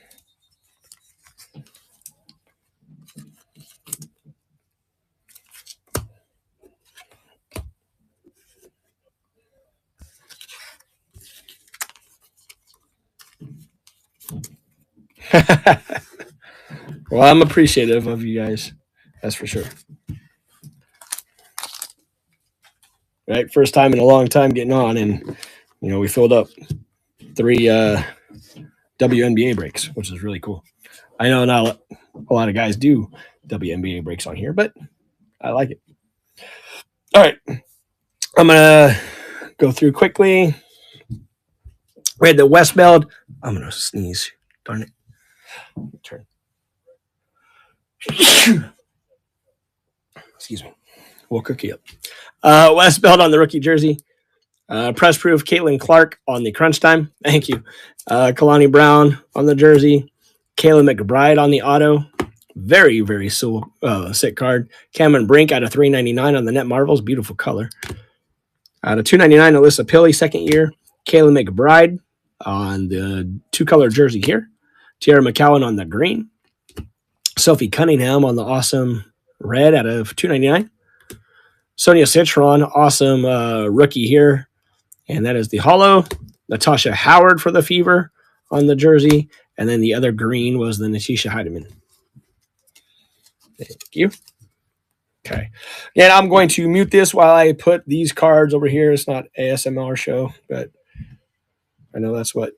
Well, I'm appreciative of you guys. That's for sure. Right? First time in a long time getting on, and we filled up 3 WNBA breaks, which is really cool. I know not a lot of guys do WNBA breaks on here, but I like it. All right. I'm going to go through quickly. We had the Westbeld. I'm going to sneeze. Darn it. Turn. Excuse me. We'll cook you up. Westbeld on the rookie jersey. Press proof, Caitlin Clark on the crunch time. Thank you. Kalani Brown on the jersey. Kayla McBride on the auto. Very, very sick card. Cameron Brink out of $3.99 on the net marvels. Beautiful color. Out of $2.99, Alyssa Pilley, second year. Kayla McBride on the 2-color jersey here. Tiara McCowan on the green. Sophie Cunningham on the awesome red out of $2.99. Sonia Citron, awesome rookie here. And that is the hollow. Natasha Howard for the Fever on the jersey. And then the other green was the Natisha Heidemann. Thank you. Okay. And I'm going to mute this while I put these cards over here. It's not ASMR show, but I know that's what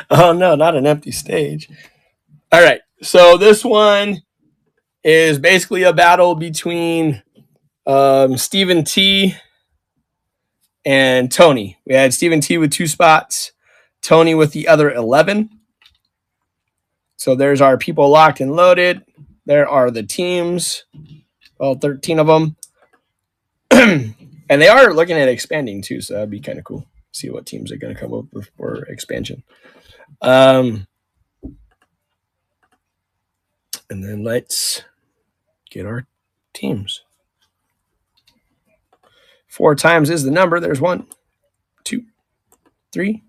Oh no, not an empty stage. All right, so this one is basically a battle between Stephen T and Tony. We had Stephen T with 2 spots, Tony with the other 11. So there's our people locked and loaded. There are the teams, well, 13 of them. And they are looking at expanding too, so that'd be kind of cool. See what teams are going to come up with for expansion. And then let's get our teams. 4 times is the number. There's 1, 2, 3,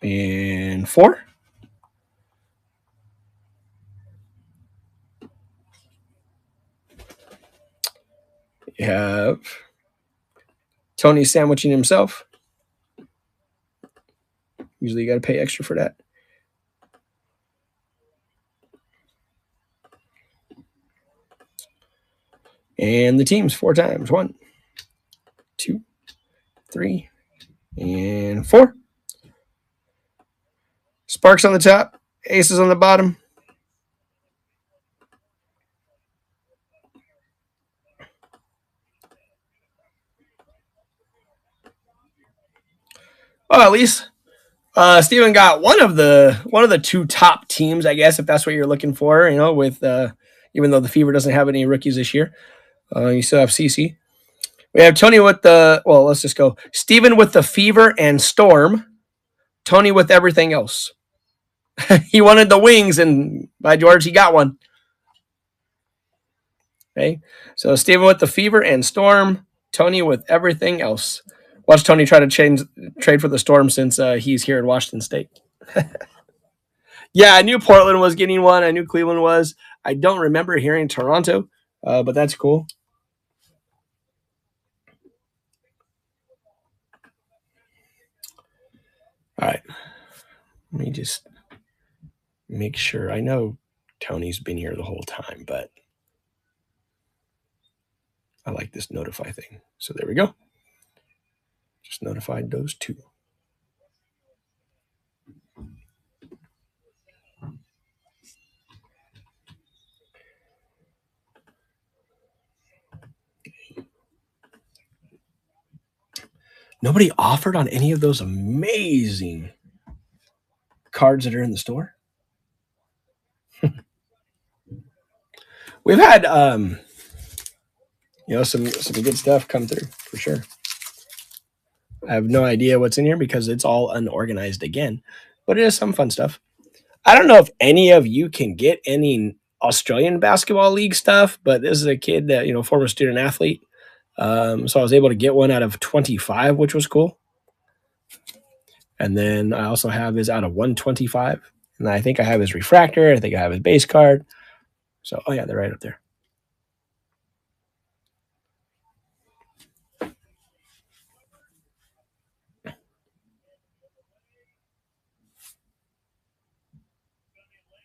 and 4. You have Tony sandwiching himself. Usually you got to pay extra for that. And the teams 4 times. 1, 2, 3, and 4. Sparks on the top, aces on the bottom. Well, at least Steven got one of the 2 top teams, I guess, if that's what you're looking for. You know, with even though the Fever doesn't have any rookies this year, you still have CC. We have Tony with let's just go. Steven with the Fever and Storm. Tony with everything else. He wanted the wings, and by George, he got one. Okay, so Steven with the Fever and Storm. Tony with everything else. Watch Tony try to trade for the Storm since he's here in Washington State. Yeah, I knew Portland was getting one. I knew Cleveland was. I don't remember hearing Toronto, but that's cool. All right. Let me just make sure. I know Tony's been here the whole time, but I like this notify thing. So there we go. Just notified those 2. Nobody offered on any of those amazing cards that are in the store. We've had some good stuff come through for sure. I have no idea what's in here because it's all unorganized again, but it is some fun stuff. I don't know if any of you can get any Australian Basketball League stuff, but this is a kid that, former student athlete. So I was able to get one out of 25, which was cool. And then I also have his out of 125. And I think I have his refractor. I think I have his base card. So, oh yeah, they're right up there.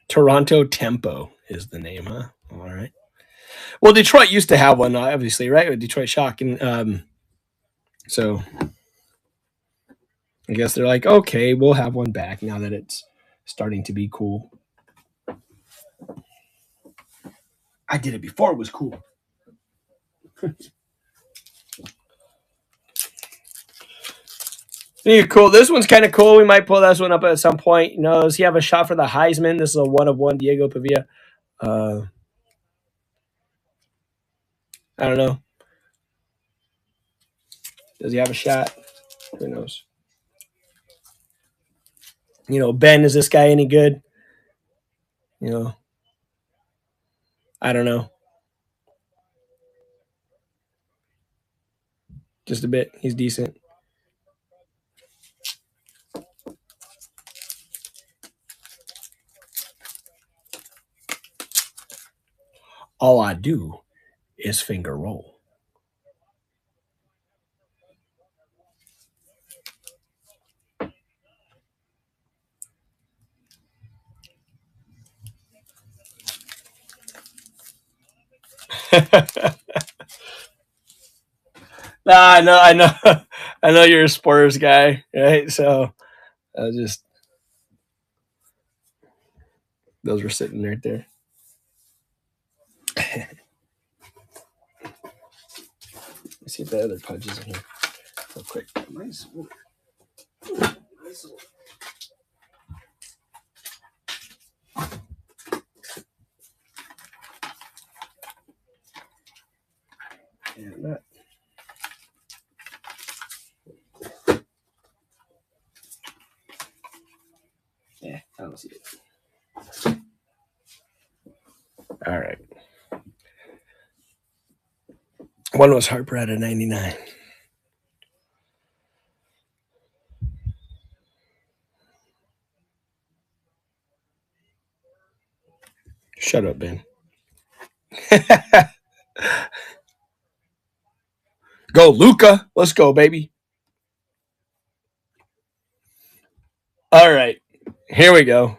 Toronto Tempo is the name, huh? All right. Well, Detroit used to have one, obviously, right? With Detroit Shock. And so I guess they're like, okay, we'll have one back now that it's starting to be cool. I did it before it was cool. Cool. This one's kind of cool. We might pull this one up at some point. Does he have a shot for the Heisman? This is a 1-of-1 Diego Pavia. I don't know. Does he have a shot? Who knows? Ben, is this guy any good? I don't know. Just a bit. He's decent. All I do is finger roll. Nah, I know, I know you're a Spurs guy, right? So Those were sitting right there. Let's see if the other punch is in here real quick. Nice. And that. Yeah, I don't see it. All right. One was Harper out of 99. Shut up, Ben. Go, Luca. Let's go, baby. All right. Here we go.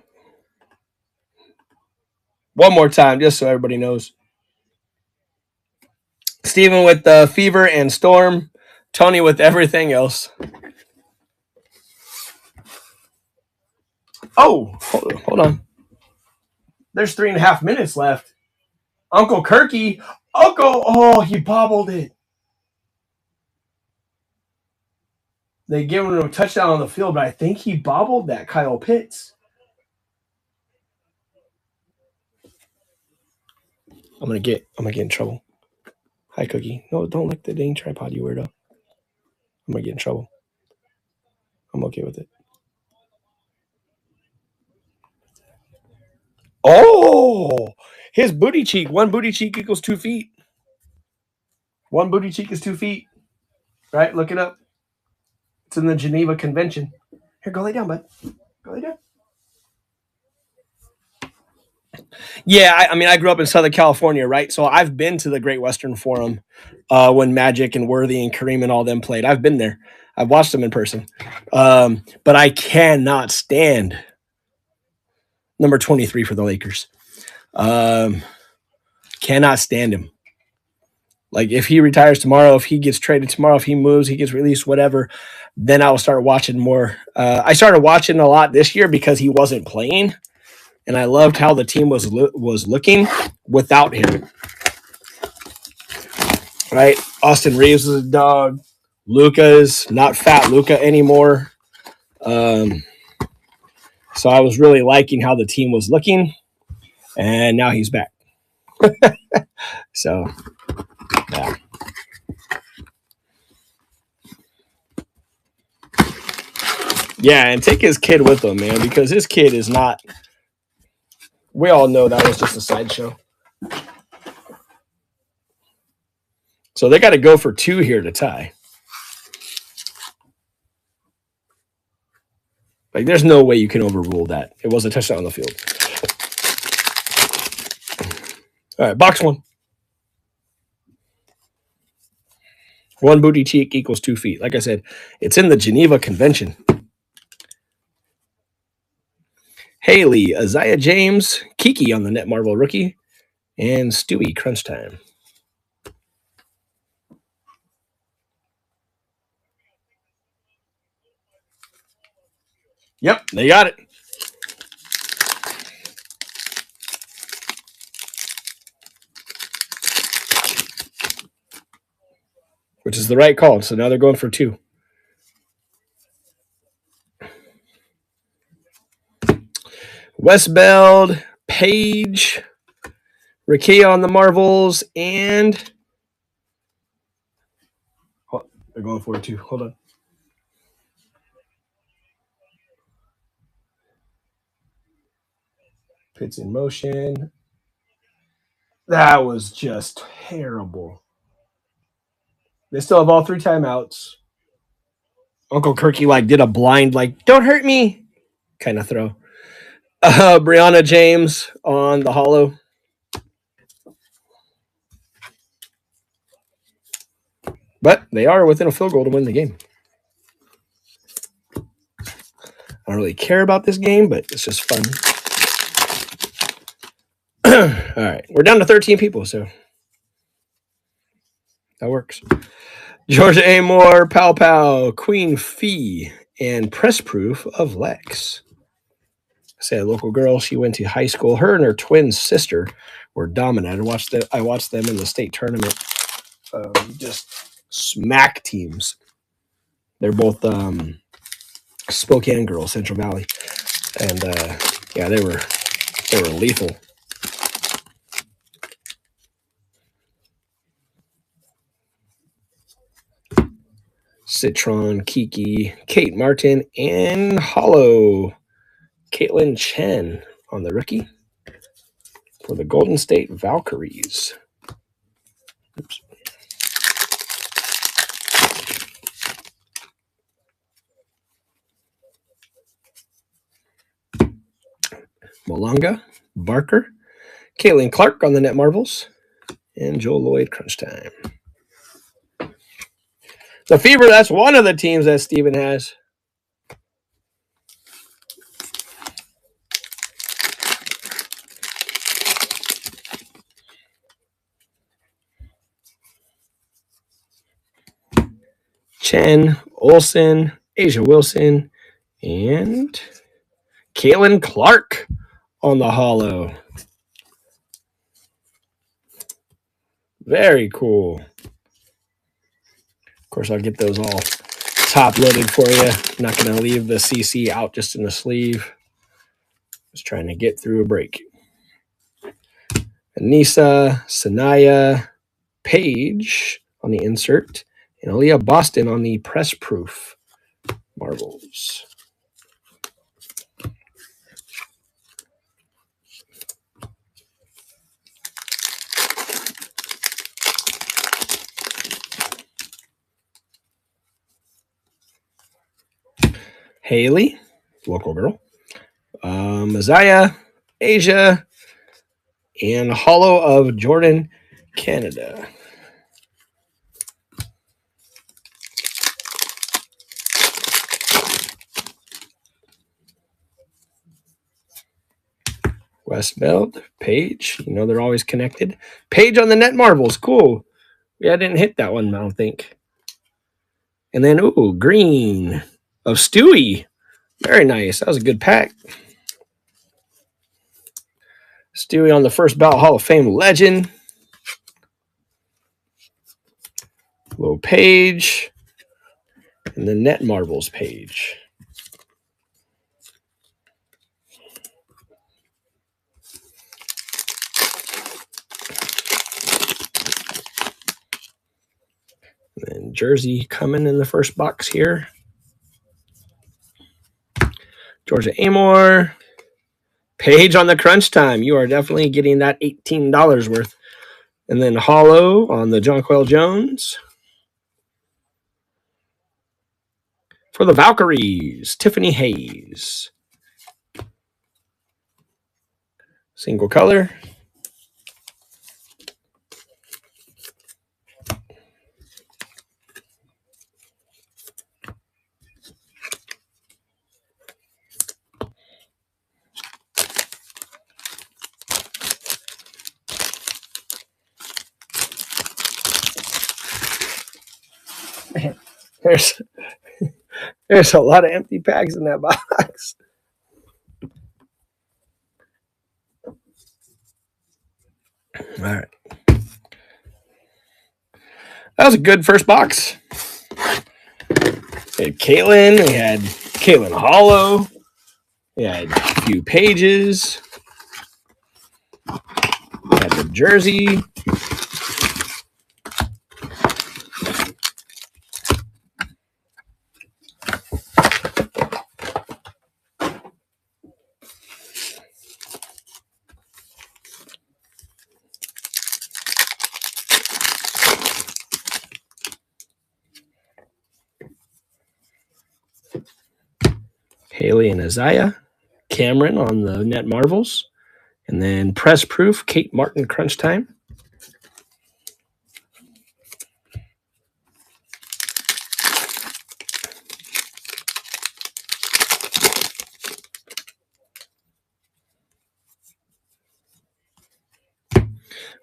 One more time, just so everybody knows. Steven with the Fever and Storm. Tony with everything else. Oh, hold on. There's 3.5 minutes left. Uncle Kirky. Oh, he bobbled it. They gave him a touchdown on the field, but I think he bobbled that Kyle Pitts. I'm gonna get in trouble. Hi, Cookie. No, don't lick the dang tripod, you weirdo. I'm gonna get in trouble. I'm okay with it. Oh, his booty cheek. One booty cheek equals 2 feet. One booty cheek is 2 feet. Right? Look it up. It's in the Geneva Convention. Here, go lay down, bud. Go lay down. Yeah, I grew up in Southern California, right? So I've been to the Great Western Forum when Magic and Worthy and Kareem and all them played. I've been there. I've watched them in person. But I cannot stand number 23 for the Lakers. Cannot stand him. Like, if he retires tomorrow, if he gets traded tomorrow, if he moves, he gets released, whatever, then I will start watching more. I started watching a lot this year because he wasn't playing, and I loved how the team was looking without him. Right? Austin Reeves is a dog. Luka's not fat Luka anymore. So I was really liking how the team was looking, and now he's back. So, yeah. Yeah, and take his kid with him, man, because his kid is not. We all know that was just a sideshow. So they got to go for 2 here to tie. Like, there's no way you can overrule that. It was a touchdown on the field. All right, box 1. 1 booty cheek equals 2 feet. Like I said, it's in the Geneva Convention. Haley, Isaiah James, Kiki on the Net Marvel rookie, and Stewie crunch time. Yep, they got it. Which is the right call. So now they're going for 2. Westbeld, Page, Rickea on the Marvels, and they're going for 2. Hold on. Pitts in motion. That was just terrible. They still have all 3 timeouts. Uncle Kirky did a blind don't hurt me kind of throw. Brianna James on the hollow. But they are within a field goal to win the game. I don't really care about this game, but it's just fun. All right. We're down to 13 people, so that works. Georgia Amore, Pow Pow, Queen Fee, and press proof of Lex. I say a local girl. She went to high school. Her and her twin sister were dominant. I watched them in the state tournament. Just smack teams. They're both Spokane girls, Central Valley, and yeah, they were lethal. Citron, Kiki, Kate Martin, and Hollow Caitlin Chen on the rookie for the Golden State Valkyries. Oops. Malanga, Barker, Caitlin Clark on the Net Marvels, and Joel Lloyd Crunch Time. The Fever, that's one of the teams that Steven has. Chen, Olsen, Asia Wilson, and Caitlin Clark on the hollow. Very cool. Of course, I'll get those all top loaded for you. I'm not going to leave the CC out just in the sleeve. Just trying to get through a break. Anissa, Sanaya, Paige on the insert, and Aaliyah Boston on the press proof marbles. Haley, local girl. Messiah, Asia, and Hollow of Jordan, Canada. Westbeld, Paige. You know they're always connected. Paige on the Net Marvels. Cool. Yeah, I didn't hit that one, I don't think. And then, ooh, green of Stewie. Very nice. That was a good pack. Stewie on the first ballot Hall of Fame legend. Little Page. And the Net Marvels page. And Jersey coming in the first box here. Georgia Amore. Page on the crunch time. You are definitely getting that $18 worth. And then Hollow on the Jonquel Jones. For the Valkyries, Tiffany Hayes. Single color. There's a lot of empty packs in that box. All right. That was a good first box. We had Caitlin. We had Caitlin Hollow. We had a few pages. We had the jersey. Haley and Isaiah, Cameron on the Net Marvels, and then press proof, Kate Martin Crunch Time.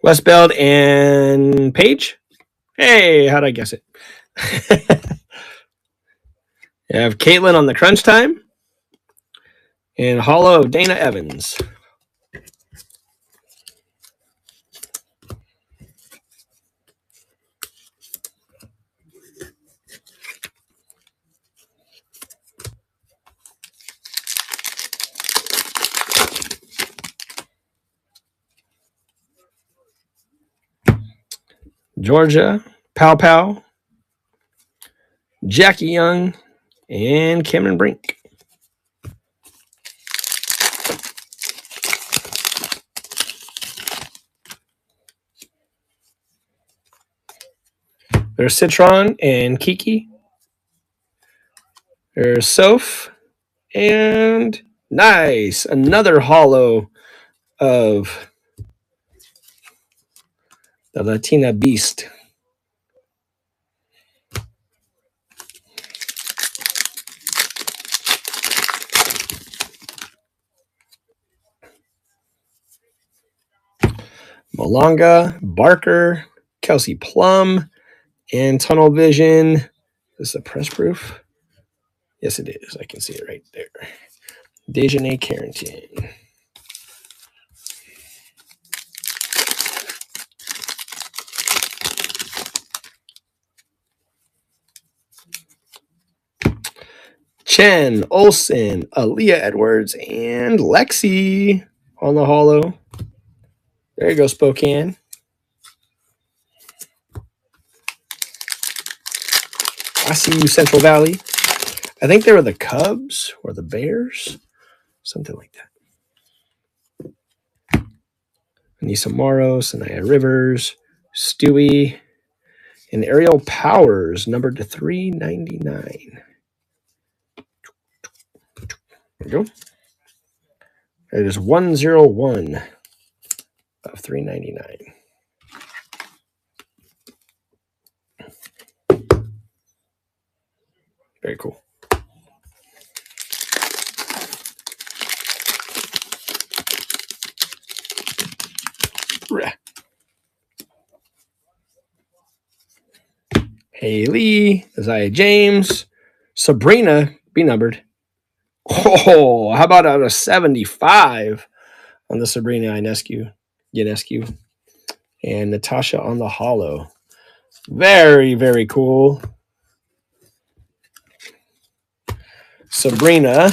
Westbeld and Paige. Hey, how'd I guess it? I have Caitlin on the crunch time. And hollow Dana Evans. Georgia, Pow Pow, Jackie Young, and Cameron Brink. There's Citron and Kiki. There's Soph. And nice. Another hollow of the Latina Beast. Malonga, Barker, Kelsey Plum, and Tunnel Vision. Is this a press proof? Yes, it is. I can see it right there. Dejanay Carrington. Chen, Olsen, Aaliyah Edwards, and Lexi on the hollow. There you go, Spokane. I see you, Central Valley. I think they were the Cubs or the Bears, something like that. Anissa Morrow, Sanaya Rivers, Stewie, and Ariel Powers, numbered to 399. There we go. It is 101 of 399. Very cool. Haley, Isaiah James, Sabrina, be numbered. Oh, how about out of 75 on the Sabrina Ionescu, and Natasha on the hollow. Very, very cool. Sabrina,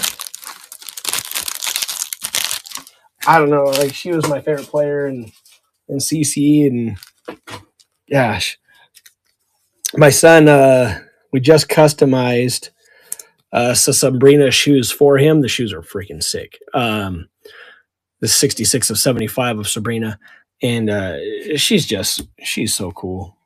I don't know, like she was my favorite player in CC, and gosh, my son, we just customized Sabrina shoes for him. The shoes are freaking sick. The 66 of 75 of Sabrina, and she's so cool.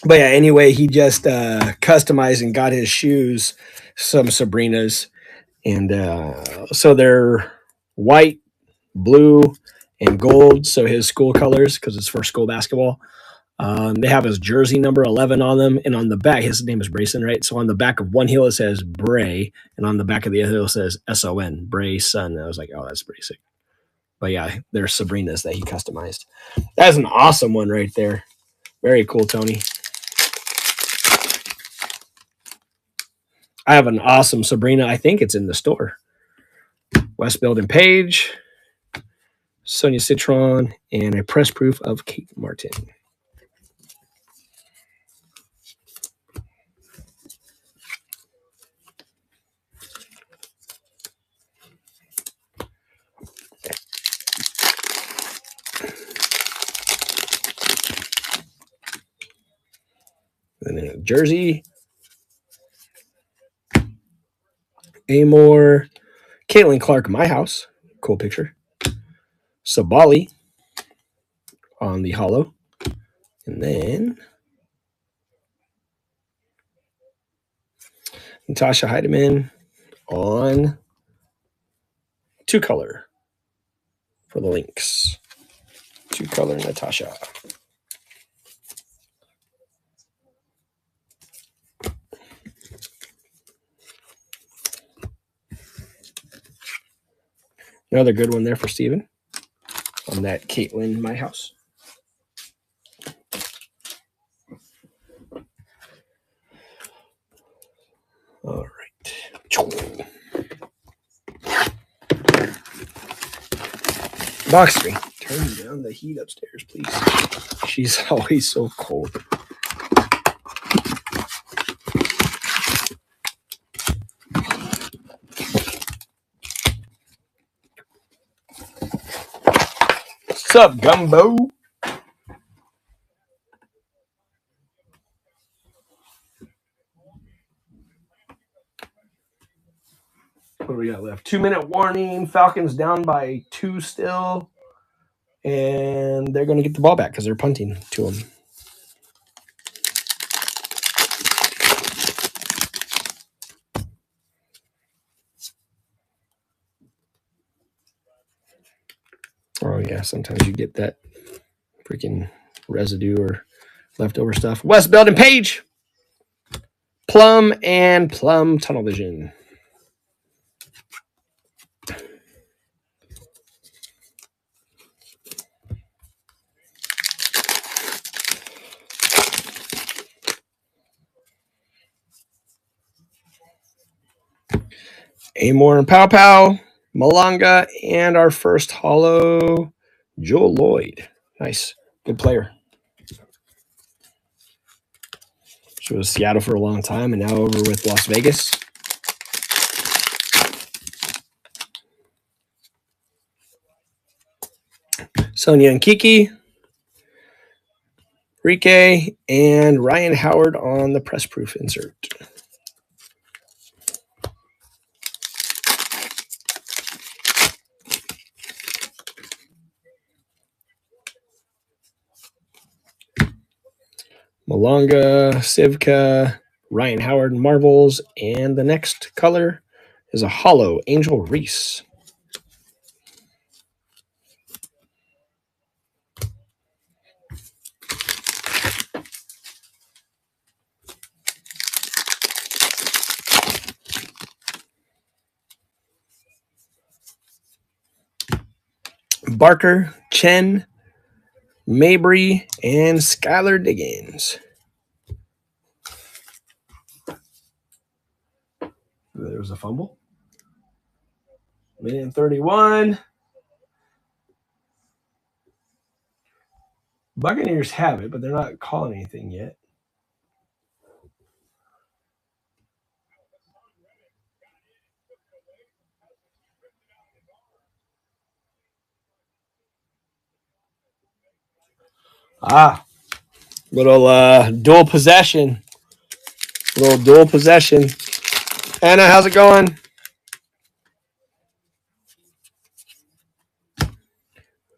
But yeah, anyway, he just customized and got his shoes, some Sabrinas, and so they're white, blue, and gold. So his school colors, because it's for school basketball. They have his jersey number 11 on them, and on the back, his name is Brayson, right? So on the back of one heel it says Bray, and on the back of the other heel it says SON, Bray Son. And I was like, oh, that's pretty sick. But yeah, they're Sabrinas that he customized. That's an awesome one right there. Very cool, Tony. I have an awesome Sabrina. I think it's in the store. Westfield and Page, Sonia Citron, and a press proof of Kate Martin. And then a jersey. Amore. Caitlin Clark, My House. Cool picture. Sabali on the hollow. And then Natasha Heidemann on 2-color for the Lynx. 2-color Natasha. Another good one there for Steven on that Caitlin My House. All right. Box screen. Turn down the heat upstairs, please. She's always so cold. What's up, Gumbo? What do we got left? 2-minute warning. Falcons down by 2 still. And they're going to get the ball back because they're punting to them. Oh, yeah. Sometimes you get that freaking residue or leftover stuff. Westbeld and Page. Plum and Plum Tunnel Vision. Amor and Pow Pow, Malanga, and our first holo, Joel Lloyd. Nice. Good player. She was Seattle for a long time and now over with Las Vegas. Sonia and Kiki, Rike, and Ryan Howard on the press proof insert. Malanga, Sivka, Ryan Howard, Marvels, and the next color is a holo, Angel Reese. Barker, Chen, Mabry, and Skylar Diggins. There was a fumble. 1:31. Buccaneers have it, but they're not calling anything yet. Little dual possession. Little dual possession. Anna, how's it going?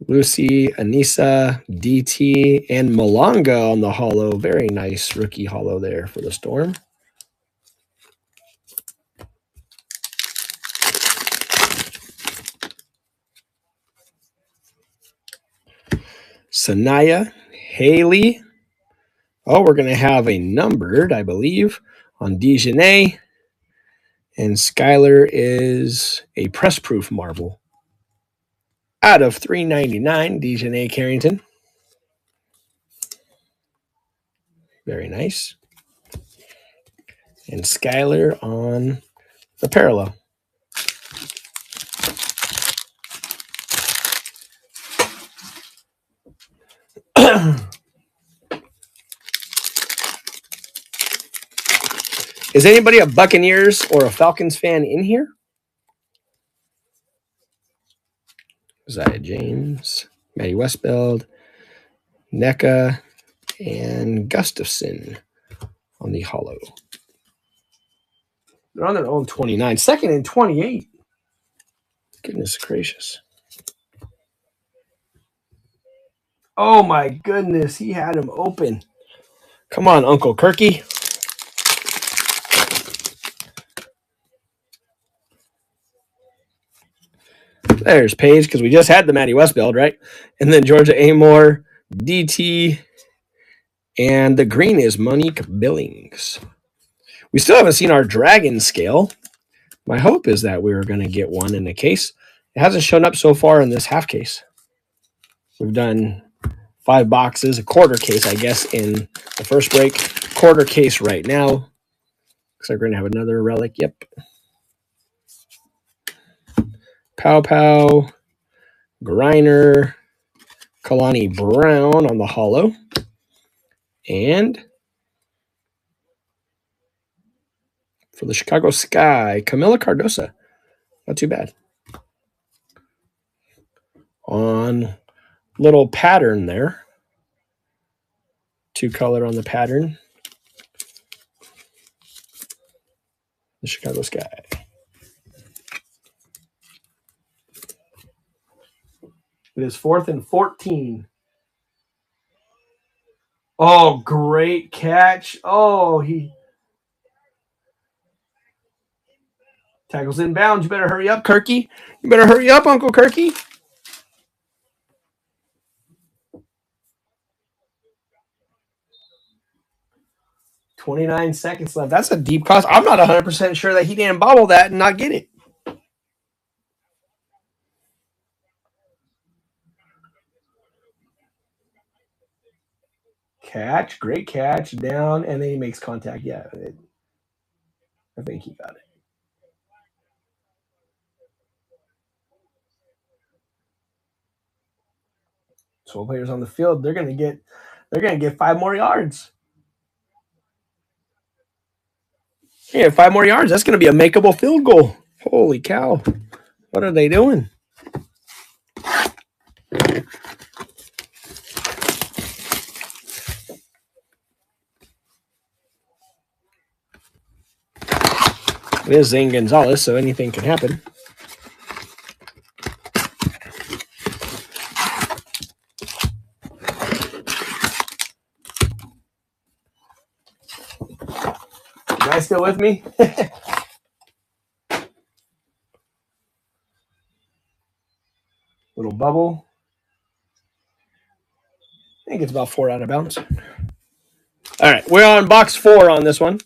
Lucy, Anissa, DT, and Malanga on the holo. Very nice rookie holo there for the Storm. Sanaya, Haley. Oh, we're going to have a numbered, I believe, on Dijonay. And Skylar is a press-proof marble. Out of $3.99, Dijonay Carrington. Very nice. And Skylar on the parallel. Is anybody a Buccaneers or a Falcons fan in here? Zaya James, Maddie Westbeld, NECA, and Gustafson on the holo. They're on their own 29. Second and 28. Goodness gracious. Oh my goodness, he had him open. Come on, Uncle Kirky. There's Paige, because we just had the Maddie Westbeld, right? And then Georgia Amor, DT, and the green is Monique Billings. We still haven't seen our Dragon scale. My hope is that we're going to get one in the case. It hasn't shown up so far in this half case. We've done 5 boxes, a quarter case, I guess, in the first break. Quarter case right now. Looks like we're going to have another relic. Yep. Pow Pow, Griner, Kalani Brown on the holo. And for the Chicago Sky, Camila Cardosa. Not too bad. On little pattern there. 2-color on the pattern. The Chicago Sky. It is 4th and 14. Oh, great catch. Oh, he tackles inbounds. You better hurry up, Kirky. You better hurry up, Uncle Kirky. .29 seconds left. That's a deep cost. I'm not 100% sure that he didn't bobble that and not get it. Catch, great catch, down, and then he makes contact. Yeah, I think he got it. So players on the field, they're gonna get 5 more yards. Yeah, 5 more yards. That's gonna be a makeable field goal. Holy cow! What are they doing? It is Zane Gonzalez, so anything can happen. You guys still with me? Little bubble. I think it's about 4 out of bounds. All right, we're on box 4 on this one.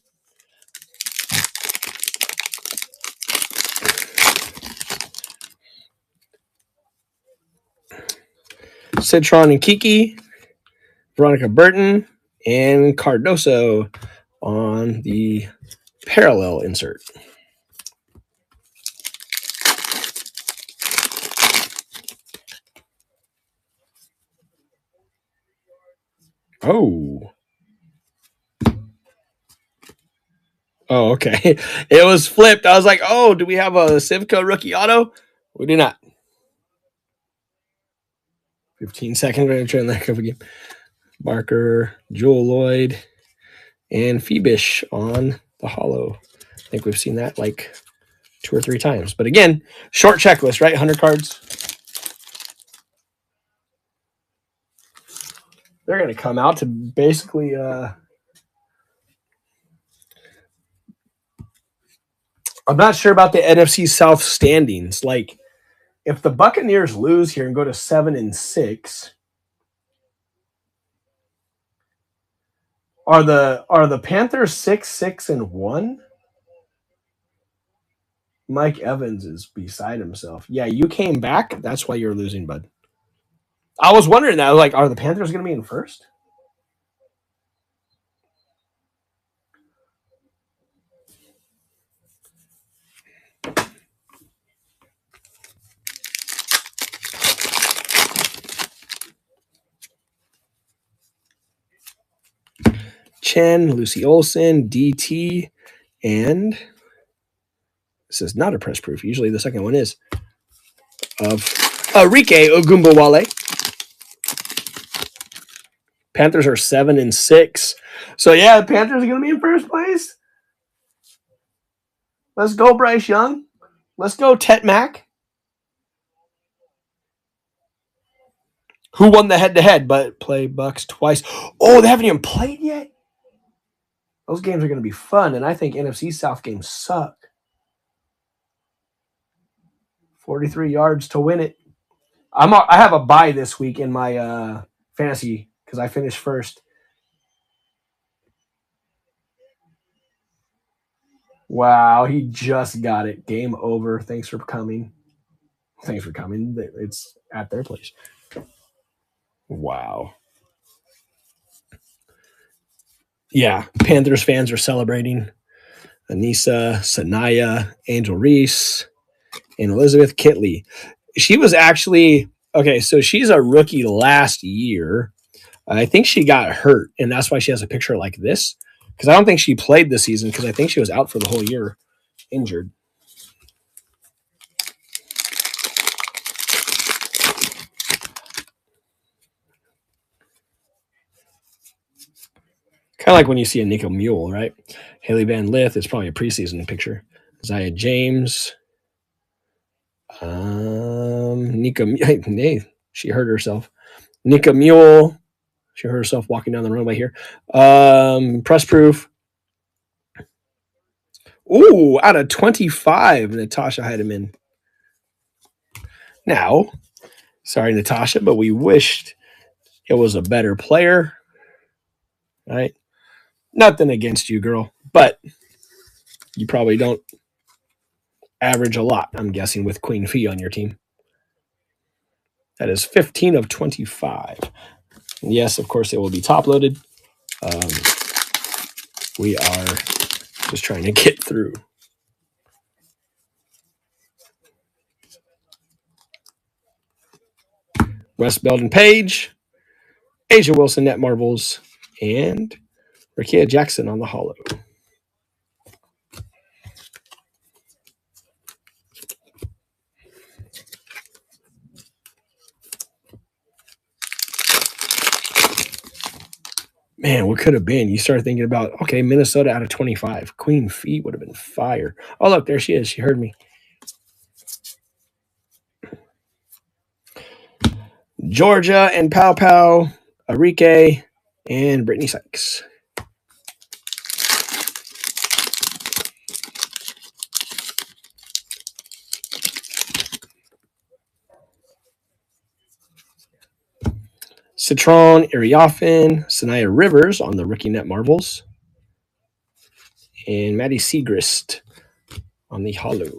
Citron and Kiki, Veronica Burton, and Cardoso on the parallel insert. Oh, okay. It was flipped. I was like, oh, do we have a Civco rookie auto? We do not. 15 seconds. We're going to turn that cover game. Barker, Joel Lloyd, and Phoebish on the holo. I think we've seen that like 2 or 3 times. But again, short checklist, right? 100 cards. They're going to come out to basically I'm not sure about the NFC South standings. Like, if the Buccaneers lose here and go to 7-6, are the Panthers 6-1? Mike Evans is beside himself. Yeah, you came back. That's why you're losing, bud. I was wondering that. I was like, are the Panthers going to be in first? Chen, Lucy Olson, DT, and this is not a press proof. Usually the second one is of Arike Ogumbawale. Panthers are 7-6. So yeah, the Panthers are going to be in first place. Let's go, Bryce Young. Let's go, Tet Mack. Who won the head-to-head but play Bucks twice? Oh, they haven't even played yet? Those games are going to be fun, and I think NFC South games suck. 43 yards to win it. I have a bye this week in my fantasy because I finished first. Wow, he just got it. Game over. Thanks for coming. It's at their place. Wow. Yeah, Panthers fans are celebrating. Anissa, Sanaya, Angel Reese, and Elizabeth Kitley. She was actually, okay, so she's a rookie last year. I think she got hurt, and that's why she has a picture like this. Because I don't think she played this season because I think she was out for the whole year, injured. Kind of like when you see a Nico Mule, right? Haley Van Lith is probably a preseason picture. Zaya James. Nika, hey, she hurt herself. Nika Mule. She hurt herself walking down the runway here. Press proof. Ooh, out of 25, Natasha Heidemann. Now, sorry, Natasha, but we wished it was a better player. Right? Nothing against you, girl, but you probably don't average a lot, I'm guessing, with Queen Fee on your team. That is 15 of 25. And yes, of course, it will be top loaded. We are just trying to get through. Wes Belden Page, Asia Wilson Net Marbles, and Rakia Jackson on the hollow. Man, what could have been? You start thinking about, okay, Minnesota out of 25. Queen Fee would have been fire. Oh, look, there she is. She heard me. Georgia and Pow Pow, Arike, and Brittany Sykes. Citron, Iriafen, Sanaya Rivers on the rookie net marbles, and Maddie Segrist on the hollow.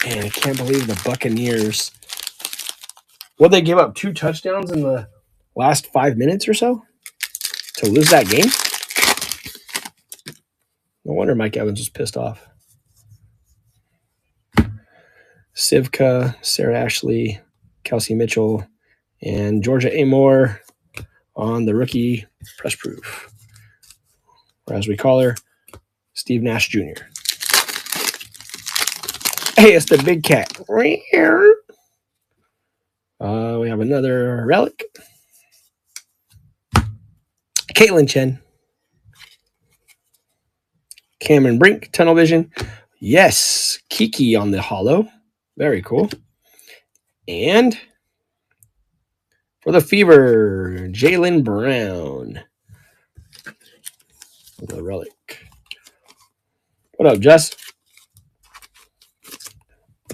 Man, I can't believe the Buccaneers. Will they give up 2 touchdowns in the last 5 minutes or so to lose that game? No wonder Mike Evans was pissed off. Sivka, Sarah Ashley, Kelsey Mitchell, and Georgia Amore on the rookie press proof. Or as we call her, Steve Nash Jr. Hey, it's the big cat. We have another relic. Caitlin Chen. Cameron Brink, Tunnel Vision. Yes, Kiki on the hollow. Very cool. And for the Fever, Jalen Brown. The relic. What up, Jess?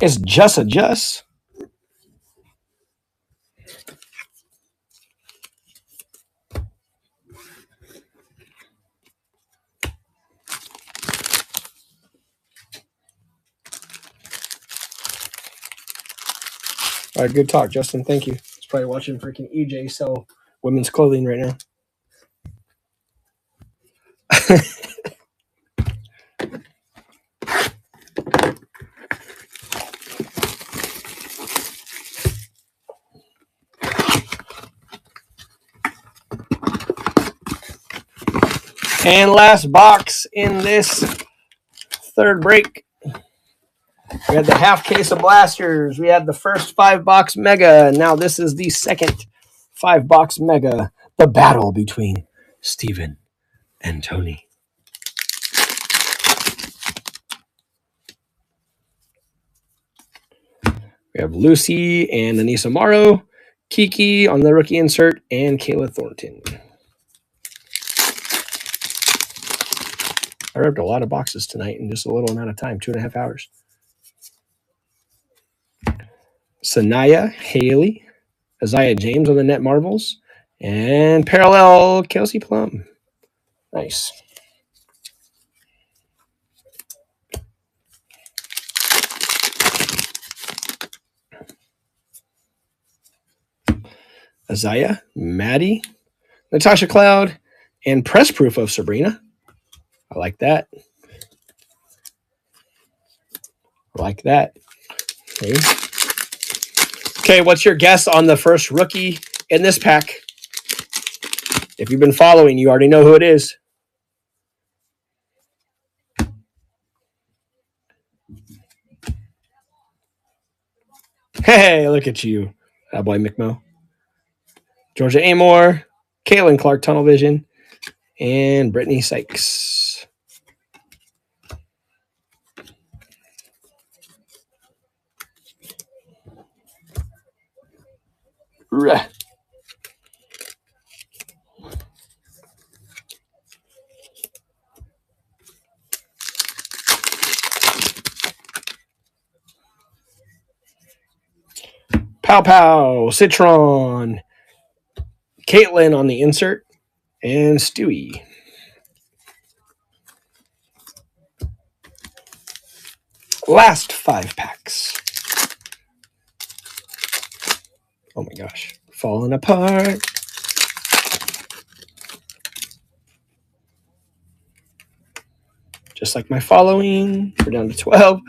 It's just a Jess. All right, good talk, Justin. Thank you. He's probably watching freaking EJ sell women's clothing right now. And last box in this third break. We had the half case of blasters. We had the first 5-box mega. Now this is the second 5-box mega. The battle between Steven and Tony. We have Lucy and Anissa Morrow, Kiki on the rookie insert, and Kayla Thornton. I ripped a lot of boxes tonight in just a little amount of time, 2.5 hours. Sanaya Haley, Isaiah James on the net marbles, and parallel Kelsey Plum. Nice. Isaiah, Maddie, Natasha Cloud, And press proof of Sabrina. I like that. I like that. Okay, what's your guess on the first rookie in this pack? If you've been following, you already know who it is. Hey, look at you. That boy McMo. Georgia Amore, Caitlin Clark, Tunnel Vision, and Brittany Sykes. Ruh. Pow Pow, Citron, Caitlin on the insert, and Stewie. Last 5 packs. Oh my gosh, falling apart. Just like my following, we're down to 12.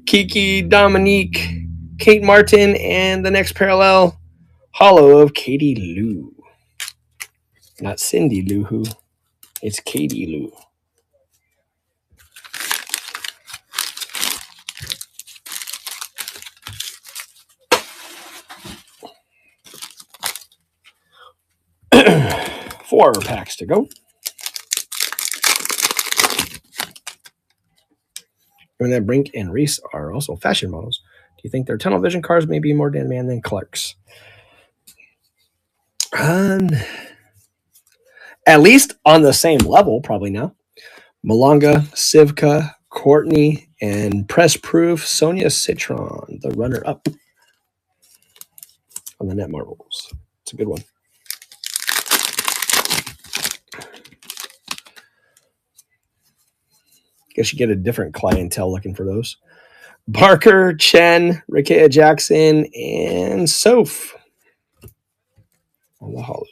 Kiki, Dominique, Kate Martin, and the next parallel, hollow of Katie Lou. Not Cindy Lou Who. It's Katie Lou. Four packs to go. And then Brink and Reese are also fashion models. Do you think their tunnel vision cars may be more demand than Clark's? At least on the same level, probably now. Malonga, Sivka, Courtney, and Press Proof Sonia Citron, the runner-up on the Net Marbles. It's a good one. Guess you get a different clientele looking for those. Barker, Chen, Rakea Jackson, and Soph on the hollow.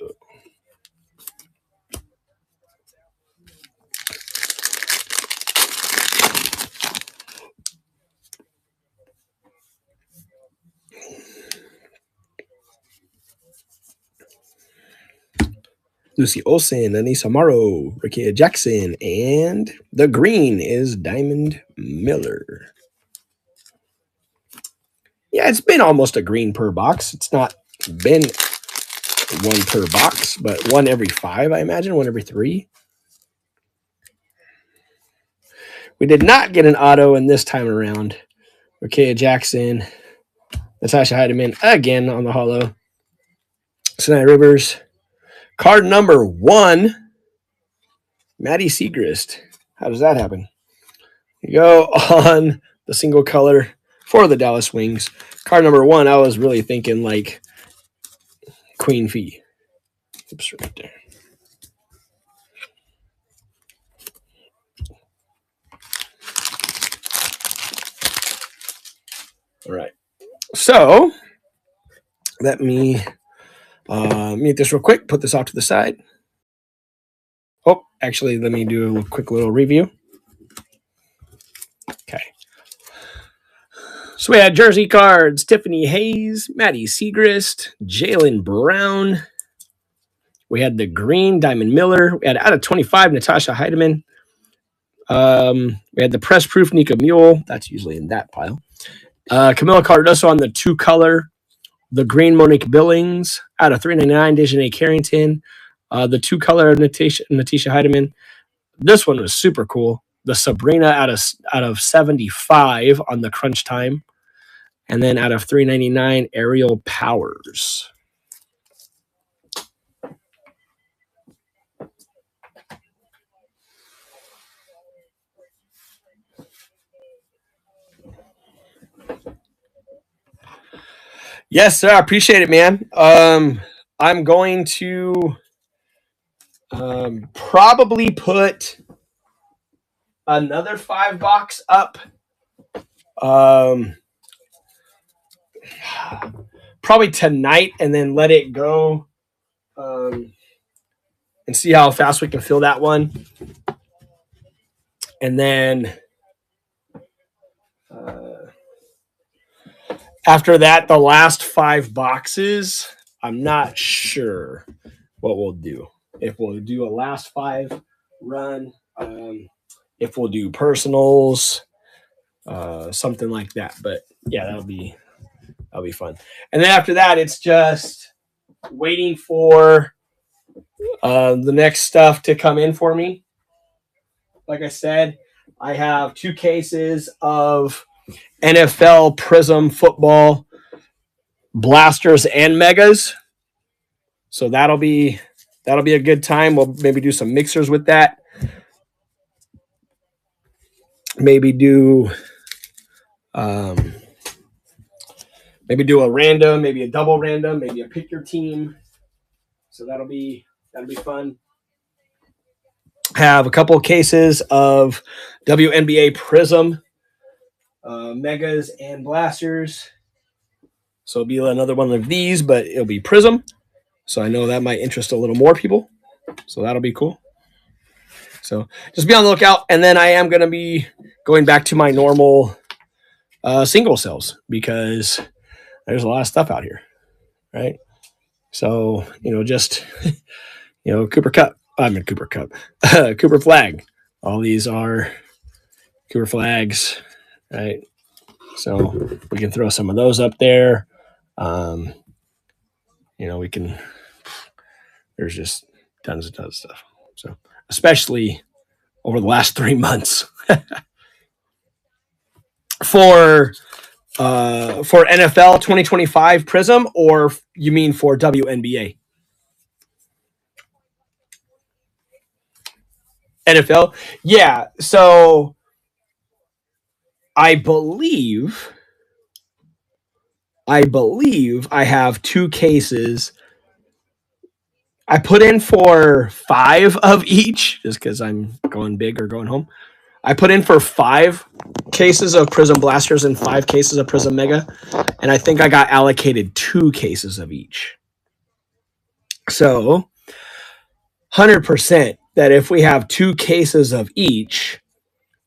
Lucy Olsen, Anissa Morrow, Rakea Jackson, and the green is Diamond Miller. Yeah, it's been almost a green per box. It's not been one per box, but one every 5, I imagine, one every 3. We did not get an auto in this time around. Rakea Jackson, Natasha Heidemann again on the hollow. Sinai Rivers. Card number 1, Maddie Segrist. How does that happen? You go on the single color for the Dallas Wings. Card number 1, I was really thinking like Queen Fee. Oops, right there. All right. So let me mute this real quick. Put this off to the side. Oh, actually, let me do a quick little review. Okay. So we had jersey cards, Tiffany Hayes, Maddie Segrist, Jalen Brown. We had the green, Diamond Miller. We had out of 25, Natasha Heidemann. We had the press proof, Nika Mule. That's usually in that pile. Camila Cardoso on the 2-color. The green, Monique Billings. Out of 399, Dejanay Carrington. The 2-color of Natisha Heidemann. This one was super cool. The Sabrina out of 75 on the crunch time. And then out of 399, Aerial Powers. Yes, sir. I appreciate it, man. I'm going to probably put another 5 box up. Probably tonight, and then let it go and see how fast we can fill that one. And then after that, the last 5 boxes, I'm not sure what we'll do. If we'll do a last 5 run, if we'll do personals, something like that. But yeah, that'll be fun. And then after that, it's just waiting for the next stuff to come in for me. Like I said, I have 2 cases of NFL Prism football blasters and megas. So that'll be a good time. We'll maybe do some mixers with that. Maybe do a random, maybe a double random, maybe a pick your team. So that'll be fun. Have a couple of cases of WNBA Prism megas and blasters. So it'll be another one of these, but it'll be Prism. So I know that might interest a little more people. So that'll be cool. So just be on the lookout. And then I am going to be going back to my normal single sales because there's a lot of stuff out here, right? So, just, Cooper Flag. All these are Cooper Flags, right? So we can throw some of those up there. We can, there's just tons of stuff. So especially over the last 3 months for NFL 2025 Prism, or you mean for WNBA? NFL? Yeah. So I believe I have 2 cases. I put in for 5 of each just because I'm going big or going home. I put in for 5 cases of Prism Blasters and 5 cases of Prism Mega. And I think I got allocated 2 cases of each. So 100% that if we have 2 cases of each,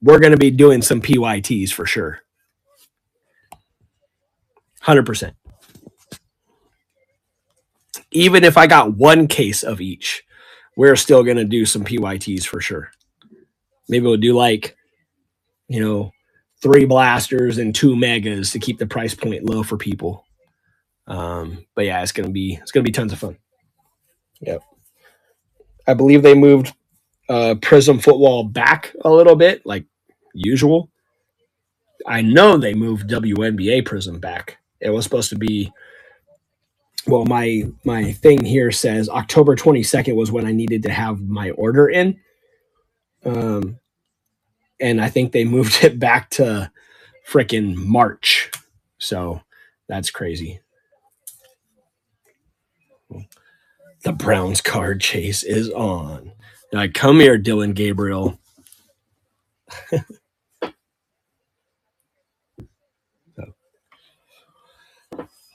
we're going to be doing some PYTs for sure. 100%. Even if I got 1 case of each, we're still going to do some PYTs for sure. Maybe we'll do 3 blasters and 2 megas to keep the price point low for people. But yeah, it's gonna be tons of fun. Yep. I believe they moved Prism football back a little bit, like usual. I know they moved WNBA Prism back. It was supposed to be. Well, my thing here says October 22nd was when I needed to have my order in. And I think they moved it back to frickin' March. So that's crazy. The Browns card chase is on. Like, come here, Dylan Gabriel.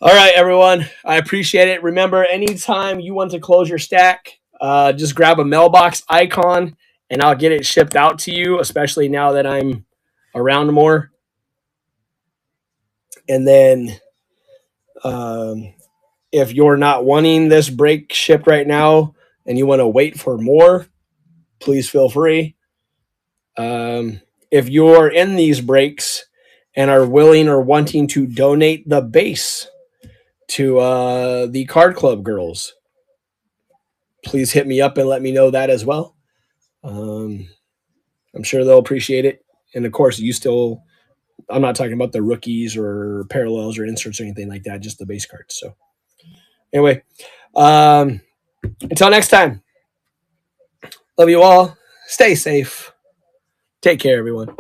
All right, everyone. I appreciate it. Remember, anytime you want to close your stack, just grab a mailbox icon and I'll get it shipped out to you, especially now that I'm around more. And then if you're not wanting this break shipped right now and you want to wait for more, please feel free. If you're in these breaks and are willing or wanting to donate the base to the Card Club girls, please hit me up and let me know that as well. I'm sure they'll appreciate it. And of course, I'm not talking about the rookies or parallels or inserts or anything like that, just the base cards. So anyway, until next time, love you all. Stay safe. Take care, everyone.